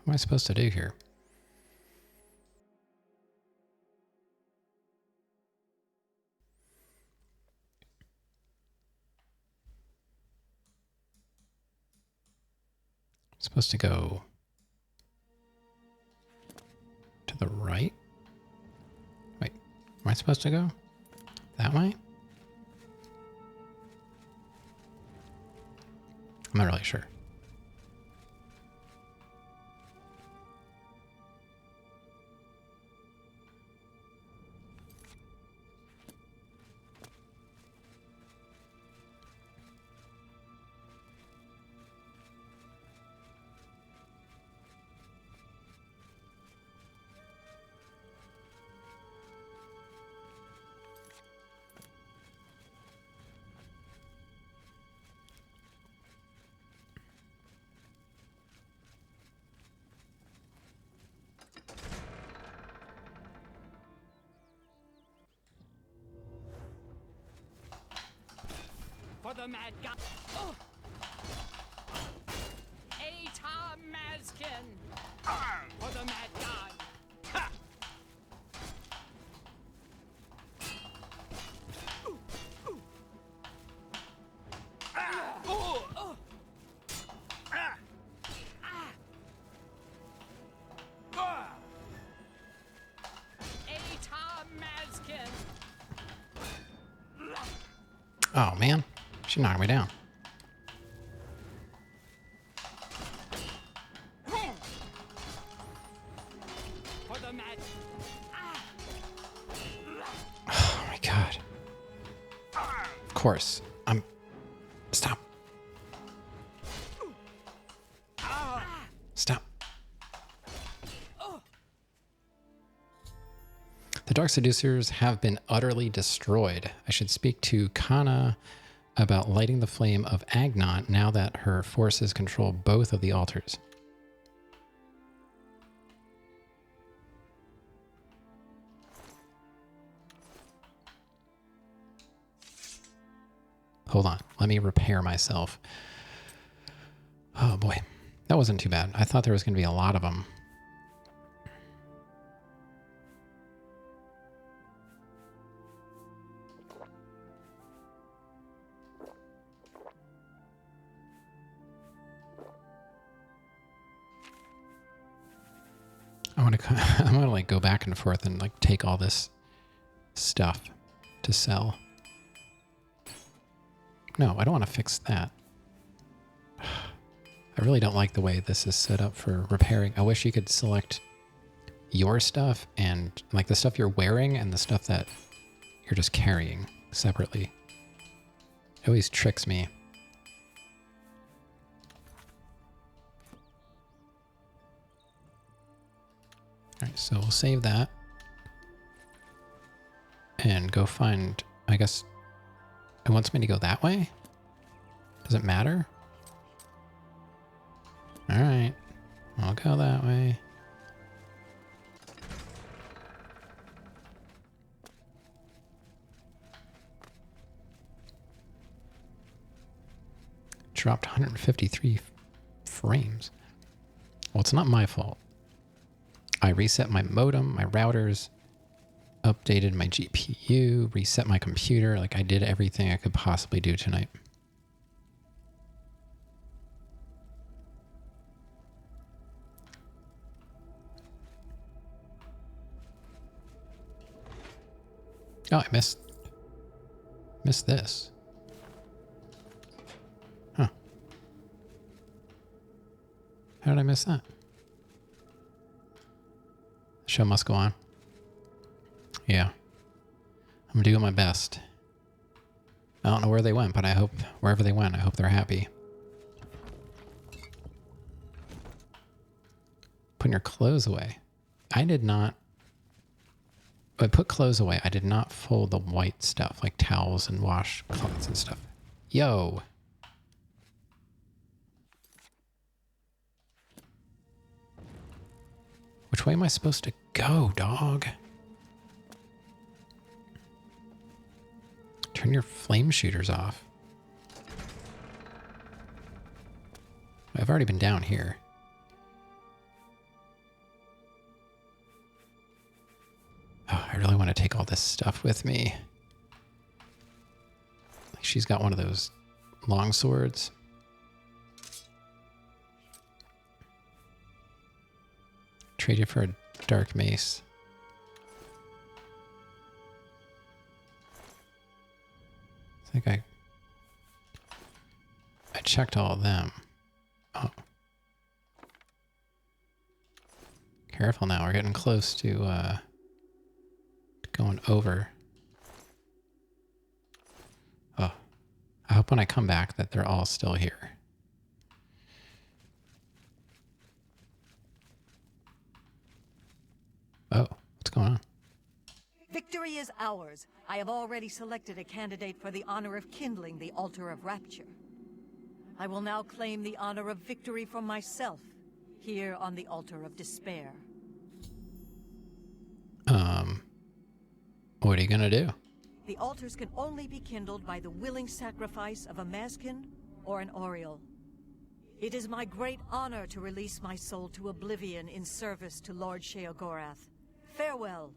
[SPEAKER 1] What am I supposed to do here? I'm supposed to go to the right? Wait, am I supposed to go that way? I'm not really sure.
[SPEAKER 5] For the mad god. Oh. Atar Mazkin. For the mad god. Ha.
[SPEAKER 1] Oh man, she knocked me down. Oh my god. Of course. Stop. Stop. The Dark Seducers have been utterly destroyed. I should speak to Kana about lighting the flame of Agnon now that her forces control both of the altars. Hold on. Let me repair myself. Oh boy. That wasn't too bad. I thought there was going to be a lot of them. I'm gonna like go back and forth and like take all this stuff to sell. No, I don't want to fix that. I really don't like the way this is set up for repairing. I wish you could select your stuff and like the stuff you're wearing and the stuff that you're just carrying separately. It always tricks me. Alright, so we'll save that. And go find, I guess, it wants me to go that way? Does it matter? Alright, I'll go that way. Dropped 153 frames. Well, it's not my fault. I reset my modem, my routers, updated my GPU, reset my computer. Like I did everything I could possibly do tonight. Oh, I missed this. Huh. How did I miss that? The show must go on. Yeah. I'm doing my best. I don't know where they went, but I hope wherever they went, I hope they're happy. Putting your clothes away. I did not. I put clothes away. I did not fold the white stuff like towels and washcloths and stuff. Yo. Which way am I supposed to go, dog? Turn your flame shooters off. I've already been down here. Oh, I really want to take all this stuff with me. Like she's got one of those long swords. Trade it for a dark mace. I think I checked all of them. Oh. Careful now, we're getting close to going over. Oh. I hope when I come back that they're all still here. Oh, what's going on?
[SPEAKER 6] Victory is ours. I have already selected a candidate for the honor of kindling the altar of rapture. I will now claim the honor of victory for myself, here on the altar of despair.
[SPEAKER 1] What are you gonna do?
[SPEAKER 6] The altars can only be kindled by the willing sacrifice of a Mazkin or an Oriole. It is my great honor to release my soul to Oblivion in service to Lord Sheogorath. Farewell.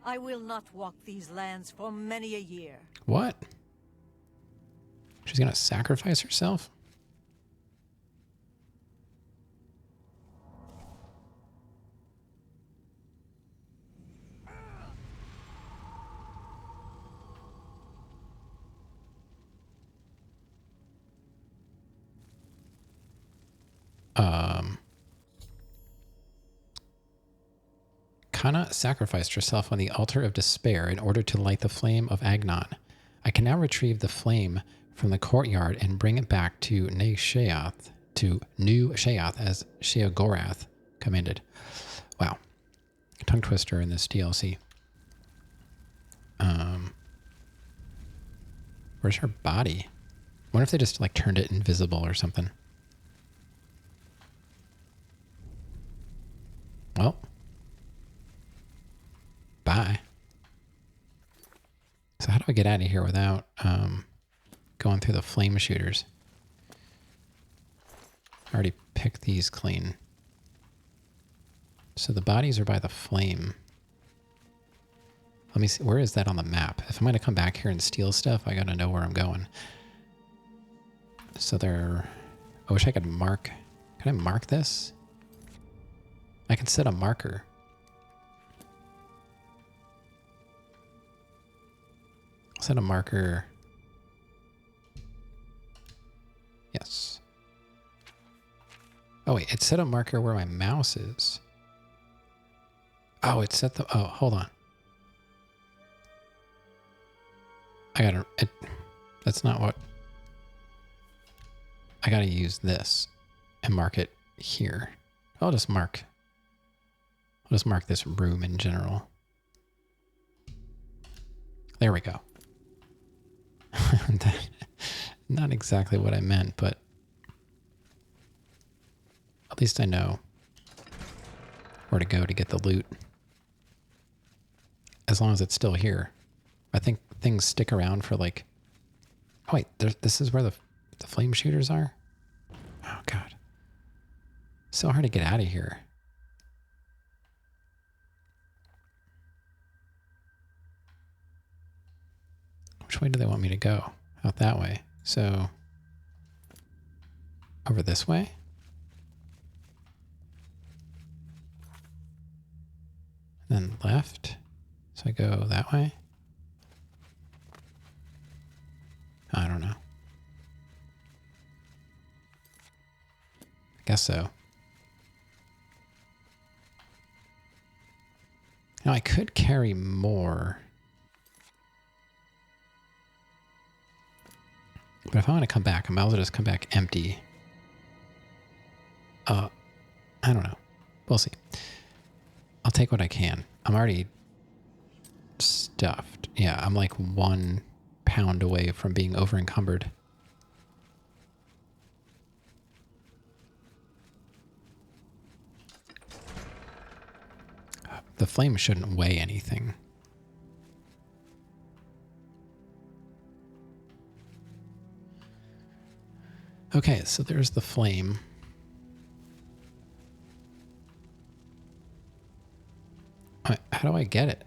[SPEAKER 6] I will not walk these lands for many a year.
[SPEAKER 1] What? She's gonna sacrifice herself? Kana sacrificed herself on the altar of despair in order to light the flame of Agnon. I can now retrieve the flame from the courtyard and bring it back to New Sheoth as Sheogorath commanded. Wow. Tongue twister in this DLC. Where's her body? I wonder if they just like turned it invisible or something. Well. Bye. So how do I get out of here without going through the flame shooters? I already picked these clean. So the bodies are by the flame. Let me see. Where is that on the map? If I'm going to come back here and steal stuff, I got to know where I'm going. So there... I wish I could mark... Can I mark this? I can set a marker. Set a marker. Yes. Oh wait, it set a marker where my mouse is. Oh, it set the... Oh, hold on. I gotta... That's not what... I gotta use this and mark it here. I'll just mark this room in general. There we go. Not exactly what I meant, but at least I know where to go to get the loot. As long as it's still here. I think things stick around for like... Oh wait, this is where the flame shooters are? Oh god. So hard to get out of here. Which way do they want me to go? Out that way. So, over this way? Then left. So I go that way? I don't know. I guess so. Now I could carry more. But if I want to come back, I might as well just come back empty. I don't know. We'll see. I'll take what I can. I'm already stuffed. Yeah, I'm like 1 pound away from being over encumbered. The flame shouldn't weigh anything. Okay, so there's the flame. How do I get it?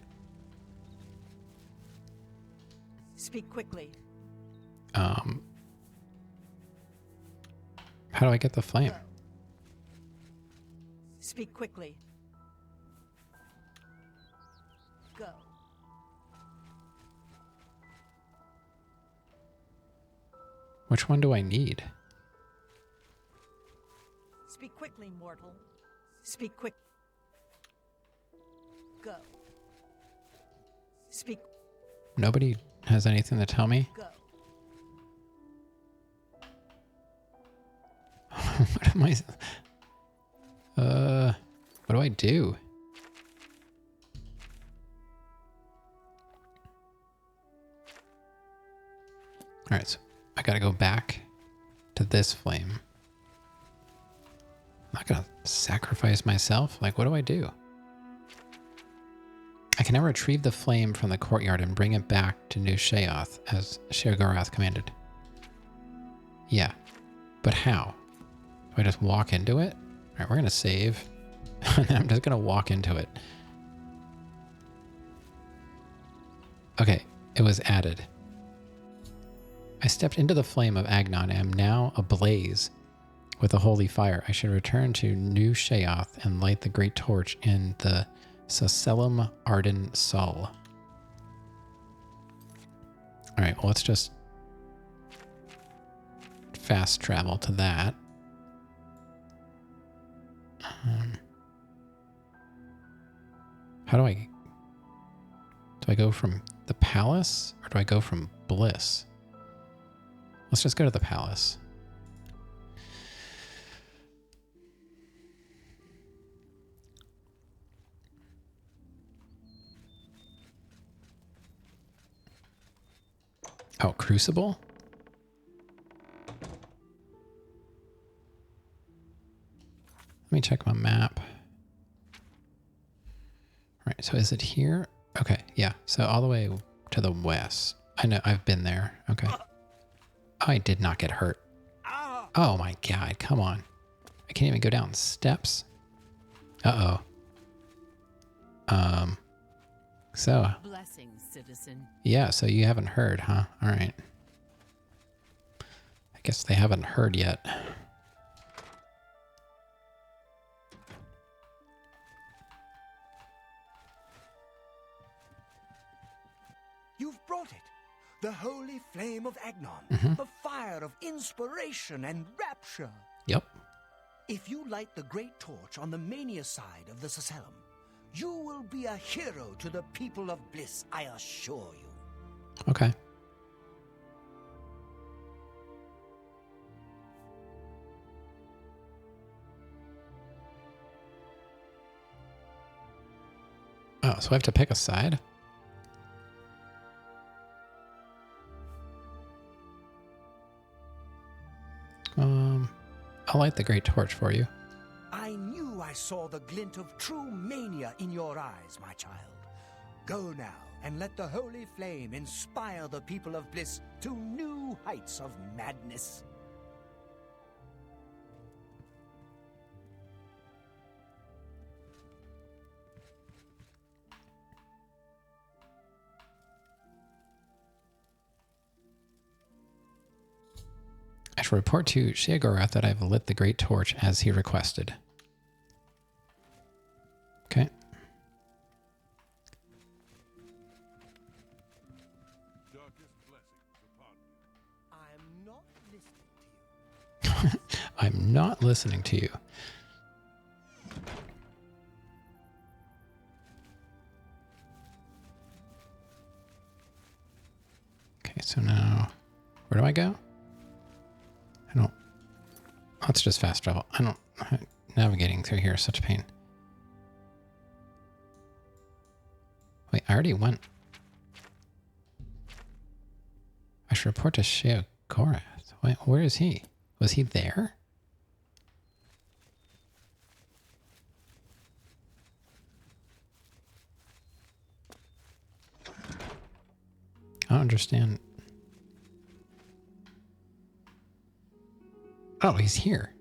[SPEAKER 6] Speak quickly.
[SPEAKER 1] How do I get the flame?
[SPEAKER 6] Speak quickly. Go.
[SPEAKER 1] Which one do I need?
[SPEAKER 6] Speak quickly, mortal. Speak quick. Go. Speak.
[SPEAKER 1] Nobody has anything to tell me?
[SPEAKER 6] Go.
[SPEAKER 1] What am I... what do I do? Alright, so I gotta go back to this flame. I'm not gonna sacrifice myself. Like, what do I do? I can now retrieve the flame from the courtyard and bring it back to New Sheoth, as Sheogorath commanded. Yeah, but how? Do I just walk into it? All right, we're going to save. And then I'm just going to walk into it. Okay, it was added. I stepped into the flame of Agnon and am now ablaze with a holy fire. I should return to New Sheoth and light the great torch in the Sacelum Arden Sol. All right, well, let's just fast travel to that. How do I go from the palace or do I go from Bliss? Let's just go to the palace. Oh, Crucible? Let me check my map. All right, so is it here? Okay, yeah. So all the way to the west. I know, I've been there. Okay. I did not get hurt. Oh my god, come on. I can't even go down steps. Uh-oh. So.
[SPEAKER 5] Blessings, citizen.
[SPEAKER 1] Yeah, so you haven't heard, huh? All right. I guess they haven't heard yet.
[SPEAKER 8] You've brought it. The holy flame of Agnon. The fire of inspiration and rapture.
[SPEAKER 1] Yep.
[SPEAKER 8] If you light the great torch on the mania side of the Sacelum, you will be a hero to the people of Bliss, I assure you.
[SPEAKER 1] Okay. Oh, so I have to pick a side? I'll light the great torch for you.
[SPEAKER 8] I knew I saw the glint of true mania in your eyes, my child. Go now and let the holy flame inspire the people of Bliss to new heights of madness.
[SPEAKER 1] I shall report to Sheogorath that I have lit the great torch as he requested. Okay.
[SPEAKER 8] I'm not listening to you.
[SPEAKER 1] I'm not listening to you. Okay, so now, where do I go? I don't, let's just fast travel. Navigating through here is such a pain. Wait, I already went. I should report to Sheogorath. Wait, where is he? Was he there? I don't understand. Oh, he's here.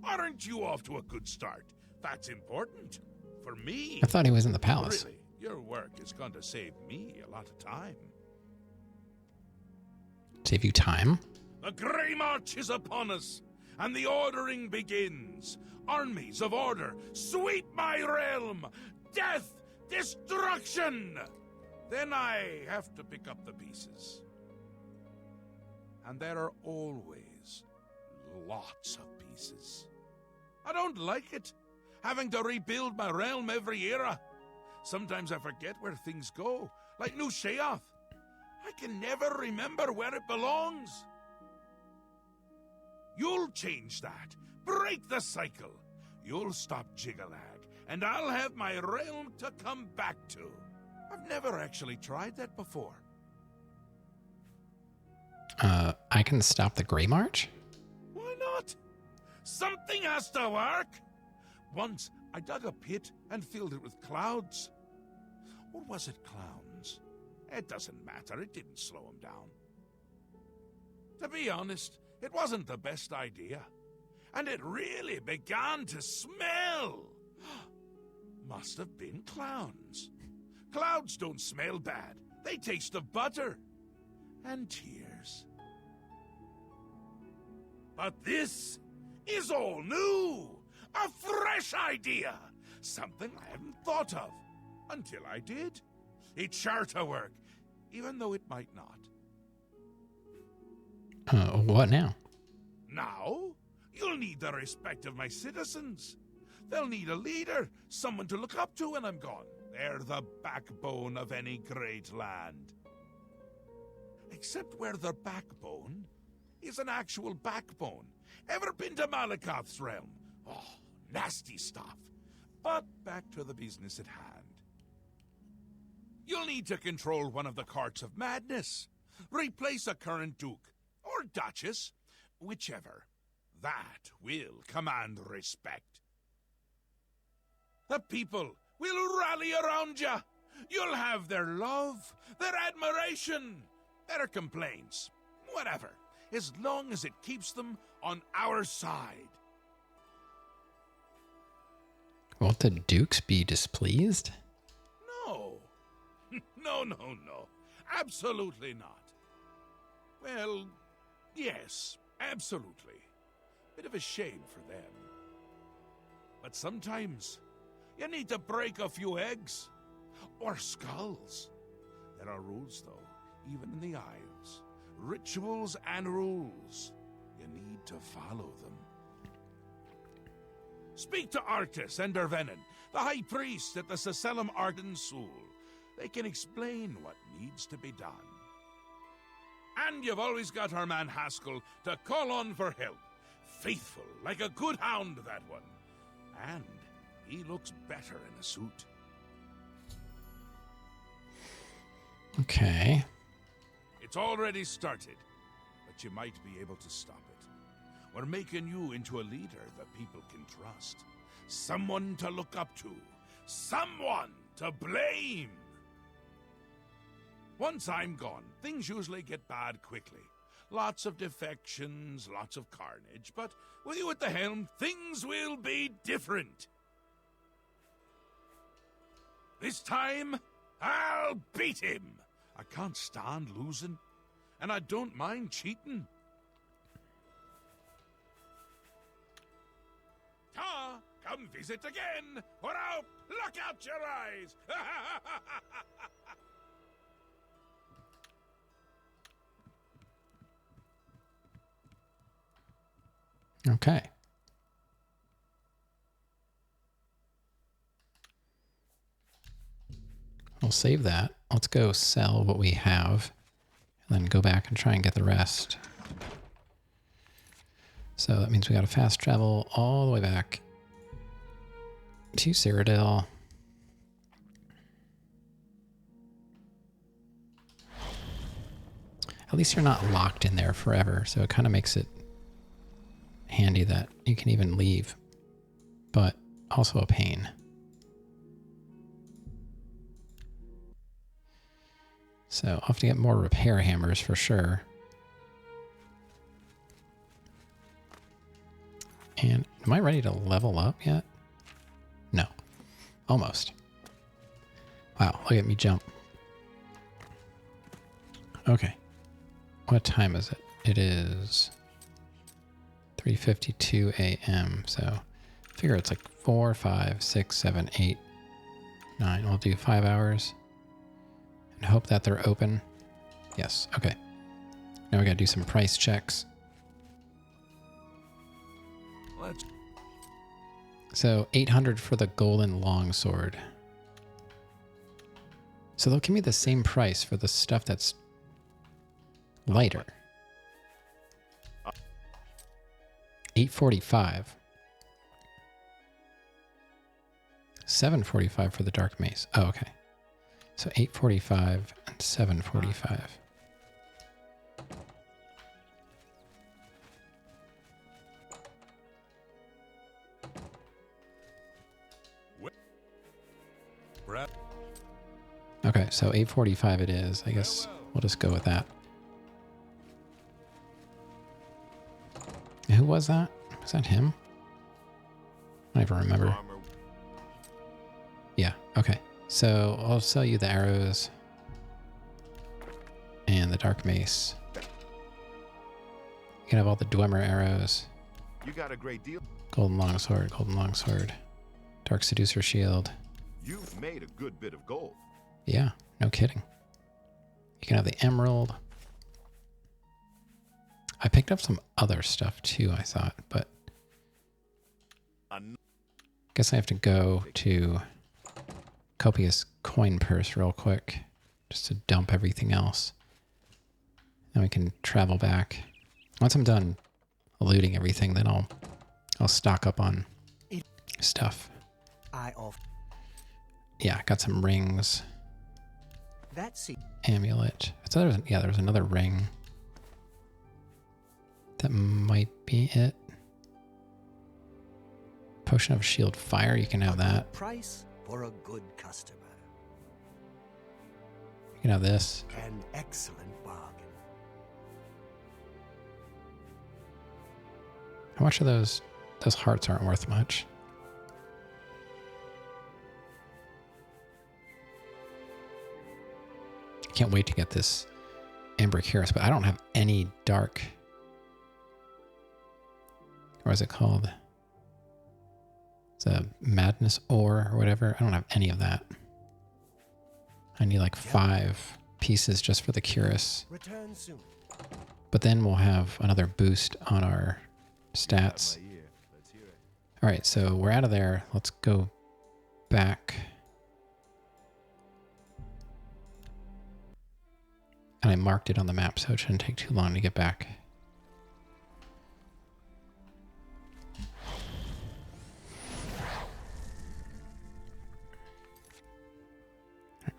[SPEAKER 2] Aren't you off to a good start? That's important. For me.
[SPEAKER 1] I thought he was in the palace.
[SPEAKER 2] Really, your work is going to save me a lot of time.
[SPEAKER 1] Save you time?
[SPEAKER 2] The Grey March is upon us, and the ordering begins. Armies of order, sweep my realm! Death! Destruction! Then I have to pick up the pieces. And there are always lots of pieces. I don't like it, having to rebuild my realm every era. Sometimes I forget where things go, like New Sheoth. I can never remember where it belongs. You'll change that. Break the cycle. You'll stop Jigalag, and I'll have my realm to come back to. I've never actually tried that before.
[SPEAKER 1] I can stop the Grey March?
[SPEAKER 2] Why not? Something has to work. Once, I dug a pit and filled it with clouds. Or was it clowns? It doesn't matter, it didn't slow him down. To be honest, it wasn't the best idea. And it really began to smell. Must have been clowns. Clouds don't smell bad. They taste of butter. And tears. But this is all new. A fresh idea. Something I hadn't thought of. Until I did. It's sure to work. Even though it might not.
[SPEAKER 1] What now?
[SPEAKER 2] Now, you'll need the respect of my citizens. They'll need a leader, someone to look up to when I'm gone. They're the backbone of any great land. Except where their backbone is an actual backbone. Ever been to Malakoth's realm? Oh, nasty stuff. But back to the business at hand. You'll need to control one of the courts of madness. Replace a current duke, or duchess, whichever. That will command respect. The people will rally around you. You'll have their love, their admiration, their complaints, whatever, as long as it keeps them on our side.
[SPEAKER 1] Won't the dukes be displeased?
[SPEAKER 2] No. No. Absolutely not. Well, yes, absolutely. Bit of a shame for them. But sometimes you need to break a few eggs. Or skulls. There are rules, though, even in the Isles. Rituals and rules. You need to follow them. Speak to Artis and Dervenin, the High Priest at the Seselum Arden Sul. They can explain what needs to be done. And you've always got our man Haskell to call on for help. Faithful, like a good hound, that one. And he looks better in a suit.
[SPEAKER 1] Okay.
[SPEAKER 2] It's already started, but you might be able to stop it. We're making you into a leader that people can trust. Someone to look up to. Someone to blame. Once I'm gone, things usually get bad quickly. Lots of defections, lots of carnage, but with you at the helm, things will be different. This time, I'll beat him. I can't stand losing, and I don't mind cheating. Ta, come visit again, or I'll pluck out your eyes.
[SPEAKER 1] Okay. We'll save that. Let's go sell what we have and then go back and try and get the rest. So that means we got to fast travel all the way back to Cyrodiil. At least you're not locked in there forever, so it kind of makes it handy that you can even leave, but also a pain. So I'll have to get more repair hammers for sure. And am I ready to level up yet? No. Almost. Wow, look at me jump. Okay. What time is it? It is 3:52 a.m. So I figure it's like 4, 5, 6, 7, 8, 9. We'll do 5 hours and hope that they're open. Yes. Okay. Now we got to do some price checks.
[SPEAKER 2] Let's...
[SPEAKER 1] So 800 for the golden longsword. So they'll give me the same price for the stuff that's lighter. 845. 745 for the dark mace. Oh, okay. So 845 and 745. Okay, so 8:45 it is. I guess we'll just go with that. Who was that? Was that him? I don't even remember. Yeah, okay. So I'll sell you the arrows and the dark mace. You can have all the Dwemer arrows.
[SPEAKER 9] You got a great deal.
[SPEAKER 1] Golden longsword, dark seducer shield.
[SPEAKER 9] You've made a good bit of gold.
[SPEAKER 1] Yeah, no kidding. You can have the emerald. I picked up some other stuff too, I thought, but guess I have to go to Copious coin purse real quick just to dump everything else. Then we can travel back. Once I'm done looting everything, then I'll stock up on stuff. Yeah, got some rings. Amulet. So there was another ring. That might be it. Potion of shield fire, you can have that.
[SPEAKER 8] Price for a good customer.
[SPEAKER 1] You can have this.
[SPEAKER 8] An excellent bargain.
[SPEAKER 1] How much of those hearts aren't worth much? Can't wait to get this Amber Cuirass, but I don't have any dark. Or is it called? It's a madness ore or whatever. I don't have any of that. I need like 5 pieces just for the cuirass.
[SPEAKER 8] Return soon.
[SPEAKER 1] But then we'll have another boost on our stats. All right, so we're out of there. Let's go back. And I marked it on the map, so it shouldn't take too long to get back.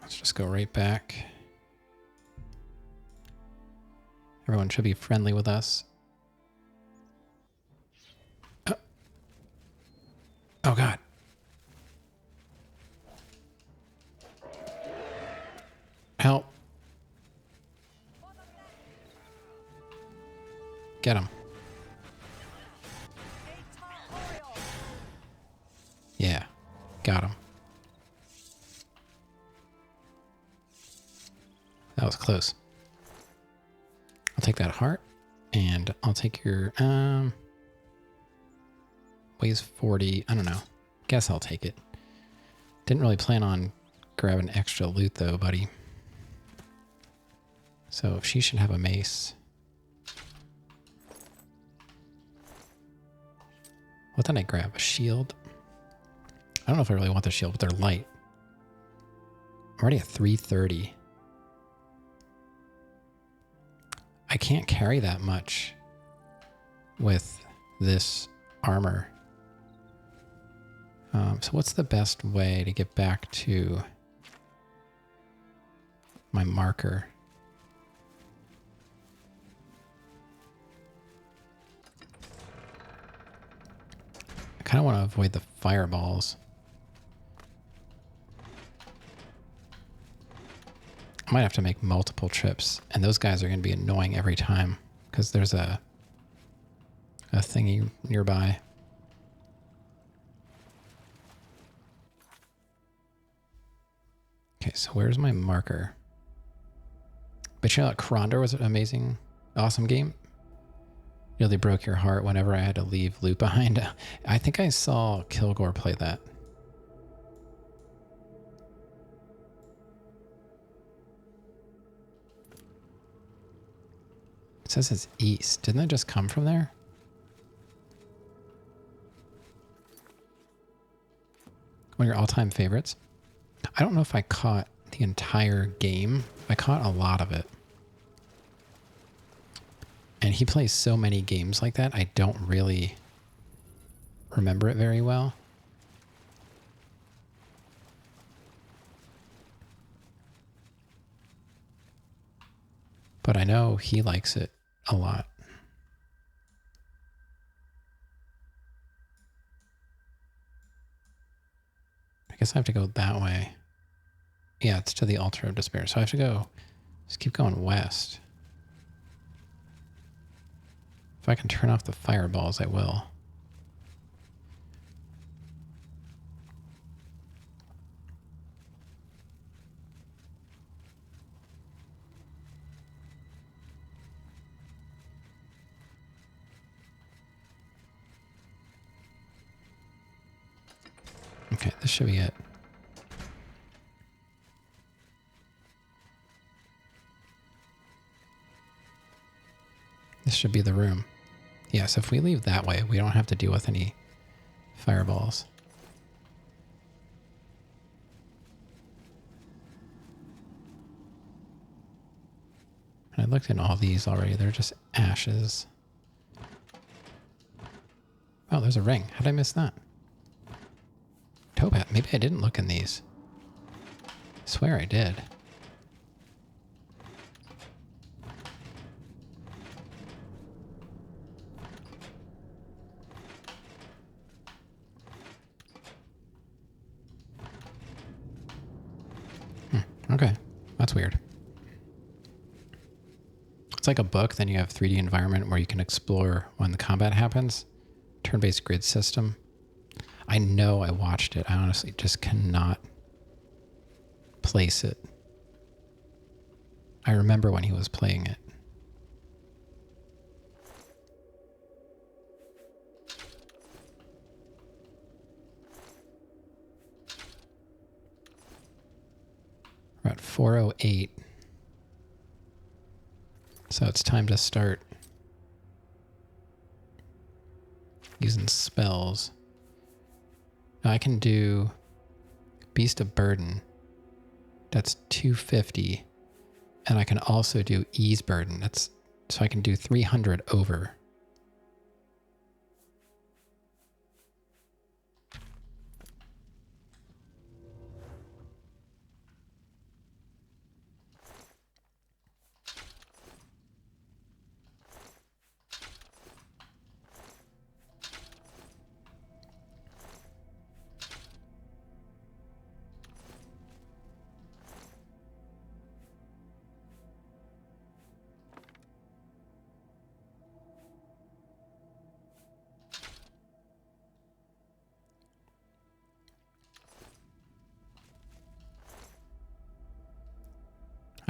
[SPEAKER 1] Let's just go right back. Everyone should be friendly with us. Oh God. Help. Get him. Yeah, got him. That was close. I'll take that heart, and I'll take your, weighs 40, I don't know. Guess I'll take it. Didn't really plan on grabbing extra loot though, buddy. So she should have a mace. What did I grab? A shield? I don't know if I really want the shield, but they're light. I'm already at 330. I can't carry that much with this armor. So what's the best way to get back to my marker? I kind of want to avoid the fireballs. I might have to make multiple trips, and those guys are going to be annoying every time because there's a thingy nearby. Okay, so where's my marker? But you know that Krondor was an amazing, awesome game? You know, they broke your heart whenever I had to leave loot behind. I think I saw Kilgore play that. It says it's east. Didn't that just come from there? One of your all-time favorites? I don't know if I caught the entire game. I caught a lot of it. And he plays so many games like that, I don't really remember it very well. But I know he likes it a lot. I guess I have to go that way. Yeah, it's to the Altar of Despair. So I have to go, just keep going west. If I can turn off the fireballs, I will. Okay, this should be it. This should be the room. Yes, if we leave that way, we don't have to deal with any fireballs. And I looked at all these already. They're just ashes. Oh, there's a ring. How did I miss that? Topaz. Maybe I didn't look in these. I swear I did. Okay, that's weird. It's like a book, then you have 3D environment where you can explore when the combat happens. Turn-based grid system. I know I watched it. I honestly just cannot place it. I remember when he was playing it. We're at 4:08. So it's time to start using spells. Now I can do Beast of Burden. That's 250. And I can also do Ease Burden. That's so I can do 300 over.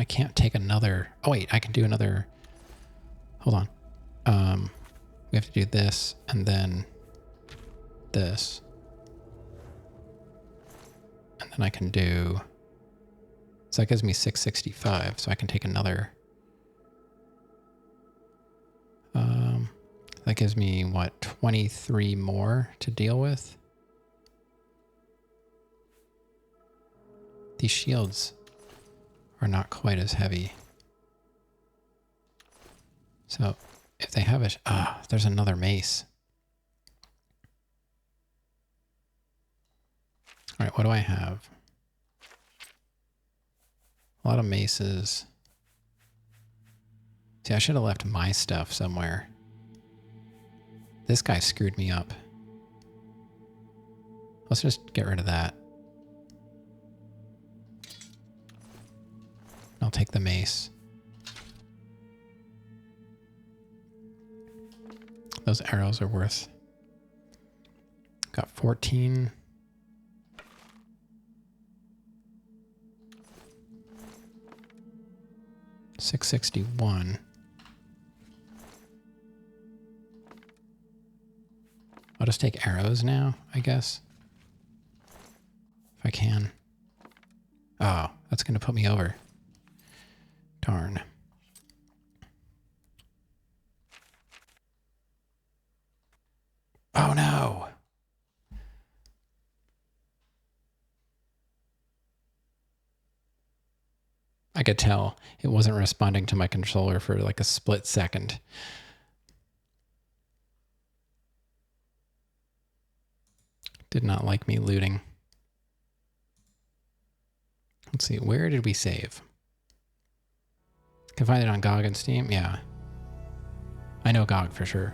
[SPEAKER 1] I can't take another. Oh, wait, I can do another. Hold on. We have to do this and then this. And then I can do. So that gives me 665. So I can take another. That gives me, what, 23 more to deal with? These shields are not quite as heavy. So if they have a... there's another mace. All right, what do I have? A lot of maces. See, I should have left my stuff somewhere. This guy screwed me up. Let's just get rid of that. I'll take the mace. Those arrows are worth. Got 14. $661. I'll just take arrows now, I guess. If I can. Oh, that's going to put me over. Darn. Oh no. I could tell it wasn't responding to my controller for like a split second. Did not like me looting. Let's see, where did we save? Can find it on GOG and Steam? Yeah. I know GOG for sure.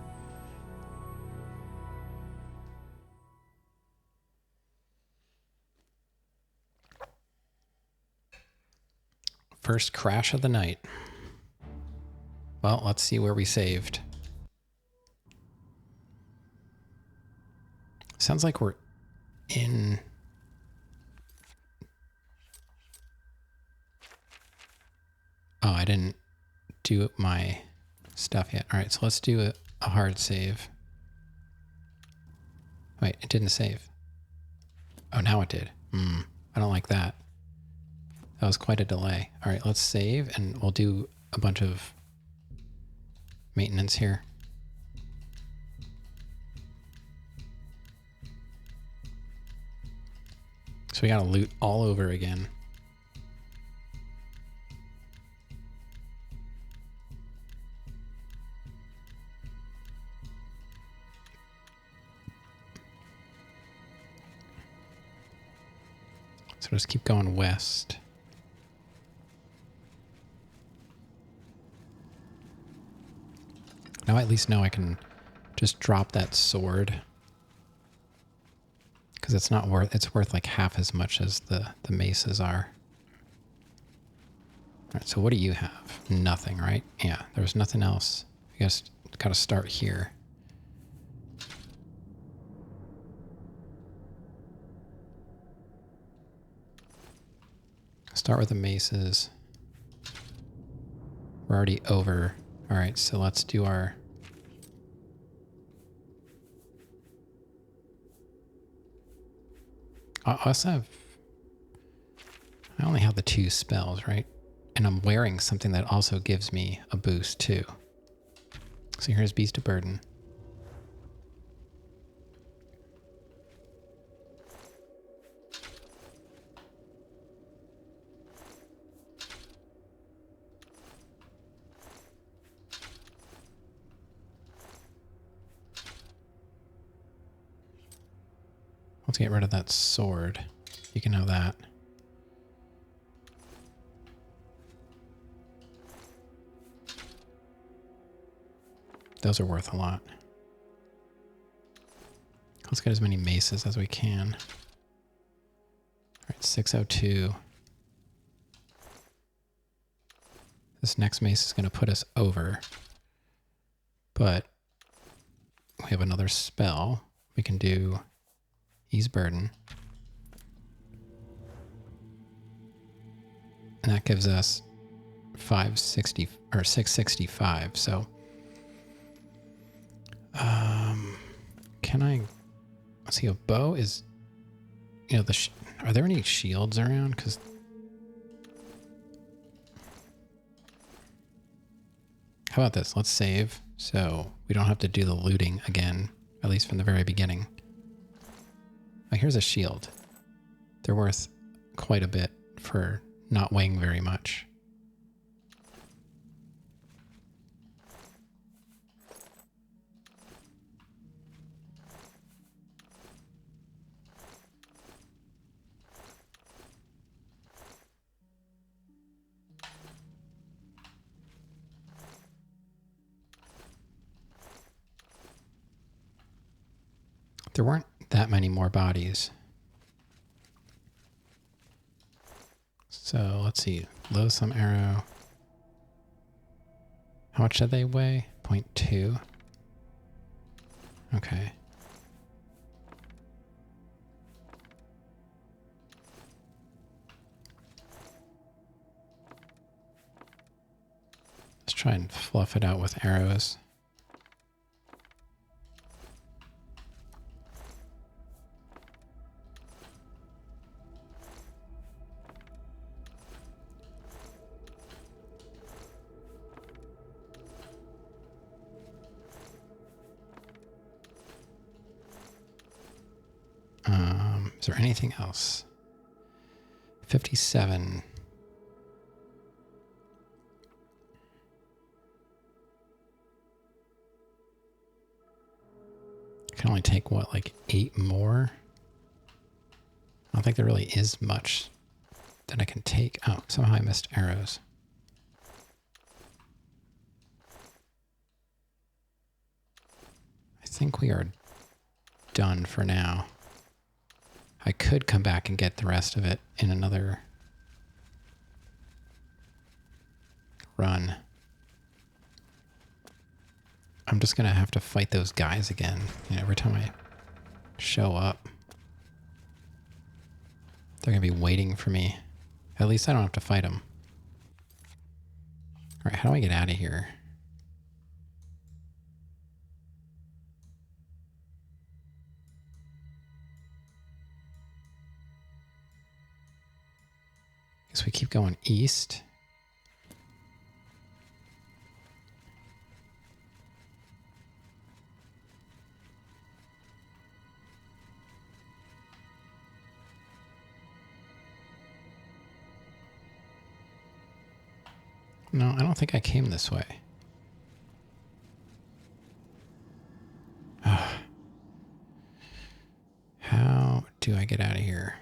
[SPEAKER 1] First crash of the night. Well, let's see where we saved. Sounds like we're in... Oh, I didn't do my stuff yet. All right, so let's do a hard save. Wait, it didn't save. Oh, now it did. I don't like that. That was quite a delay. All right, let's save, and we'll do a bunch of maintenance here. So we gotta loot all over again. So just keep going west. Now I at least know I can just drop that sword. Because it's not worth, it's worth like half as much as the maces are. Alright, so what do you have? Nothing, right? Yeah, there's nothing else. I guess gotta start here. Start with the maces. We're already over. Alright, so let's do our... I also have... I only have the 2 spells, right? And I'm wearing something that also gives me a boost too. So here's Beast of Burden. Let's get rid of that sword. You can have that. Those are worth a lot. Let's get as many maces as we can. All right, 602. This next mace is going to put us over. But we have another spell. We can do Ease Burden. And that gives us 560 or 665. So can I see a bow is, you know, are there any shields around? Because how about this? Let's save so we don't have to do the looting again, at least from the very beginning. Oh, here's a shield. They're worth quite a bit for not weighing very much. There weren't that many more bodies. So let's see. Loathsome arrow. How much did they weigh? 0.2. Okay. Let's try and fluff it out with arrows. Is there anything else? 57. I can only take, what, like 8 more? I don't think there really is much that I can take. Oh, somehow I missed arrows. I think we are done for now. I could come back and get the rest of it in another run. I'm just gonna have to fight those guys again, you know, every time I show up. They're gonna be waiting for me. At least I don't have to fight them. Alright, how do I get out of here? Guess we keep going east. No, I don't think I came this way. How do I get out of here?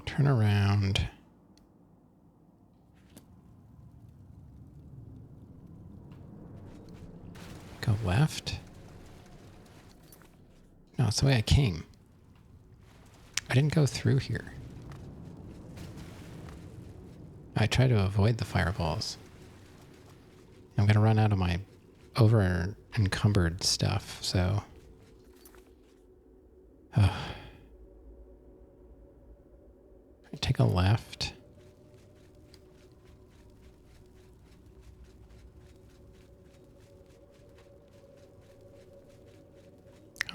[SPEAKER 1] Turn around. Go left. No, it's the way I came. I didn't go through here. I try to avoid the fireballs. I'm going to run out of my over-encumbered stuff, so... Take a left.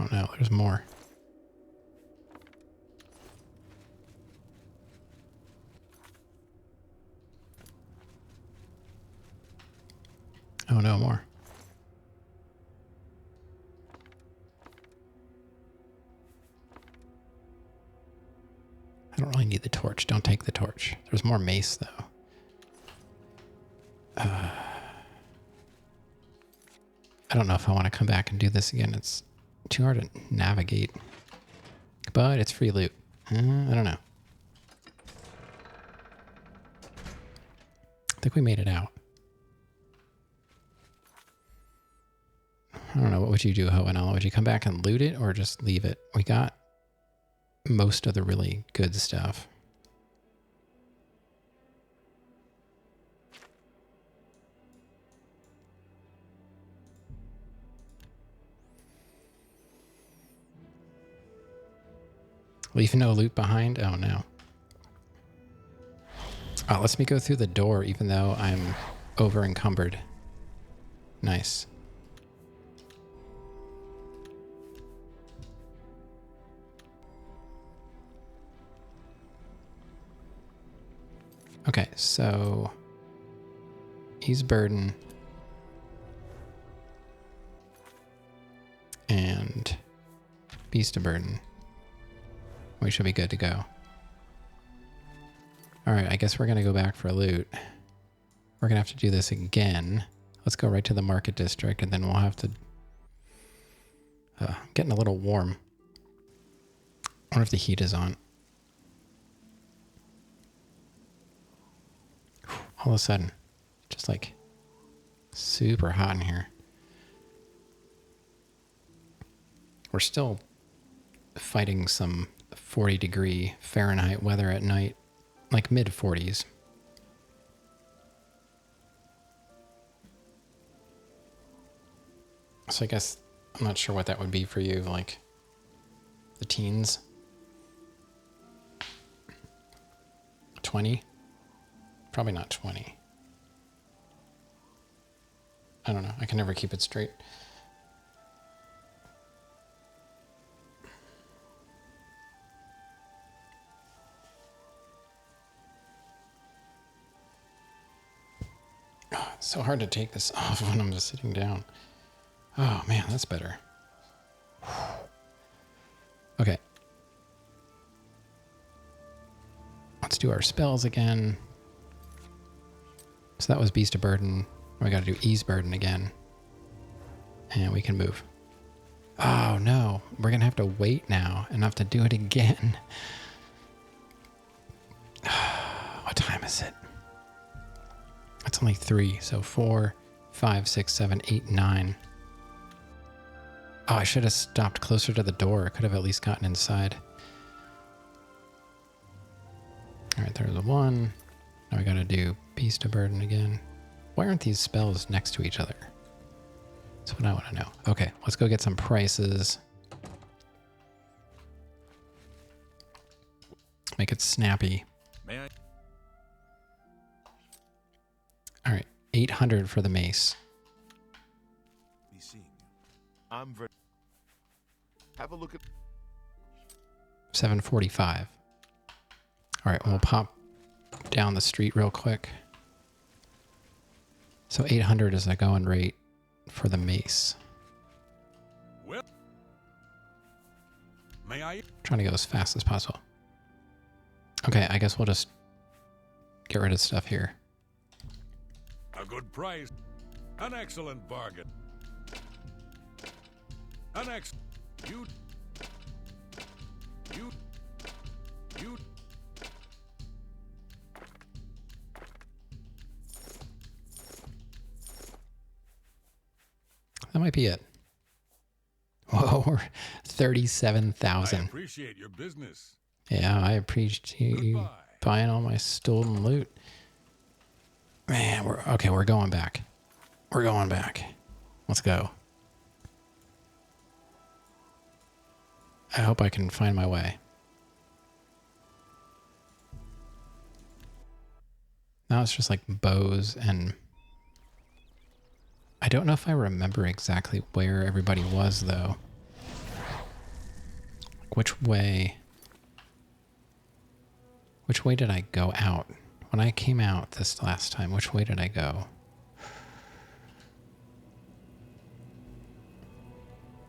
[SPEAKER 1] Oh no, there's more. Oh no, more. I don't really need the torch. Don't take the torch. There's more mace, though. I don't know if I want to come back and do this again. It's too hard to navigate. But it's free loot. I don't know. I think we made it out. I don't know. What would you do, Hoenala? Would you come back and loot it or just leave it? We got most of the really good stuff. Leave no loot behind? Oh no. Oh, lets me go through the door even though I'm over encumbered. Nice. Okay, so ease burden and beast of burden. We should be good to go. Alright, I guess we're going to go back for loot. We're going to have to do this again. Let's go right to the market district, and then we'll have to... getting a little warm. I wonder if the heat is on. All of a sudden, just like super hot in here. We're still fighting some 40-degree Fahrenheit weather at night, like mid-40s. So I guess I'm not sure what that would be for you, like the teens. 20? Probably not 20. I don't know. I can never keep it straight. Oh, it's so hard to take this off when I'm just sitting down. Oh man, that's better. Okay. Let's do our spells again. So that was Beast of Burden. We got to do Ease Burden again. And we can move. Oh no, we're going to have to wait now and have to do it again. What time is it? It's only 3, so 4, 5, 6, 7, 8, 9. Oh, I should have stopped closer to the door. I could have at least gotten inside. All right, there's a 1. Now I gotta do Beast of Burden again. Why aren't these spells next to each other? That's what I want to know. Okay, let's go get some prices. Make it snappy.
[SPEAKER 2] May I?
[SPEAKER 1] All right, 800 for the mace.
[SPEAKER 2] Be seeing you.
[SPEAKER 9] I'm very. Have a look at.
[SPEAKER 1] 745. All right, we'll pop down the street real quick. So 800 is the going rate for the mace.
[SPEAKER 2] Well, may I?
[SPEAKER 1] Trying to go as fast as possible. Okay, I guess we'll just get rid of stuff here.
[SPEAKER 2] A good price. An excellent bargain. An ex. You.
[SPEAKER 1] That might be it. Whoa, we're 37,000.
[SPEAKER 2] I appreciate your business.
[SPEAKER 1] Yeah, I appreciate you
[SPEAKER 2] Goodbye.
[SPEAKER 1] buying all my stolen loot. Man, we're going back. We're going back. Let's go. I hope I can find my way. Now it's just like bows, and I don't know if I remember exactly where everybody was though. Like which way did I go out? When I came out this last time, which way did I go?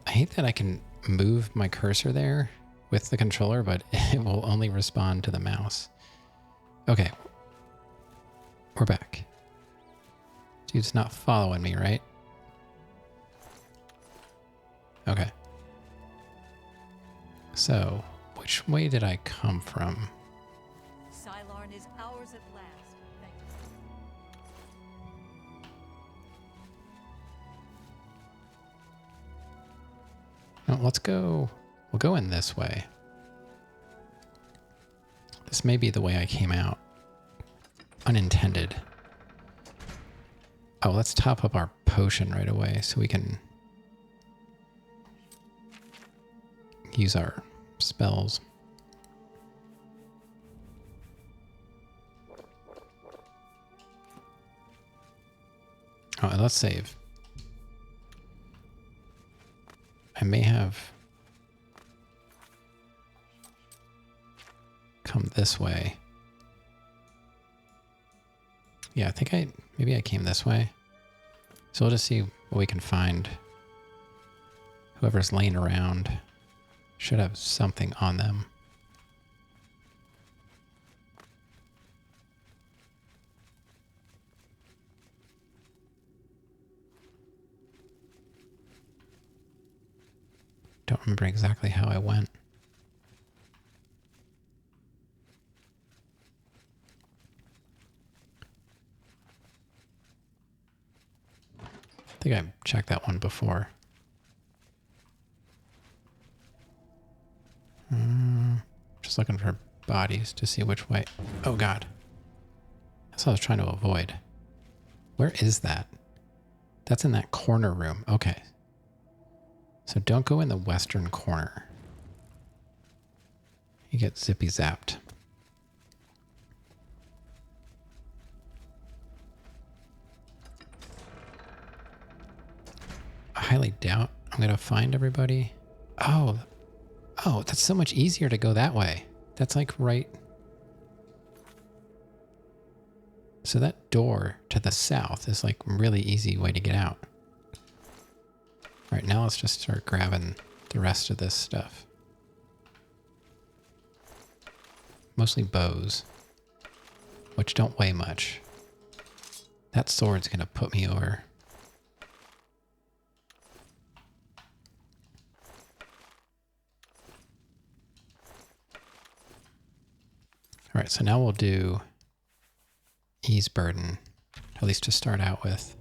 [SPEAKER 1] I hate that I can move my cursor there with the controller, but it will only respond to the mouse. Okay. We're back. Dude's not following me, right? Okay. So, which way did I come from?
[SPEAKER 6] Cylorn is ours at last. Thank you.
[SPEAKER 1] No, let's go. We'll go in this way. This may be the way I came out. Unintended. Oh, let's top up our potion right away so we can use our spells. Oh, and let's save. I may have come this way. Yeah, I think maybe I came this way. So we'll just see what we can find. Whoever's laying around should have something on them. Don't remember exactly how I went. I think I checked that one before. Just looking for bodies to see which way. Oh God. That's what I was trying to avoid. Where is that? That's in that corner room. Okay. So don't go in the western corner. You get zippy zapped. I highly doubt I'm going to find everybody. Oh, that's so much easier to go that way. That's like right. So that door to the south is like a really easy way to get out. All right, now let's just start grabbing the rest of this stuff. Mostly bows, which don't weigh much. That sword's going to put me over. All right, so now we'll do ease burden, at least to start out with.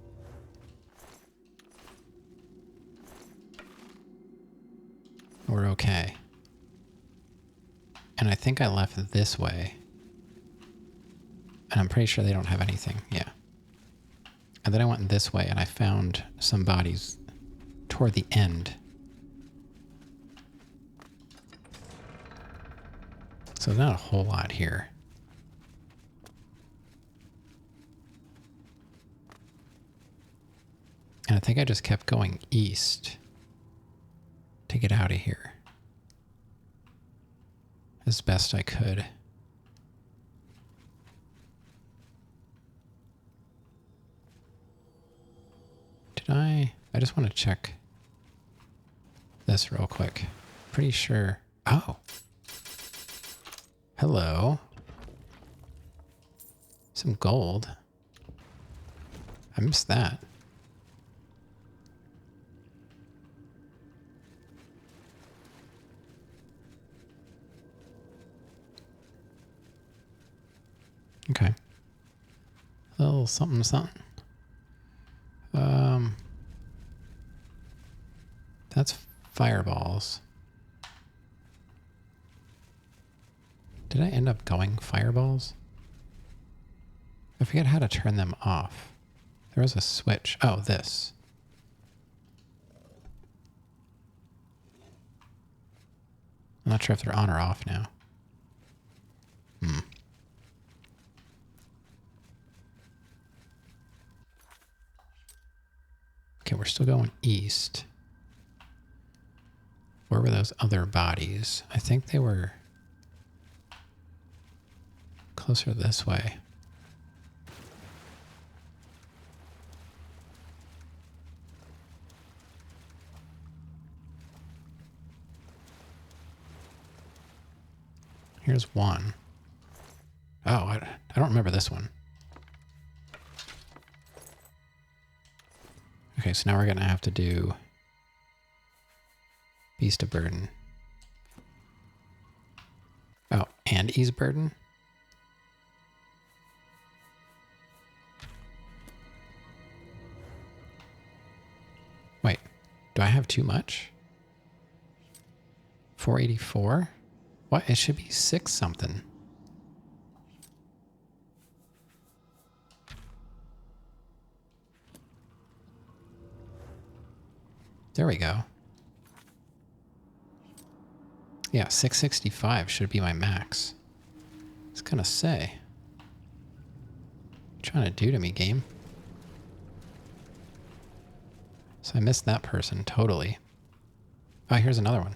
[SPEAKER 1] we're okay. And I think I left this way. And I'm pretty sure they don't have anything. Yeah. And then I went this way and I found some bodies toward the end. So not a whole lot here. And I think I just kept going east to get out of here as best I could. Did I just want to check this real quick. Pretty sure. Oh. Hello. Some gold. I missed that. Okay. A little something, something. That's fireballs. Did I end up going fireballs? I forget how to turn them off. There was a switch. Oh, this. I'm not sure if they're on or off now. Okay, we're still going east. Where were those other bodies? I think they were closer this way. Here's one. Oh, I don't remember this one. Okay, so now we're going to have to do Beast of Burden. Oh, and Ease Burden? Wait, do I have too much? 484? What? It should be 6 something. There we go. Yeah, 665 should be my max. I was gonna say. What you trying to do to me, game? So I missed that person totally. Oh, here's another one.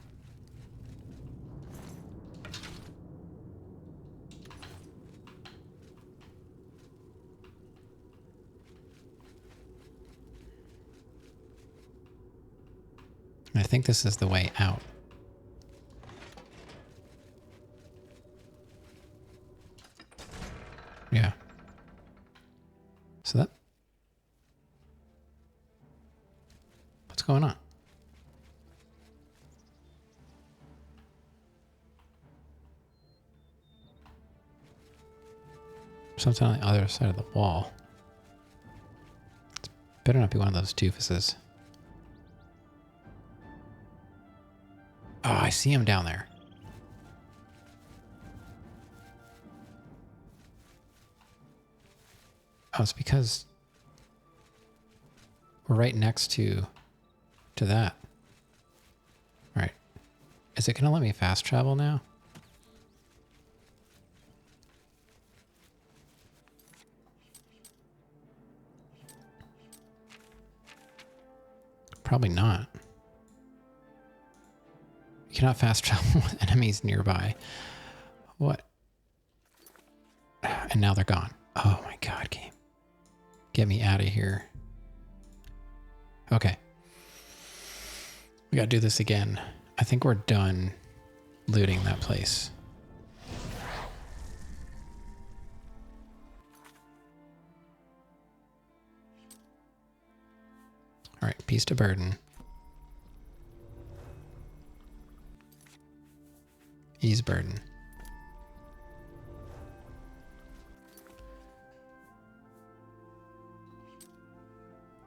[SPEAKER 1] I think this is the way out. Yeah. So that... What's going on? Something on the other side of the wall. It better not be one of those doofuses. Oh, I see him down there. Oh, it's because we're right next to that. All right. Is it going to let me fast travel now? Probably not. You cannot fast travel with enemies nearby. What? And now they're gone. Oh my god, game. Get me out of here. Okay. We gotta do this again. I think we're done looting that place. Alright, Beast of Burden. Ease Burden.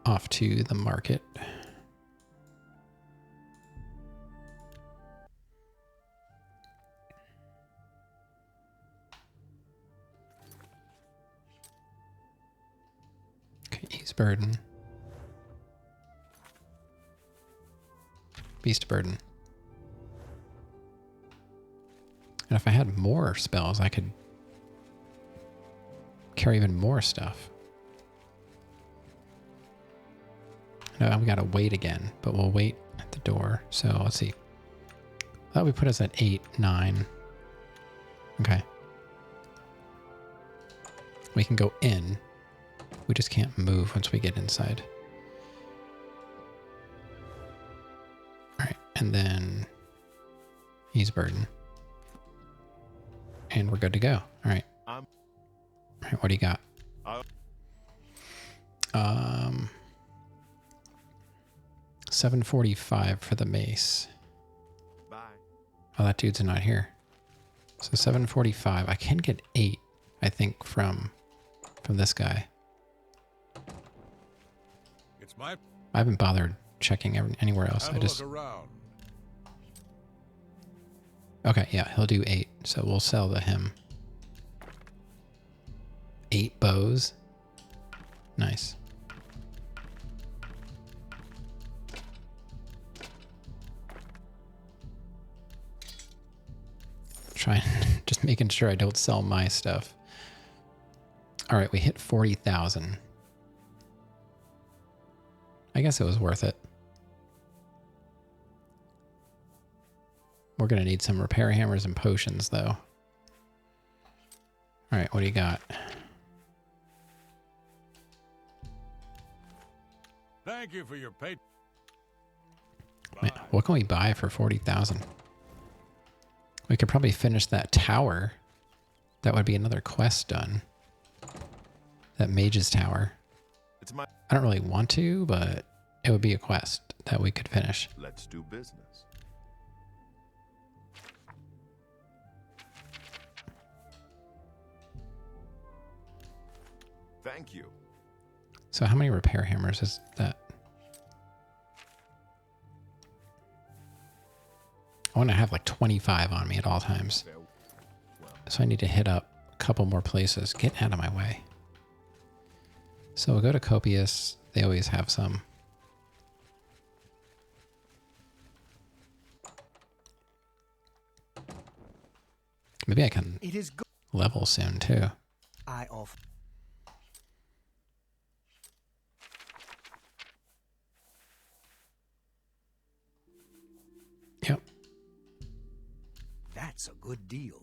[SPEAKER 1] Off to the market. Burden. Beast Burden. And if I had more spells, I could carry even more stuff. No, we gotta wait again, but we'll wait at the door. So let's see. I thought we put us at 8, 9. Okay. We can go in. We just can't move once we get inside. Alright, and then Ease Burden. And we're good to go. Alright. Alright, what do you got? 745 for the mace.
[SPEAKER 9] Bye.
[SPEAKER 1] Oh, that dude's not here. So 745. I can get 8, I think, from this guy.
[SPEAKER 2] It's my
[SPEAKER 1] I haven't bothered checking anywhere else.
[SPEAKER 2] have
[SPEAKER 1] I
[SPEAKER 2] a
[SPEAKER 1] just...
[SPEAKER 2] look around.
[SPEAKER 1] Okay, yeah, he'll do 8. So we'll sell to him. 8 bows. Nice. Trying, just making sure I don't sell my stuff. All right, we hit 40,000. I guess it was worth it. We're gonna need some repair hammers and potions, though. All right, what do you got?
[SPEAKER 2] Thank you for your pay.
[SPEAKER 1] Man, what can we buy for 40,000? We could probably finish that tower. That would be another quest done. That mage's tower.
[SPEAKER 9] It's my.
[SPEAKER 1] I don't really want to, but it would be a quest that we could finish.
[SPEAKER 9] Let's do business. Thank you.
[SPEAKER 1] So how many repair hammers is that? I want to have like 25 on me at all times. So I need to hit up a couple more places. Get out of my way. So we'll go to Copious. They always have some. Maybe I can
[SPEAKER 8] It is good.
[SPEAKER 1] level soon too.
[SPEAKER 8] I offer.
[SPEAKER 1] Yep.
[SPEAKER 8] That's a good deal.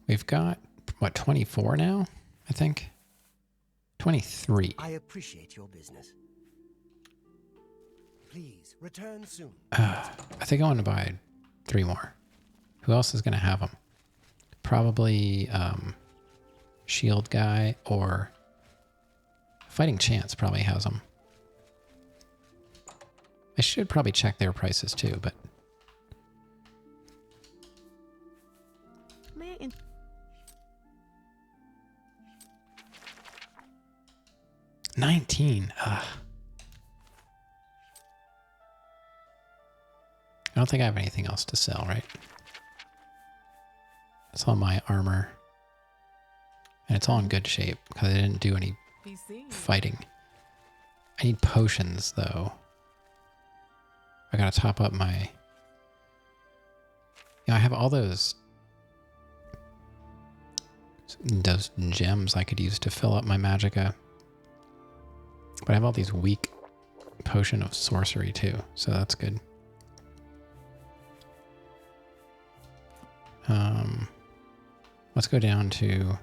[SPEAKER 1] We've got, what, 24 now, I think? 23.
[SPEAKER 8] I appreciate your business. Please return soon.
[SPEAKER 1] I think I want to buy 3 more. Who else is going to have them? Probably Shield Guy or Fighting Chance probably has them. I should probably check their prices too, but...
[SPEAKER 10] May I
[SPEAKER 1] 19. Ugh. I don't think I have anything else to sell, right? It's all my armor. And it's all in good shape because I didn't do any fighting. I need potions, though. I gotta top up my... Yeah, I have all those gems I could use to fill up my magicka. But I have all these weak potion of sorcery, too. So that's good. Let's go down to...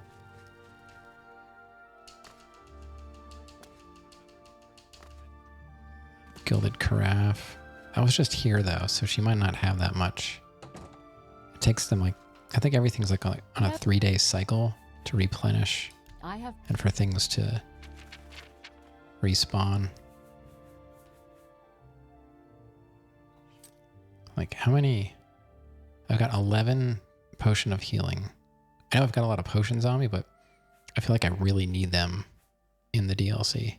[SPEAKER 1] Gilded Carafe. I was just here, though, so she might not have that much. It takes them, like... I think everything's, like, on a 3-day cycle to replenish. And for things to respawn. Like, how many... I've got 11 potion of healing. I know I've got a lot of potions on me, but I feel like I really need them in the DLC.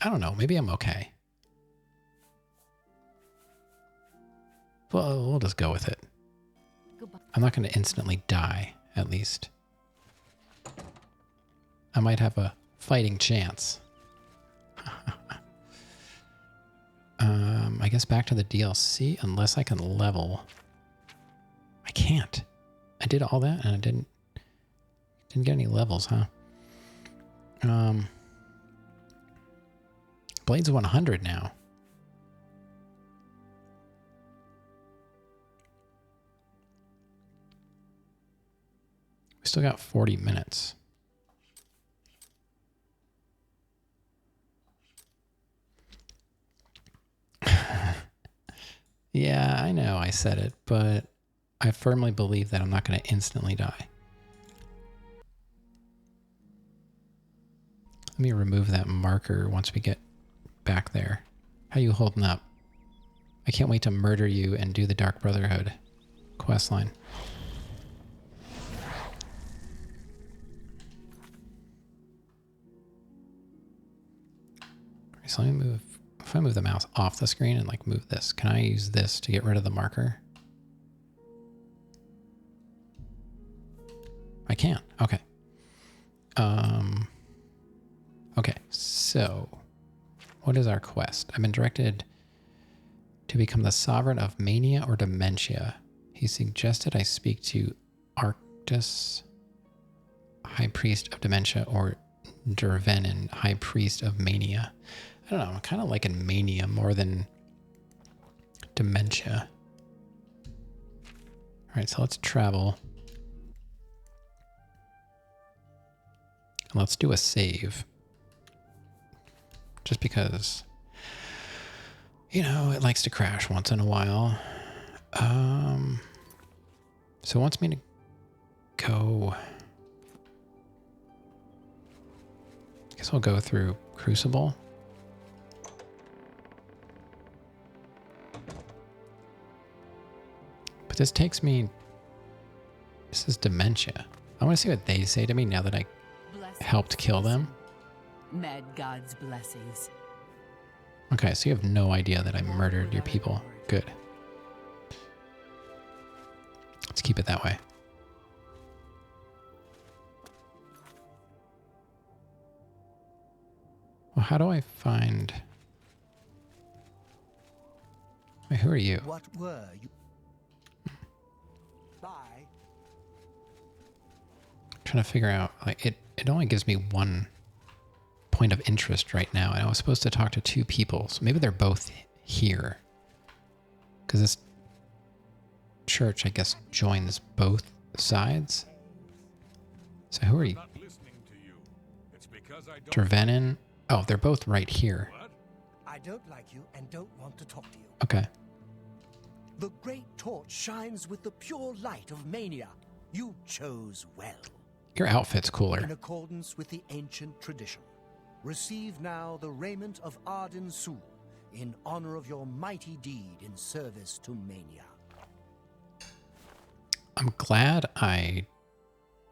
[SPEAKER 1] I don't know. Maybe I'm okay. Well, we'll just go with it. I'm not going to instantly die, at least. I might have a fighting chance. I guess back to the DLC, unless I can level. I can't. I did all that and I didn't get any levels, huh? Blade's 100 now. We still got 40 minutes. Yeah, I know I said it, but I firmly believe that I'm not going to instantly die. Let me remove that marker once we get back there. How you holding up? I can't wait to murder you and do the Dark Brotherhood questline. So let me move. If I move the mouse off the screen and like move this, can I use this to get rid of the marker? I can. Okay. Okay, so what is our quest? I've been directed to become the sovereign of mania or dementia. He suggested I speak to Arctus, High Priest of Dementia, or Dervenin, High Priest of Mania. I don't know, I'm kind of liking mania more than dementia. All right, so let's travel. And let's do a save. Just because, you know, it likes to crash once in a while. So it wants me to go... I guess I'll go through Crucible. But this takes me... This is dementia. I want to see what they say to me now that I helped kill them.
[SPEAKER 5] Mad God's blessings.
[SPEAKER 1] Okay, so you have no idea that I murdered your people. Good. Let's keep it that way. Well, how do I find... Wait, who are you?
[SPEAKER 8] What were you? Bye.
[SPEAKER 1] I'm trying to figure out, like, it only gives me one point of interest right now, and I was supposed to talk to two people, so maybe they're both here. Because this church, I guess, joins both sides. So who are you? Dervenin? Oh, they're both right here.
[SPEAKER 8] I don't like you and don't want to talk to you.
[SPEAKER 1] Okay.
[SPEAKER 8] The great torch shines with the pure light of mania. You chose well.
[SPEAKER 1] Your outfit's cooler.
[SPEAKER 8] In accordance with the ancient tradition, receive now the raiment of Arden Sul in honor of your mighty deed in service to mania.
[SPEAKER 1] I'm glad I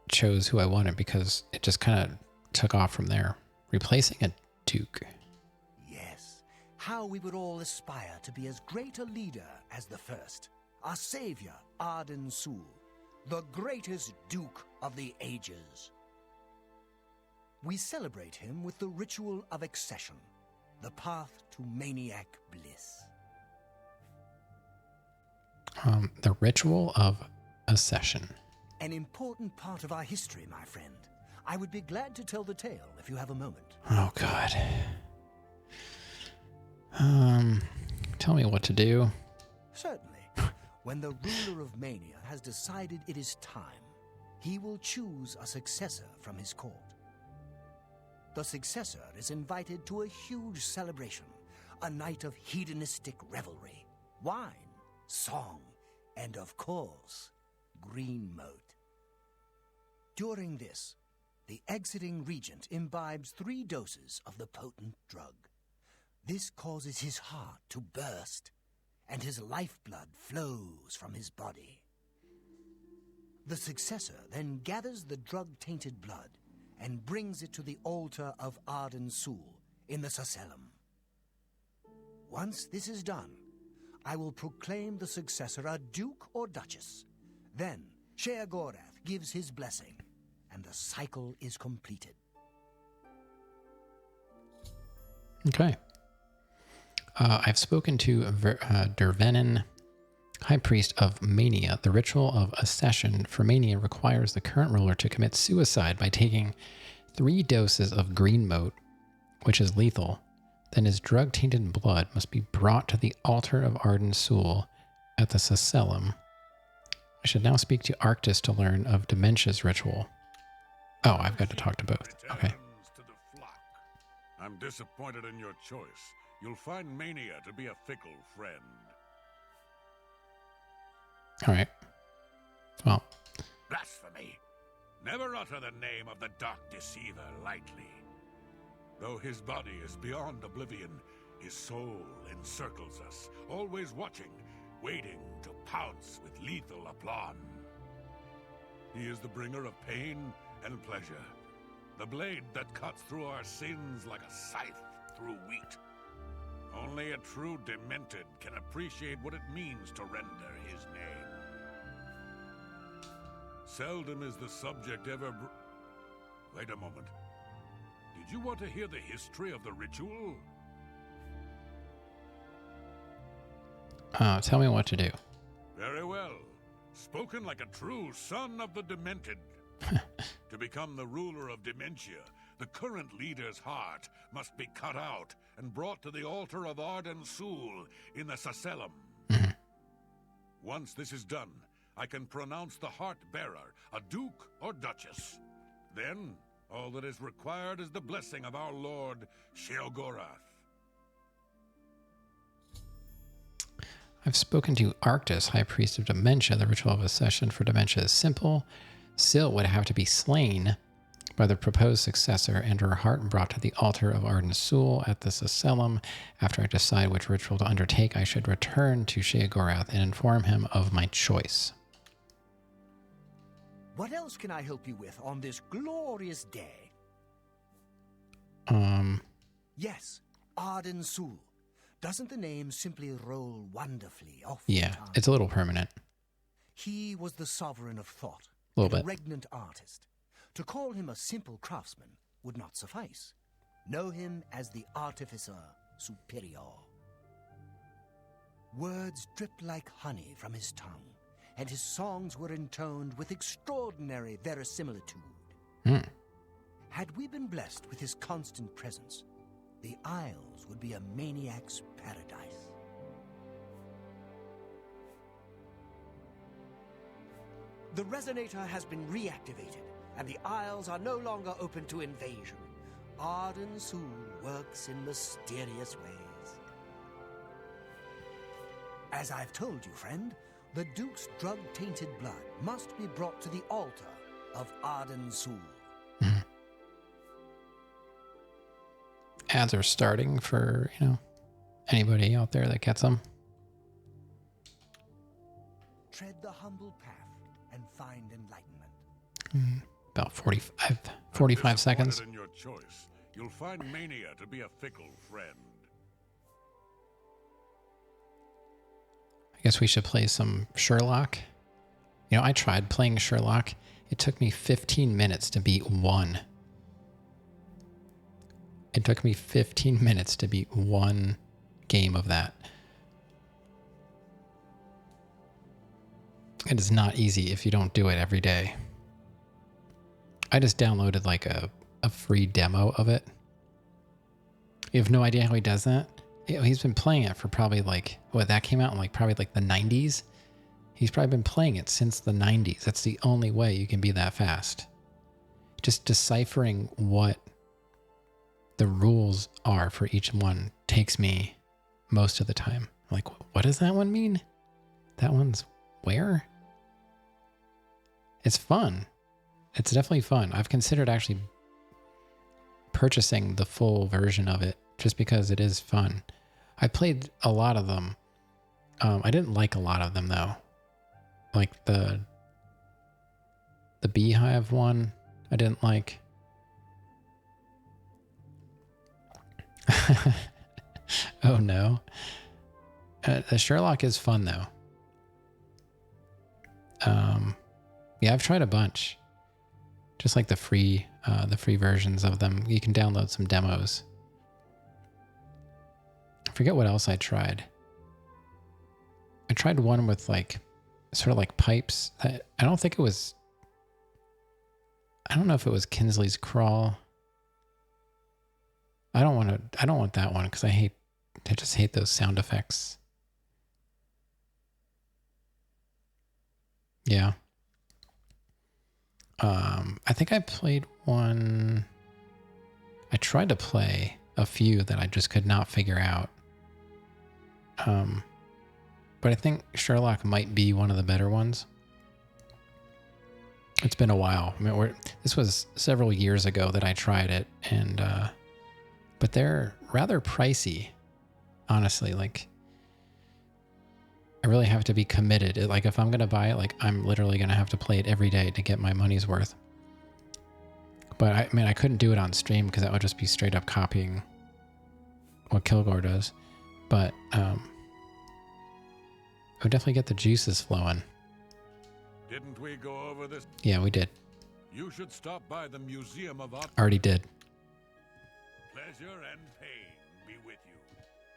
[SPEAKER 1] chose who I wanted because it just kind of took off from there. Replacing a duke.
[SPEAKER 8] Yes, how we would all aspire to be as great a leader as the first, our savior, Arden Sul, the greatest duke of the ages. We celebrate him with the ritual of accession, the path to maniac bliss.
[SPEAKER 1] The ritual of accession.
[SPEAKER 8] An important part of our history, my friend. I would be glad to tell the tale if you have a moment.
[SPEAKER 1] Oh, God. Tell me what to do.
[SPEAKER 8] Certainly. When the ruler of Mania has decided it is time, he will choose a successor from his court. The successor is invited to a huge celebration, a night of hedonistic revelry, wine, song, and of course, green moat. During this, the exiting regent imbibes 3 doses of the potent drug. This causes his heart to burst, and his lifeblood flows from his body. The successor then gathers the drug-tainted blood and brings it to the altar of Arden Sul in the Sacellum. Once this is done, I will proclaim the successor a duke or duchess. Then Sheogorath gives his blessing, and the cycle is completed.
[SPEAKER 1] Okay. I've spoken to Dervenin, High Priest of Mania. The ritual of accession for Mania requires the current ruler to commit suicide by taking 3 doses of green moat, which is lethal. Then his drug-tainted blood must be brought to the altar of Arden Sul at the Sacellum. I should now speak to Arctis to learn of Dementia's ritual. Oh, I've got to talk to both. Okay.
[SPEAKER 2] To the flock. I'm disappointed in your choice. You'll find Mania to be a fickle friend.
[SPEAKER 1] All right. Well,
[SPEAKER 2] Blasphemy! Never utter the name of the Dark Deceiver lightly. Though his body is beyond oblivion, his soul encircles us, always watching, waiting to pounce with lethal aplomb. He is the bringer of pain and pleasure, the blade that cuts through our sins like a scythe through wheat. Only a true demented can appreciate what it means to render his name. Seldom is the subject ever Wait a moment. Did you want to hear the history of the ritual?
[SPEAKER 1] tell me what to do.
[SPEAKER 2] Very well. Spoken like a true son of the demented. To become the ruler of Dementia, the current leader's heart must be cut out and brought to the altar of Arden Sul in the Sacellum. Once this is done, I can pronounce the heart bearer a duke or duchess. Then, all that is required is the blessing of our lord, Sheogorath.
[SPEAKER 1] I've spoken to Arctis, High Priest of Dementia. The ritual of accession for Dementia is simple. Syl would have to be slain by the proposed successor and her heart brought to the altar of Arden Sul at the Sacellum. After I decide which ritual to undertake, I should return to Sheogorath and inform him of my choice.
[SPEAKER 8] What else can I help you with on this glorious day? Yes, Arden Sul. Doesn't the name simply roll wonderfully off the
[SPEAKER 1] Yeah,
[SPEAKER 8] tongue?
[SPEAKER 1] it's a little permanent.
[SPEAKER 8] He was the sovereign of thought,
[SPEAKER 1] A little
[SPEAKER 8] a
[SPEAKER 1] bit.
[SPEAKER 8] regnant artist. To call him a simple craftsman would not suffice. Know him as the artificer superior. Words dripped like honey from his tongue, and his songs were intoned with extraordinary verisimilitude. Had we been blessed with his constant presence, the Isles would be a maniac's paradise. The resonator has been reactivated, and the Isles are no longer open to invasion. Arden Sul works in mysterious ways. As I've told you, friend, the Duke's drug-tainted blood must be brought to the altar of Arden Sul.
[SPEAKER 1] Ads are starting for, anybody out there that gets them.
[SPEAKER 8] Tread the humble path and find enlightenment.
[SPEAKER 1] About 45 seconds.
[SPEAKER 2] In your choice, you'll find Mania to be a fickle friend.
[SPEAKER 1] I guess we should play some Sherlock. I tried playing Sherlock. It took me 15 minutes to beat one. It took me 15 minutes to beat one game of that. It is not easy if you don't do it every day. I just downloaded like a free demo of it. You have no idea how he does that? He's been playing it for probably that came out in probably the 90s. He's probably been playing it since the 90s. That's the only way you can be that fast. Just deciphering what the rules are for each one takes me most of the time. What does that one mean? That one's where? It's fun. It's definitely fun. I've considered actually purchasing the full version of it just because it is fun. I played a lot of them. I didn't like a lot of them though. Like the Beehive one, I didn't like. Oh no. The Sherlock is fun though. Yeah, I've tried a bunch. Just like the free versions of them. You can download some demos. forget what else I tried. I tried one with like sort of like pipes. I don't think it was. I don't know if it was Kinsley's Crawl. I don't want that one because I just hate those sound effects. Yeah. I think I played one. I tried to play a few that I just could not figure out. But I think Sherlock might be one of the better ones. It's been a while. I mean, this was several years ago that I tried it, and but they're rather pricey, honestly. Like, I really have to be committed. Like, if I'm gonna buy it, like, I'm literally gonna have to play it every day to get my money's worth. But I mean, I couldn't do it on stream because that would just be straight up copying what Kilgore does. But I would definitely get the juices flowing.
[SPEAKER 2] Didn't we go over this?
[SPEAKER 1] Yeah, we did.
[SPEAKER 2] You should stop by the Museum of Art.
[SPEAKER 1] Already did.
[SPEAKER 2] Pleasure and pain be with you.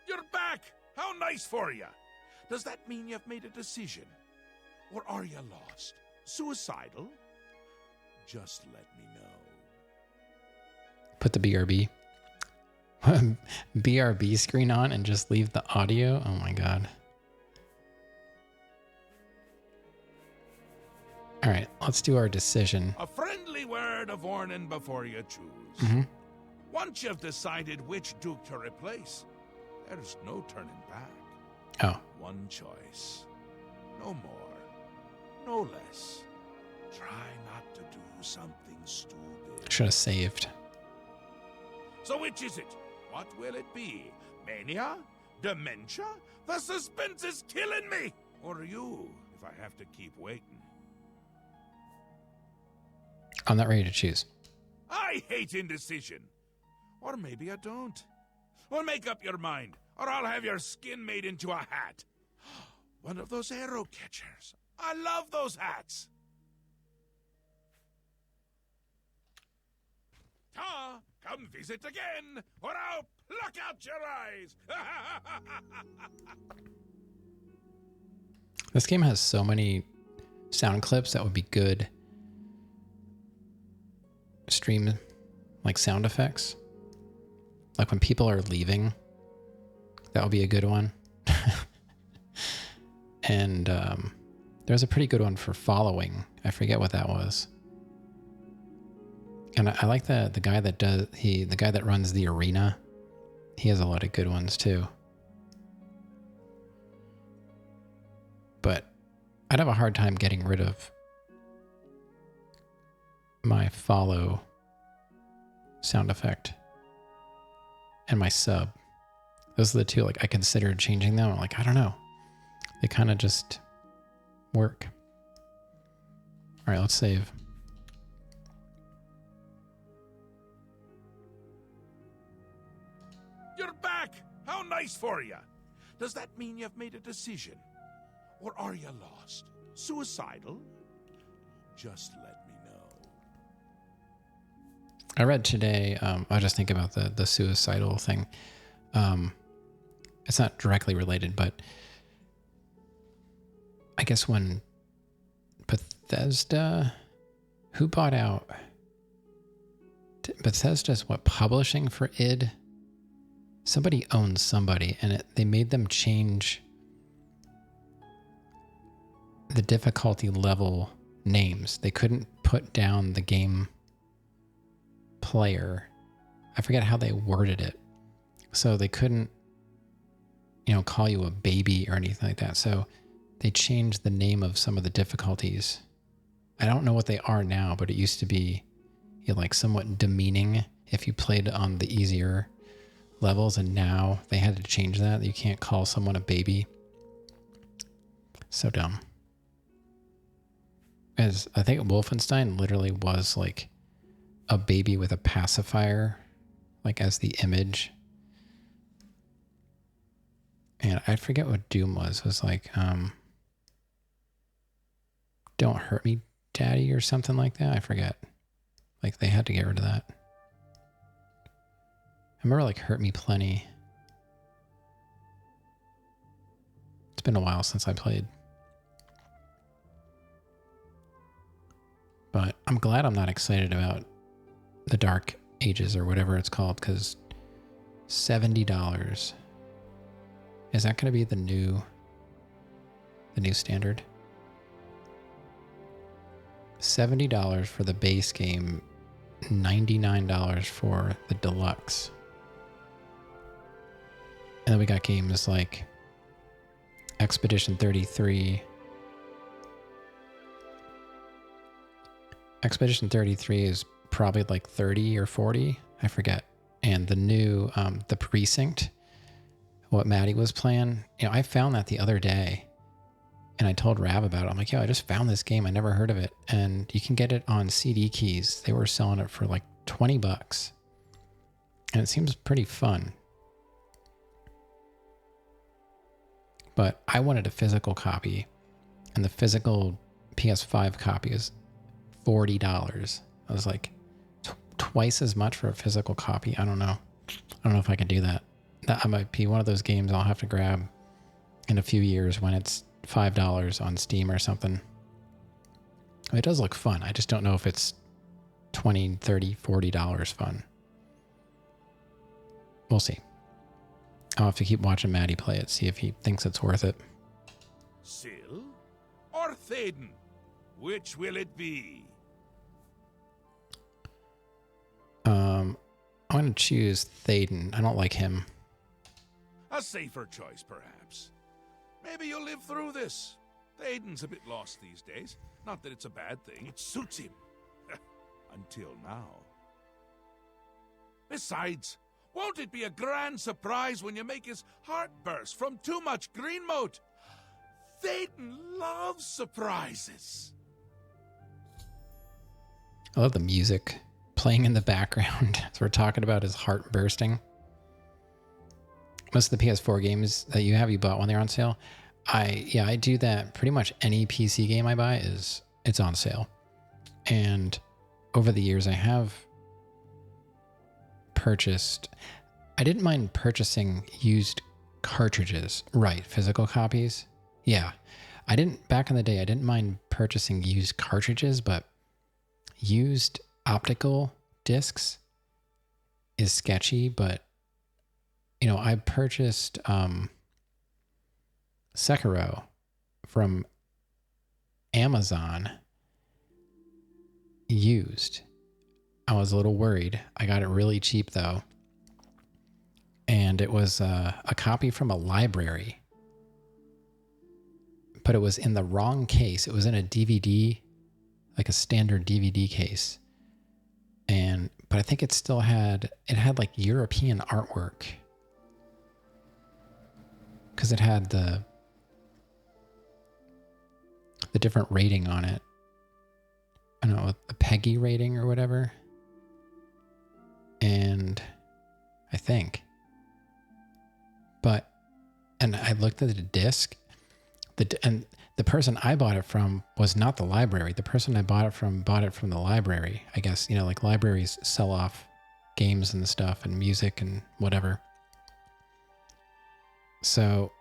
[SPEAKER 2] You're back! How nice for you! Does that mean you've made a decision? Or are you lost? Suicidal? Just let me know.
[SPEAKER 1] Put the BRB. BRB screen on and just leave the audio? Oh my god. Alright, let's do our decision.
[SPEAKER 2] A friendly word of warning before you choose.
[SPEAKER 1] Mm-hmm.
[SPEAKER 2] Once you've decided which Duke to replace, there's no turning back.
[SPEAKER 1] Oh.
[SPEAKER 2] One choice. No more. No less. Try not to do something stupid.
[SPEAKER 1] Should have saved.
[SPEAKER 2] So which is it? What will it be? Mania? Dementia? The suspense is killing me! Or you, if I have to keep waiting.
[SPEAKER 1] I'm not ready to choose.
[SPEAKER 2] I hate indecision. Or maybe I don't. Well, make up your mind, or I'll have your skin made into a hat. One of those arrow catchers. I love those hats. Ta, come visit again, or I'll pluck out your eyes.
[SPEAKER 1] This game has so many sound clips that would be good stream, like sound effects. Like when people are leaving, that would be a good one. And there's a pretty good one for following. I forget what that was. And I like the guy that the guy that runs the arena. He has a lot of good ones too. But I'd have a hard time getting rid of my follow sound effect and my sub. Those are the two, like, I considered changing them. I'm like, I don't know. They kind of just work. All right, let's save.
[SPEAKER 2] You're back! How nice for you! Does that mean you've made a decision? Or are you lost? Suicidal? Just let me know.
[SPEAKER 1] I read today, I was just thinking about the suicidal thing. It's not directly related, but I guess when Bethesda, who bought out Bethesda's what, publishing for id? Somebody owns somebody, and they made them change the difficulty level names. They couldn't put down the game player. I forget how they worded it. So they couldn't, call you a baby or anything like that. So they changed the name of some of the difficulties. I don't know what they are now, but it used to be like somewhat demeaning if you played on the easier levels, and now they had to change that. You can't call someone a baby. So dumb. As I think Wolfenstein literally was like a baby with a pacifier, like as the image. And I forget what Doom was. It was like, don't hurt me, daddy, or something like that. I forget. Like, they had to get rid of that. I remember, like, Hurt Me Plenty. It's been a while since I played. But I'm glad I'm not excited about the Dark Ages or whatever it's called, because $70. Is that going to be the new standard? $70 for the base game, $99 for the deluxe. And then we got games like Expedition 33. Expedition 33 is probably like 30 or 40, I forget. And the new, the Precinct, what Maddie was playing, I found that the other day, and I told Rav about it. I'm like, yo, I just found this game. I never heard of it. And you can get it on CD keys. They were selling it for like $20. And it seems pretty fun. But I wanted a physical copy, and the physical PS5 copy is $40. I was like, twice as much for a physical copy. I don't know. I don't know if I can do that. That might be one of those games I'll have to grab in a few years when it's $5 on Steam or something. It does look fun. I just don't know if it's $20, $30, $40 fun. We'll see. I'll have to keep watching Maddie play it, see if he thinks it's worth it.
[SPEAKER 2] Syl or Thaden? Which will it be?
[SPEAKER 1] I'm going to choose Thaden. I don't like him.
[SPEAKER 2] A safer choice, perhaps. Maybe you'll live through this. Thaden's a bit lost these days. Not that it's a bad thing. It suits him. Until now. Besides, won't it be a grand surprise when you make his heart burst from too much green moat? Thaden loves surprises.
[SPEAKER 1] I love the music playing in the background as we're talking about his heart bursting. Most of the PS4 games that you have, you bought when they're on sale. I do that. Pretty much any PC game I buy it's on sale. And over the years I have purchased, I didn't mind purchasing used cartridges, right? Physical copies. Yeah. Back in the day, I didn't mind purchasing used cartridges, but used optical discs is sketchy. But I purchased Sekiro from Amazon used. I was a little worried. I got it really cheap though. And it was a copy from a library. But it was in the wrong case. It was in a DVD, like a standard DVD case. But I think it still had like European artwork. Because it had the different rating on it. I don't know, the PEGI rating or whatever. And I think. And I looked at the disc. And the person I bought it from was not the library. The person I bought it from the library. I guess, like libraries sell off games and stuff and music and whatever. So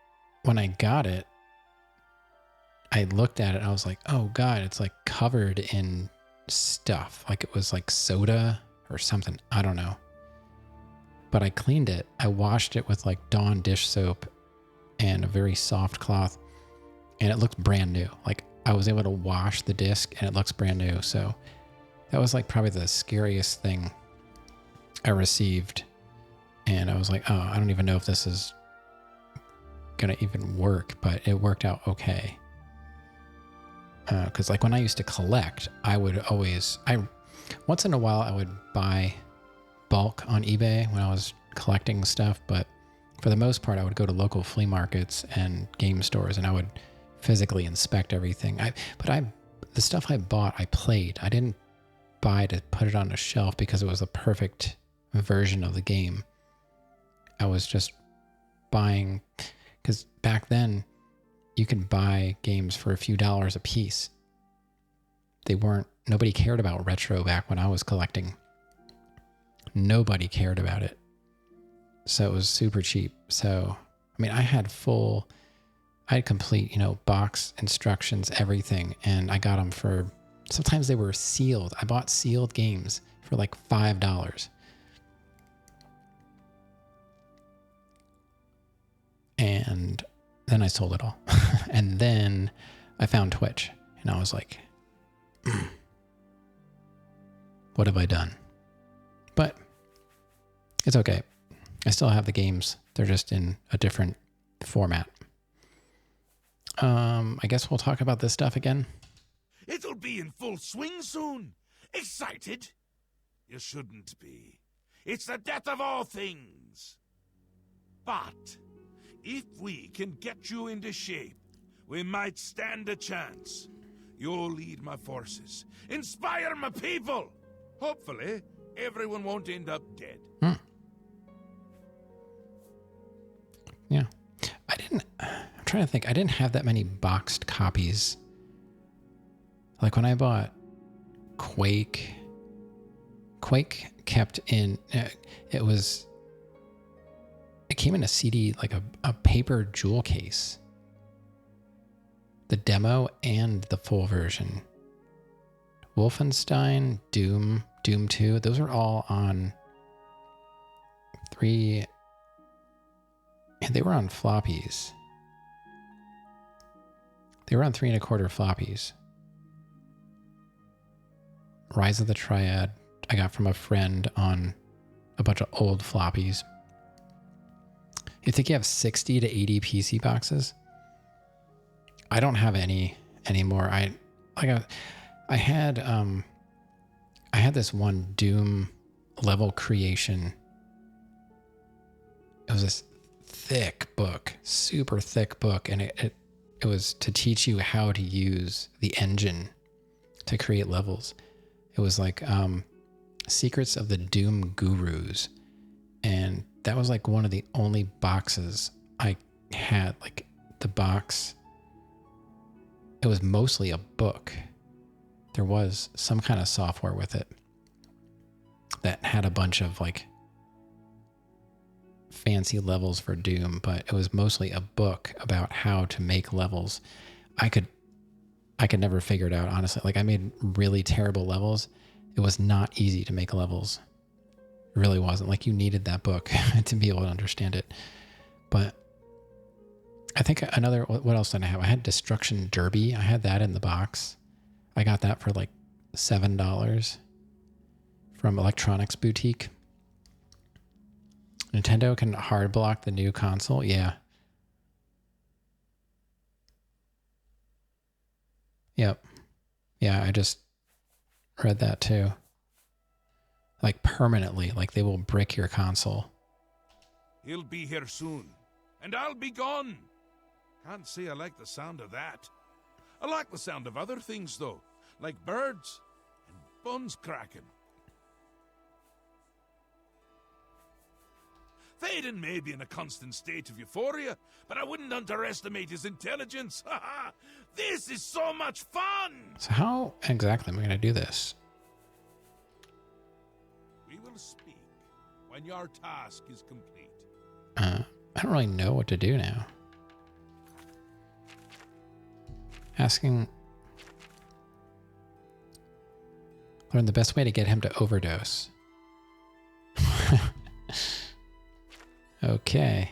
[SPEAKER 1] when I got it, I looked at it. I was like, oh God, it's like covered in stuff. Like it was like soda or something. I don't know. But I cleaned it. I washed it with like Dawn dish soap and a very soft cloth. And it looked brand new. Like I was able to wash the disc and it looks brand new. So that was like probably the scariest thing I received. And I was like, oh, I don't even know if this is going to even work, but it worked out okay. Because like when I used to collect, once in a while I would buy bulk on eBay when I was collecting stuff. But for the most part, I would go to local flea markets and game stores and I would physically inspect everything. The stuff I bought, I played. I didn't buy to put it on a shelf because it was the perfect version of the game. I was just buying, because back then you could buy games for a few dollars a piece. Nobody cared about retro back when I was collecting. Nobody cared about it. So it was super cheap. So, I had full I had complete, box instructions, everything, and I got them for, sometimes they were sealed. I bought sealed games for like $5. And then I sold it all. And then I found Twitch, and I was like, what have I done? But it's okay. I still have the games. They're just in a different format. I guess we'll talk about this stuff again.
[SPEAKER 2] It'll be in full swing soon. Excited? You shouldn't be. It's the death of all things. But if we can get you into shape, we might stand a chance. You'll lead my forces, inspire my people. Hopefully, everyone won't end up dead.
[SPEAKER 1] Yeah. I'm trying to think. I didn't have that many boxed copies. Like when I bought Quake kept in, it came in a CD, like a paper jewel case. The demo and the full version. Wolfenstein, Doom 2, those are all on 3, and they were on floppies. They were on 3 1/4 floppies. Rise of the Triad, I got from a friend on a bunch of old floppies. You think you have 60 to 80 PC boxes? I don't have any anymore. I had this one Doom level creation. It was this thick book, super thick book, and it was to teach you how to use the engine to create levels. It was like Secrets of the Doom Gurus, and that was like one of the only boxes I had. Like the box, it was mostly a book. There was some kind of software with it that had a bunch of like fancy levels for Doom, but it was mostly a book about how to make levels. I could never figure it out, honestly. Like I made really terrible levels. It was not easy to make levels. It really wasn't. Like you needed that book to be able to understand it. But I think what else did I have? I had Destruction Derby. I had that in the box. I got that for like $7 from Electronics Boutique. Nintendo can hard block the new console. Yeah. Yep. Yeah, I just read that too. Like permanently, like they will brick your console.
[SPEAKER 2] He'll be here soon, and I'll be gone. Can't say I like the sound of that. I like the sound of other things, though, like birds and bones cracking. Théoden may be in a constant state of euphoria, but I wouldn't underestimate his intelligence. This is so much fun!
[SPEAKER 1] So how exactly am I going to do this?
[SPEAKER 2] We will speak when your task is complete.
[SPEAKER 1] I don't really know what to do now. Learn the best way to get him to overdose. Okay.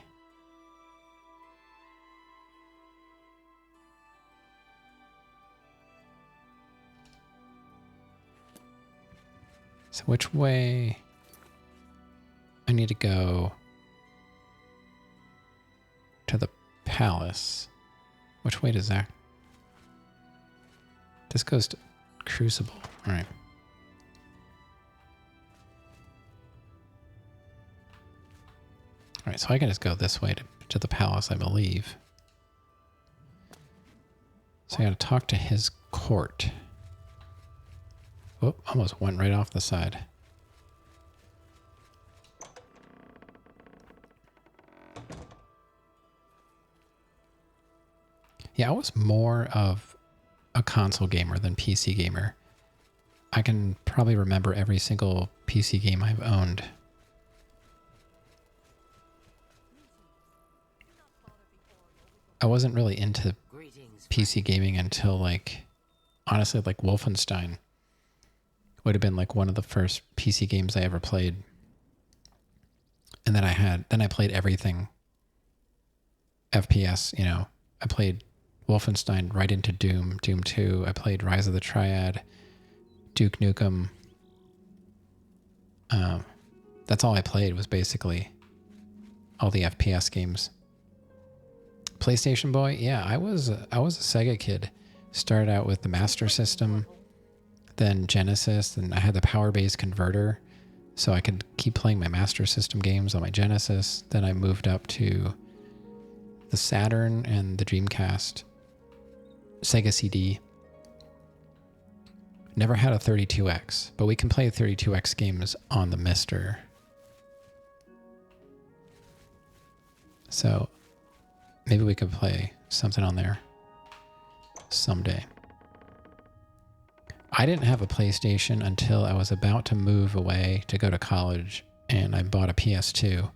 [SPEAKER 1] So which way? I need to go to the palace. Which way does that? This goes to Crucible. All right. All right, so I can just go this way to the palace, I believe. So I got to talk to his court. Whoop, almost went right off the side. Yeah, I was more of a console gamer than PC gamer. I can probably remember every single PC game I've owned. I wasn't really into PC gaming until like, honestly, like Wolfenstein would have been like one of the first PC games I ever played. And then I played everything FPS, you know. I played Wolfenstein right into Doom, Doom 2. I played Rise of the Triad, Duke Nukem. That's all I played was basically all the FPS games. PlayStation boy, yeah, I was a Sega kid. Started out with the Master System, then Genesis, and I had the Power Base converter, so I could keep playing my Master System games on my Genesis. Then I moved up to the Saturn and the Dreamcast, Sega CD. Never had a 32X, but we can play 32X games on the Mister. So maybe we could play something on there someday. I didn't have a PlayStation until I was about to move away to go to college, and I bought a PS2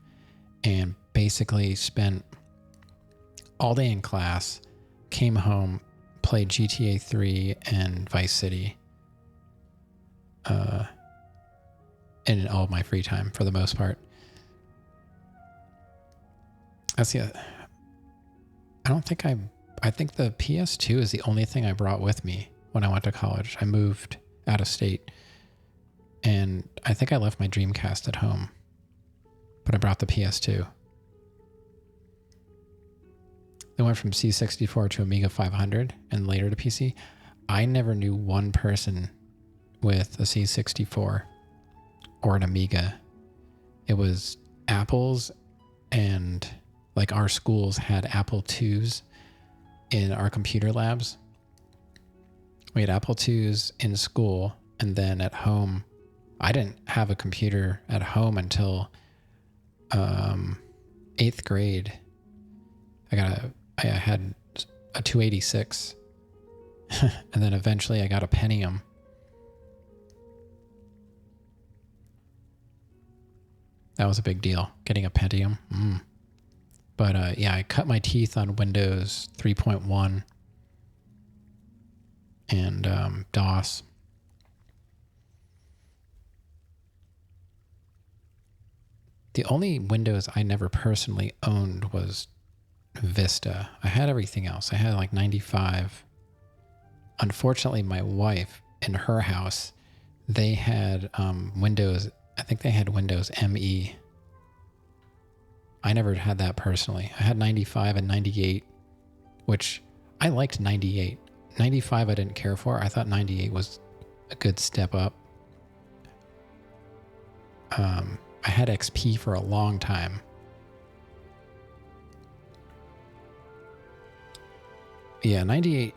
[SPEAKER 1] and basically spent all day in class, came home, played GTA 3 and Vice City in all of my free time for the most part. I think the PS2 is the only thing I brought with me when I went to college. I moved out of state, and I think I left my Dreamcast at home, but I brought the PS2. They went from C64 to Amiga 500 and later to PC. I never knew one person with a C64 or an Amiga. It was Apples, and like our schools had Apple IIs in our computer labs. We had Apple IIs in school, and then at home, I didn't have a computer at home until 8th grade. I had a 286, and then eventually I got a Pentium. That was a big deal, getting a Pentium. But yeah, I cut my teeth on Windows 3.1 and DOS. The only Windows I never personally owned was Vista. I had everything else. I had like 95. Unfortunately, my wife, in her house, they had Windows. I think they had Windows ME. I never had that personally. I had 95 and 98, which I liked 98. 95 I didn't care for. I thought 98 was a good step up. I had XP for a long time. Yeah, 98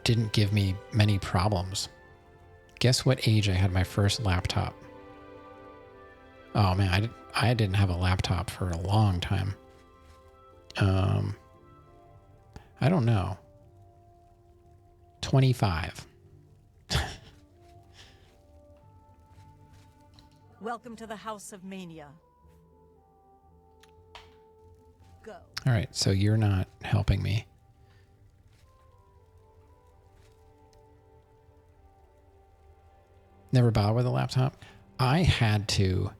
[SPEAKER 1] didn't give me many problems. Guess what age I had my first laptop? Oh man, I didn't have a laptop for a long time. I don't know. 25.
[SPEAKER 6] Welcome to the House of Mania. Go.
[SPEAKER 1] All right, so you're not helping me. Never bothered with a laptop. I had to.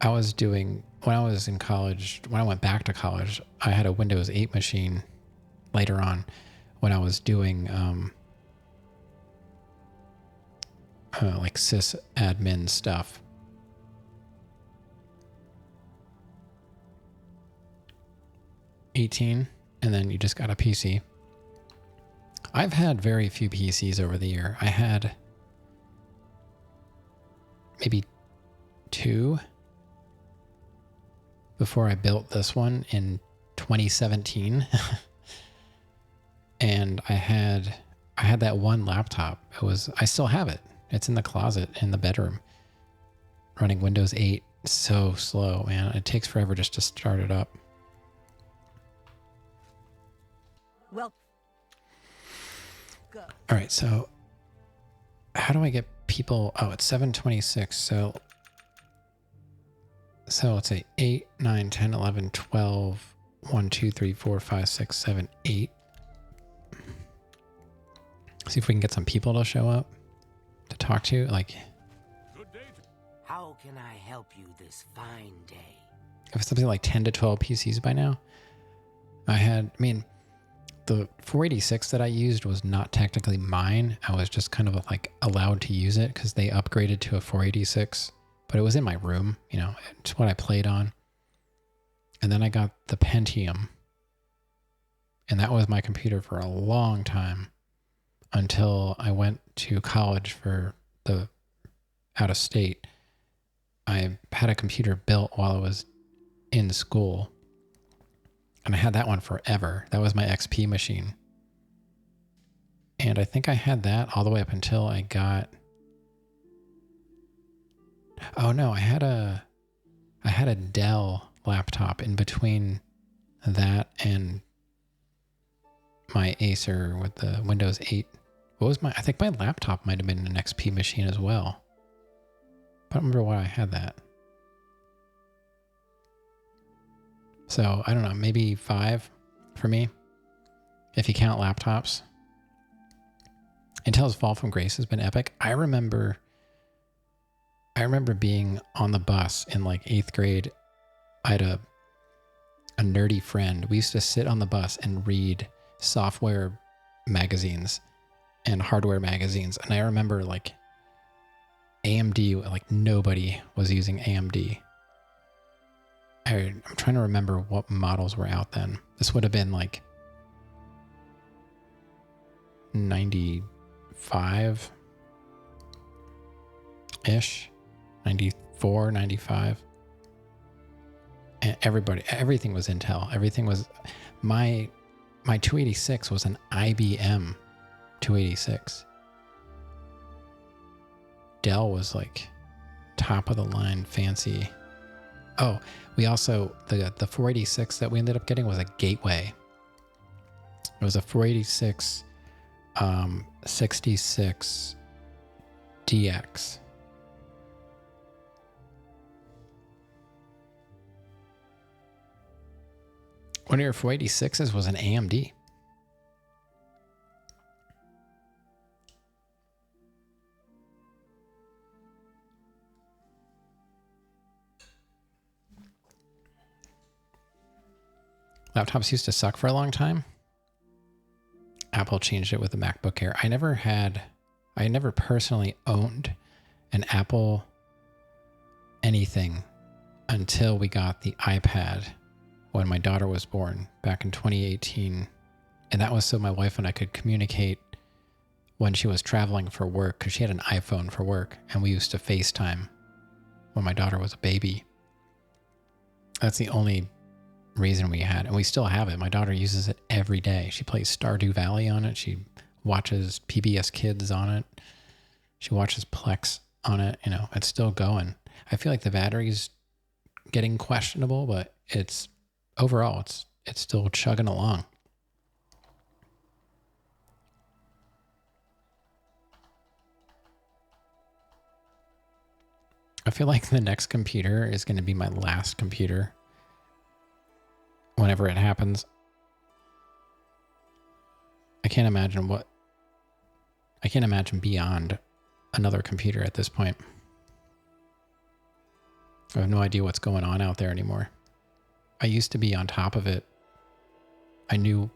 [SPEAKER 1] When I was in college, when I went back to college, I had a Windows 8 machine later on when I was doing like sysadmin stuff. $18, and then you just got a PC. I've had very few PCs over the year. I had maybe 2 before I built this one in 2017. And I had that one laptop. I still have it. It's in the closet in the bedroom, running Windows 8. So slow, man. It takes forever just to start it up.
[SPEAKER 6] Well, go.
[SPEAKER 1] All right, so how do I get people? Oh, it's 7:26. So let's say 8, 9, 10, 11, 12. 1, 2, 3, 4, 5, 6, 7, 8. See if we can get some people to show up to talk to. Like,
[SPEAKER 10] How can I help you this fine day?
[SPEAKER 1] if it's something like 10 to 12 PCs by now. The 486 that I used was not technically mine. I was just kind of like allowed to use it because they upgraded to a 486, but it was in my room, it's what I played on. And then I got the Pentium, and that was my computer for a long time until I went to college for the out of state. I had a computer built while I was in school, and I had that one forever. That was my XP machine. And I think I had that all the way up until I got... Oh no, I had a Dell laptop in between that and my Acer with the Windows 8. I think my laptop might have been an XP machine as well. I don't remember why I had that. So, I don't know, maybe 5 for me, if you count laptops. Intel's Fall from Grace has been epic. I remember being on the bus in like 8th grade. I had a nerdy friend. We used to sit on the bus and read software magazines and hardware magazines. And I remember like AMD, like nobody was using AMD. I'm trying to remember what models were out then. This would have been like 95-ish, 94, 95. And everything was Intel. Everything was, my 286 was an IBM 286. Dell was like top of the line, fancy. Oh, we also, the 486 that we ended up getting was a Gateway. It was a 486 66 DX. One of your 486s was an AMD. Laptops used to suck for a long time. Apple changed it with the MacBook Air. I never personally owned an Apple anything until we got the iPad when my daughter was born back in 2018. And that was so my wife and I could communicate when she was traveling for work, because she had an iPhone for work, and we used to FaceTime when my daughter was a baby. That's the only reason we had, and we still have it. My daughter uses it every day. She plays Stardew Valley on it. She watches PBS Kids on it. She watches Plex on it. It's still going. I feel like the battery's getting questionable, but it's overall it's still chugging along. I feel like the next computer is going to be my last computer. Whenever it happens, I can't imagine beyond another computer at this point. I have no idea what's going on out there anymore. I used to be on top of it. I knew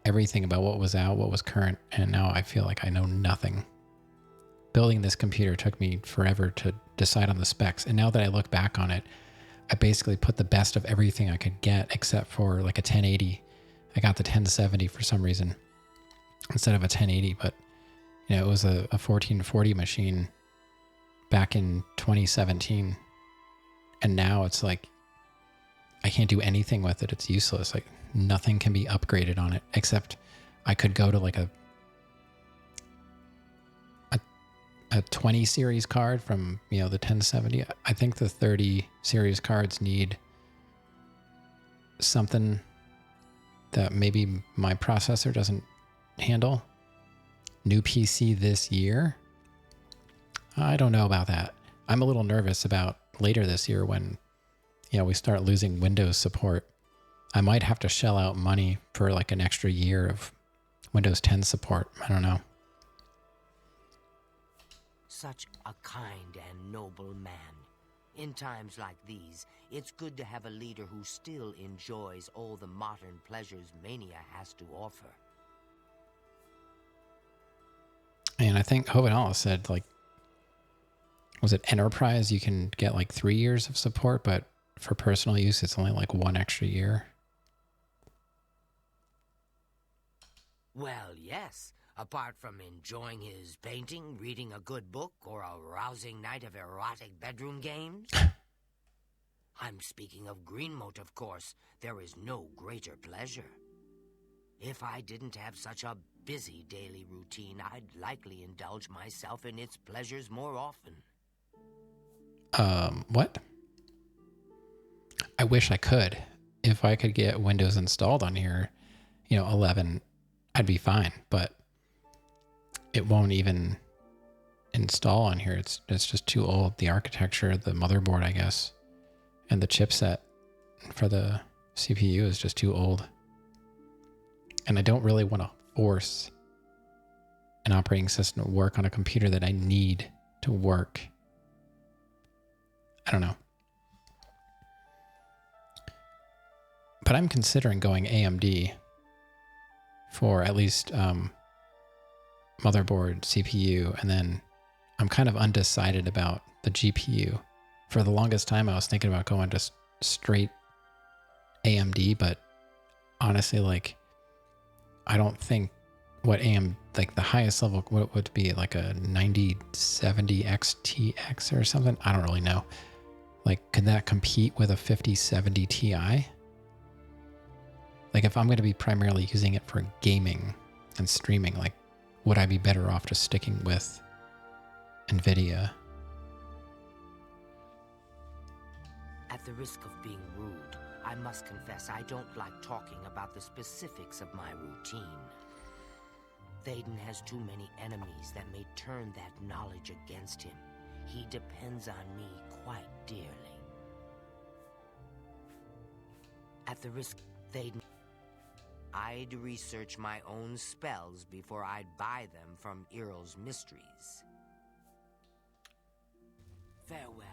[SPEAKER 1] everything about what was out, what was current, and now I feel like I know nothing. Building this computer took me forever to decide on the specs, and now that I look back on it, I basically put the best of everything I could get except for like a 1080. I got the 1070 for some reason instead of a 1080, but it was a 1440 machine back in 2017. And now it's like, I can't do anything with it. It's useless. Like nothing can be upgraded on it, except I could go to like a 20 series card from, the 1070. I think the 30 series cards need something that maybe my processor doesn't handle. New PC this year? I don't know about that. I'm a little nervous about later this year when, we start losing Windows support. I might have to shell out money for like an extra year of Windows 10 support. I don't know.
[SPEAKER 10] Such a kind and noble man. In times like these, it's good to have a leader who still enjoys all the modern pleasures Mania has to offer.
[SPEAKER 1] And I think Hovenala said, like, was it Enterprise? You can get like 3 years of support, but for personal use, it's only like 1 extra year.
[SPEAKER 10] Well, yes. Apart from enjoying his painting, reading a good book, or a rousing night of erotic bedroom games. I'm speaking of Greenmote, of course. There is no greater pleasure. If I didn't have such a busy daily routine, I'd likely indulge myself in its pleasures more often.
[SPEAKER 1] What? I wish I could. If I could get Windows installed on here, 11, I'd be fine, but it won't even install on here. It's just too old. The architecture, the motherboard, I guess, and the chipset for the CPU is just too old. And I don't really want to force an operating system to work on a computer that I need to work. I don't know. But I'm considering going AMD for at least motherboard, CPU, and then I'm kind of undecided about the GPU. For the longest time, I was thinking about going to straight AMD, but honestly, like, I don't think what like the highest level, what would be like a 9070 XTX or something? I don't really know. Like, could that compete with a 5070 Ti? Like, if I'm going to be primarily using it for gaming and streaming, like, would I be better off just sticking with NVIDIA?
[SPEAKER 10] At the risk of being rude, I must confess I don't like talking about the specifics of my routine. Thaden has too many enemies that may turn that knowledge against him. He depends on me quite dearly. At the risk, Thaden... I'd research my own spells before I'd buy them from Earl's Mysteries. Farewell.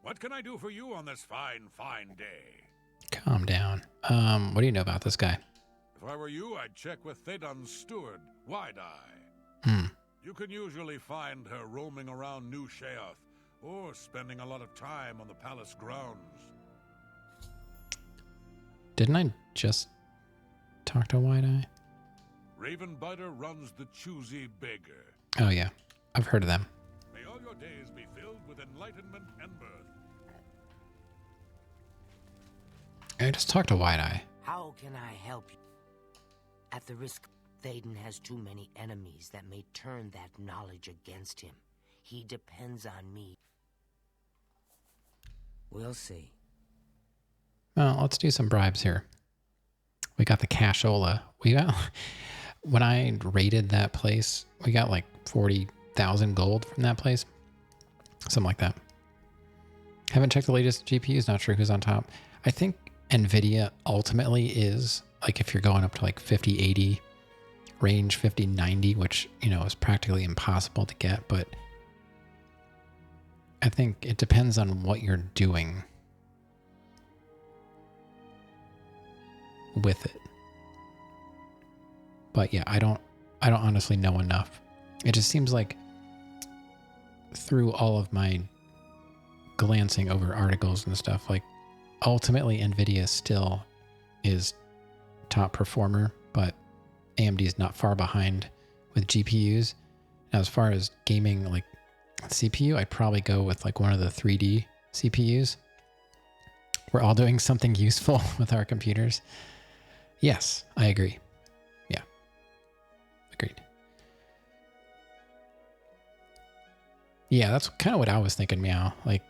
[SPEAKER 2] What can I do for you on this fine, fine day?
[SPEAKER 1] Calm down. What do you know about this guy?
[SPEAKER 2] If I were you, I'd check with Thedan's steward, Wide-Eye. You can usually find her roaming around New Sheoth, or spending a lot of time on the palace grounds.
[SPEAKER 1] Didn't I just talk to Wide-Eye?
[SPEAKER 2] Ravenbiter runs the Choosy Beggar.
[SPEAKER 1] Oh, yeah. I've heard of them.
[SPEAKER 2] May all your days be filled with enlightenment and birth.
[SPEAKER 1] I just talked to Wide-Eye.
[SPEAKER 10] How can I help you? At the risk, Thaden has too many enemies that may turn that knowledge against him. He depends on me. We'll see.
[SPEAKER 1] Well, let's do some bribes here. We got the cashola. When I raided that place, we got like 40,000 gold from that place. Something like that. Haven't checked the latest GPUs, not sure who's on top. I think NVIDIA ultimately is, like, if you're going up to like 5080 range, 5090, which, is practically impossible to get, but I think it depends on what you're doing with it. But yeah, I don't honestly know enough. It just seems like through all of my glancing over articles and stuff, like, ultimately NVIDIA still is top performer, but AMD is not far behind with GPUs. Now, as far as gaming, like CPU, I'd probably go with like one of the 3D CPUs. We're all doing something useful with our computers. Yes, I agree. Yeah, agreed. Yeah, that's kind of what I was thinking, Meow. Like,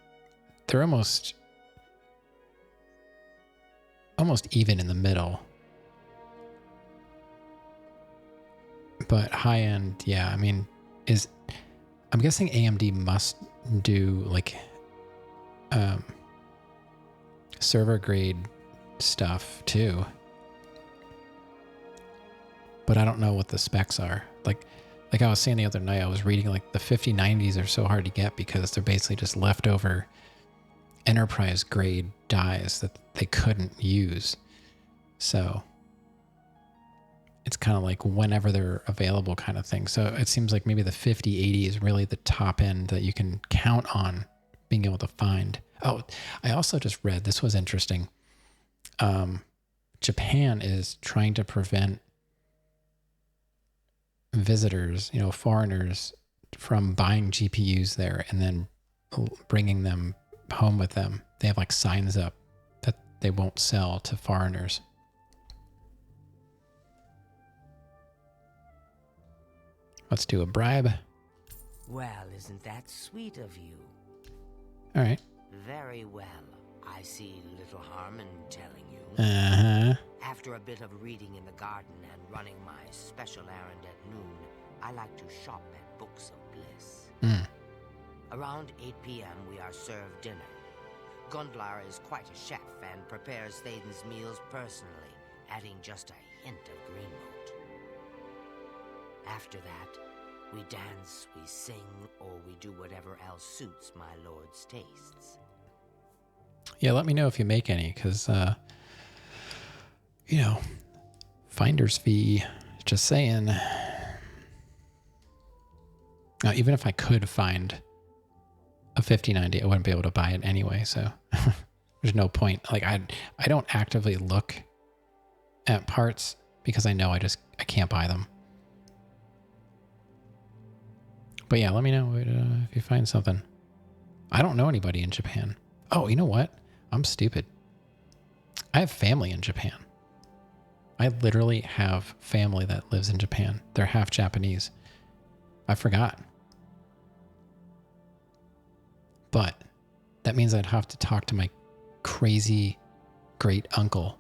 [SPEAKER 1] they're almost even in the middle. But high end, yeah, I mean, I'm guessing AMD must do like server grade stuff too. But I don't know what the specs are. Like I was saying the other night, I was reading like the 5090s are so hard to get because they're basically just leftover enterprise grade dies that they couldn't use. So it's kind of like whenever they're available kind of thing. So it seems like maybe the 5080 is really the top end that you can count on being able to find. Oh, I also just read, this was interesting. Japan is trying to prevent visitors, foreigners, from buying GPUs there and then bringing them home with them. They have like signs up that they won't sell to foreigners. Let's do a bribe.
[SPEAKER 10] Well, isn't that sweet of you?
[SPEAKER 1] All right.
[SPEAKER 10] Very well. I see little harm in telling you.
[SPEAKER 1] Uh-huh.
[SPEAKER 10] After a bit of reading in the garden and running my special errand at noon, I like to shop at Books of Bliss. Around 8 p.m. we are served dinner. Gundlar is quite a chef and prepares Thaden's meals personally, adding just a hint of green moat. After that, we dance, we sing, or we do whatever else suits my lord's tastes.
[SPEAKER 1] Yeah, let me know if you make any, because, finder's fee, just saying. Now, even if I could find a 5090, I wouldn't be able to buy it anyway, so there's no point. Like, I don't actively look at parts because I know I can't buy them. But yeah, let me know if you find something. I don't know anybody in Japan. Oh, you know what? I'm stupid. I have family in Japan. I literally have family that lives in Japan. They're half Japanese. I forgot. But that means I'd have to talk to my crazy great uncle.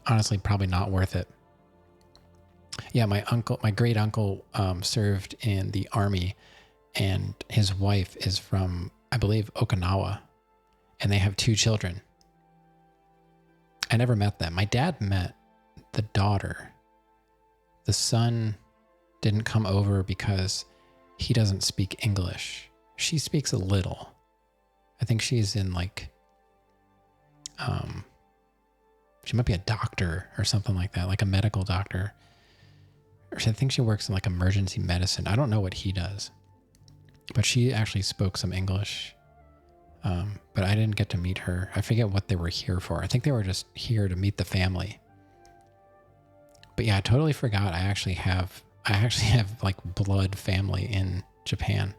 [SPEAKER 1] Honestly, probably not worth it. Yeah, my great uncle served in the army, and his wife is from, I believe, Okinawa, and they have 2 children. I never met them. My dad met the daughter. The son didn't come over because he doesn't speak English. She speaks a little. I think she's in she might be a doctor or something like that, like a medical doctor. Or I think she works in like emergency medicine. I don't know what he does. But she actually spoke some English. But I didn't get to meet her. I forget what they were here for. I think they were just here to meet the family. But yeah, I totally forgot. I actually have like blood family in Japan.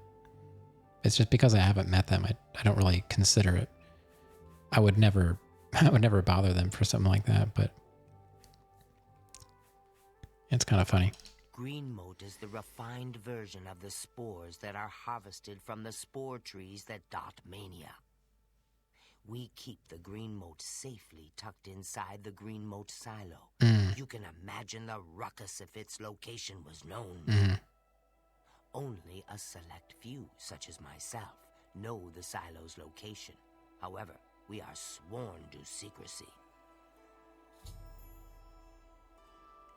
[SPEAKER 1] It's just because I haven't met them. I don't really consider it. I would never bother them for something like that, but it's kind of funny.
[SPEAKER 10] Green moat is the refined version of the spores that are harvested from the spore trees that dot Mania. We keep the green moat safely tucked inside the green moat silo. You can imagine the ruckus if its location was known. Only a select few, such as myself, know the silo's location. However, we are sworn to secrecy.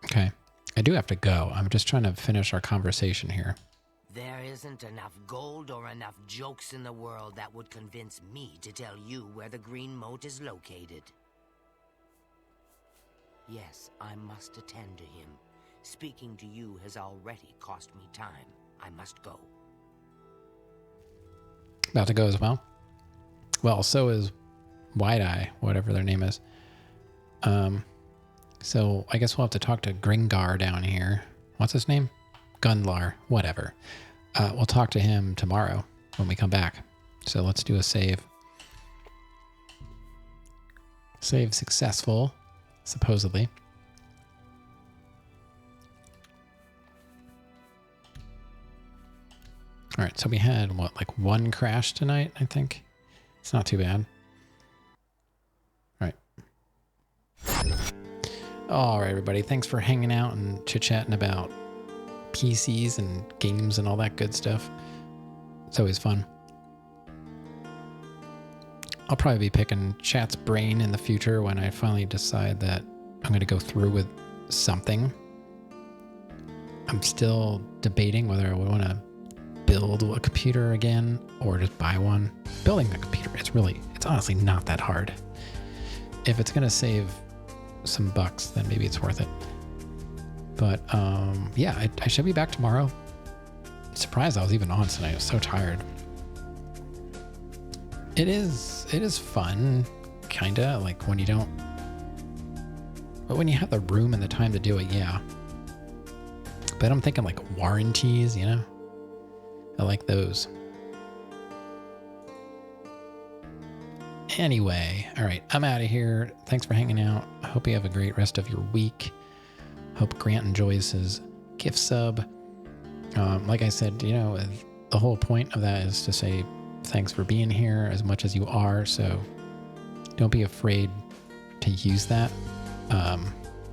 [SPEAKER 1] Okay. I do have to go. I'm just trying to finish our conversation here.
[SPEAKER 10] There isn't enough gold or enough jokes in the world that would convince me to tell you where the green moat is located. Yes, I must attend to him. Speaking to you has already cost me time. I must go.
[SPEAKER 1] About to go as well? Well, so is Wide Eye, whatever their name is. So I guess we'll have to talk to Gringar down here. What's his name? Gundlar, whatever. We'll talk to him tomorrow when we come back. So let's do a save. Save successful, supposedly. All right, so we had, what, like 1 crash tonight, I think? It's not too bad. All right. All right, everybody. Thanks for hanging out and chit-chatting about PCs and games and all that good stuff. It's always fun. I'll probably be picking chat's brain in the future when I finally decide that I'm going to go through with something. I'm still debating whether I would want to build a computer again or just buy one. Building a computer, it's honestly not that hard. If it's going to save some bucks, then maybe it's worth it. But yeah, I should be back tomorrow. Surprised I was even on tonight. I was so tired. It is fun, kinda, like when you don't, but when you have the room and the time to do it, yeah. But I'm thinking like warranties, you know? I like those. Anyway, all right, I'm out of here. Thanks for hanging out. I hope you have a great rest of your week. Hope Grant enjoys his gift sub. Like I said, you know, the whole point of that is to say thanks for being here as much as you are. So don't be afraid to use that.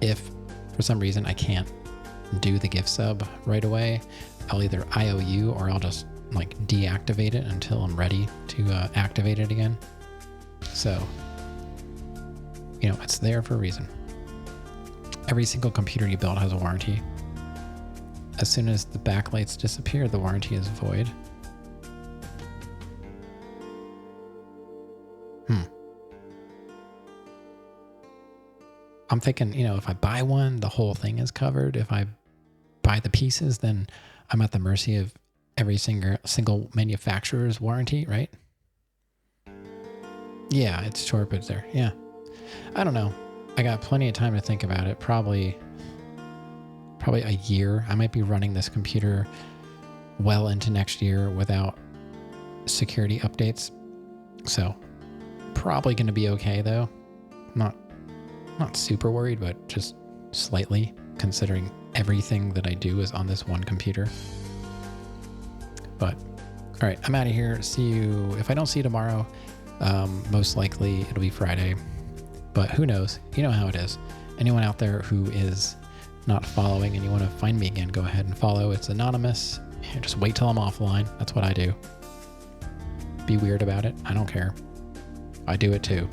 [SPEAKER 1] If for some reason I can't do the gift sub right away, I'll either IOU or I'll just like deactivate it until I'm ready to activate it again. So, you know, it's there for a reason. Every single computer you build has a warranty. As soon as the backlights disappear, the warranty is void. I'm thinking, you know, if I buy one, the whole thing is covered. If I buy the pieces, then I'm at the mercy of every single manufacturer's warranty, right? Yeah, it's torpid there. Yeah. I don't know. I got plenty of time to think about it. Probably a year. I might be running this computer well into next year without security updates. So probably going to be okay though. Not super worried, but just slightly, considering everything that I do is on this one computer. But all right, I'm out of here. See you. If I don't see you tomorrow, most likely it'll be Friday, but who knows? You know how it is. Anyone out there who is not following and you want to find me again, go ahead and follow. It's anonymous. Just wait till I'm offline. That's what I do. Be weird about it. I don't care. I do it too.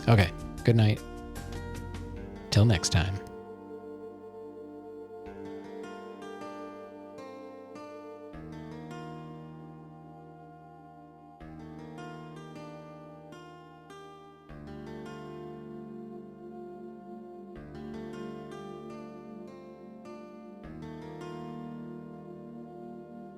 [SPEAKER 1] Okay. Good night. Till next time.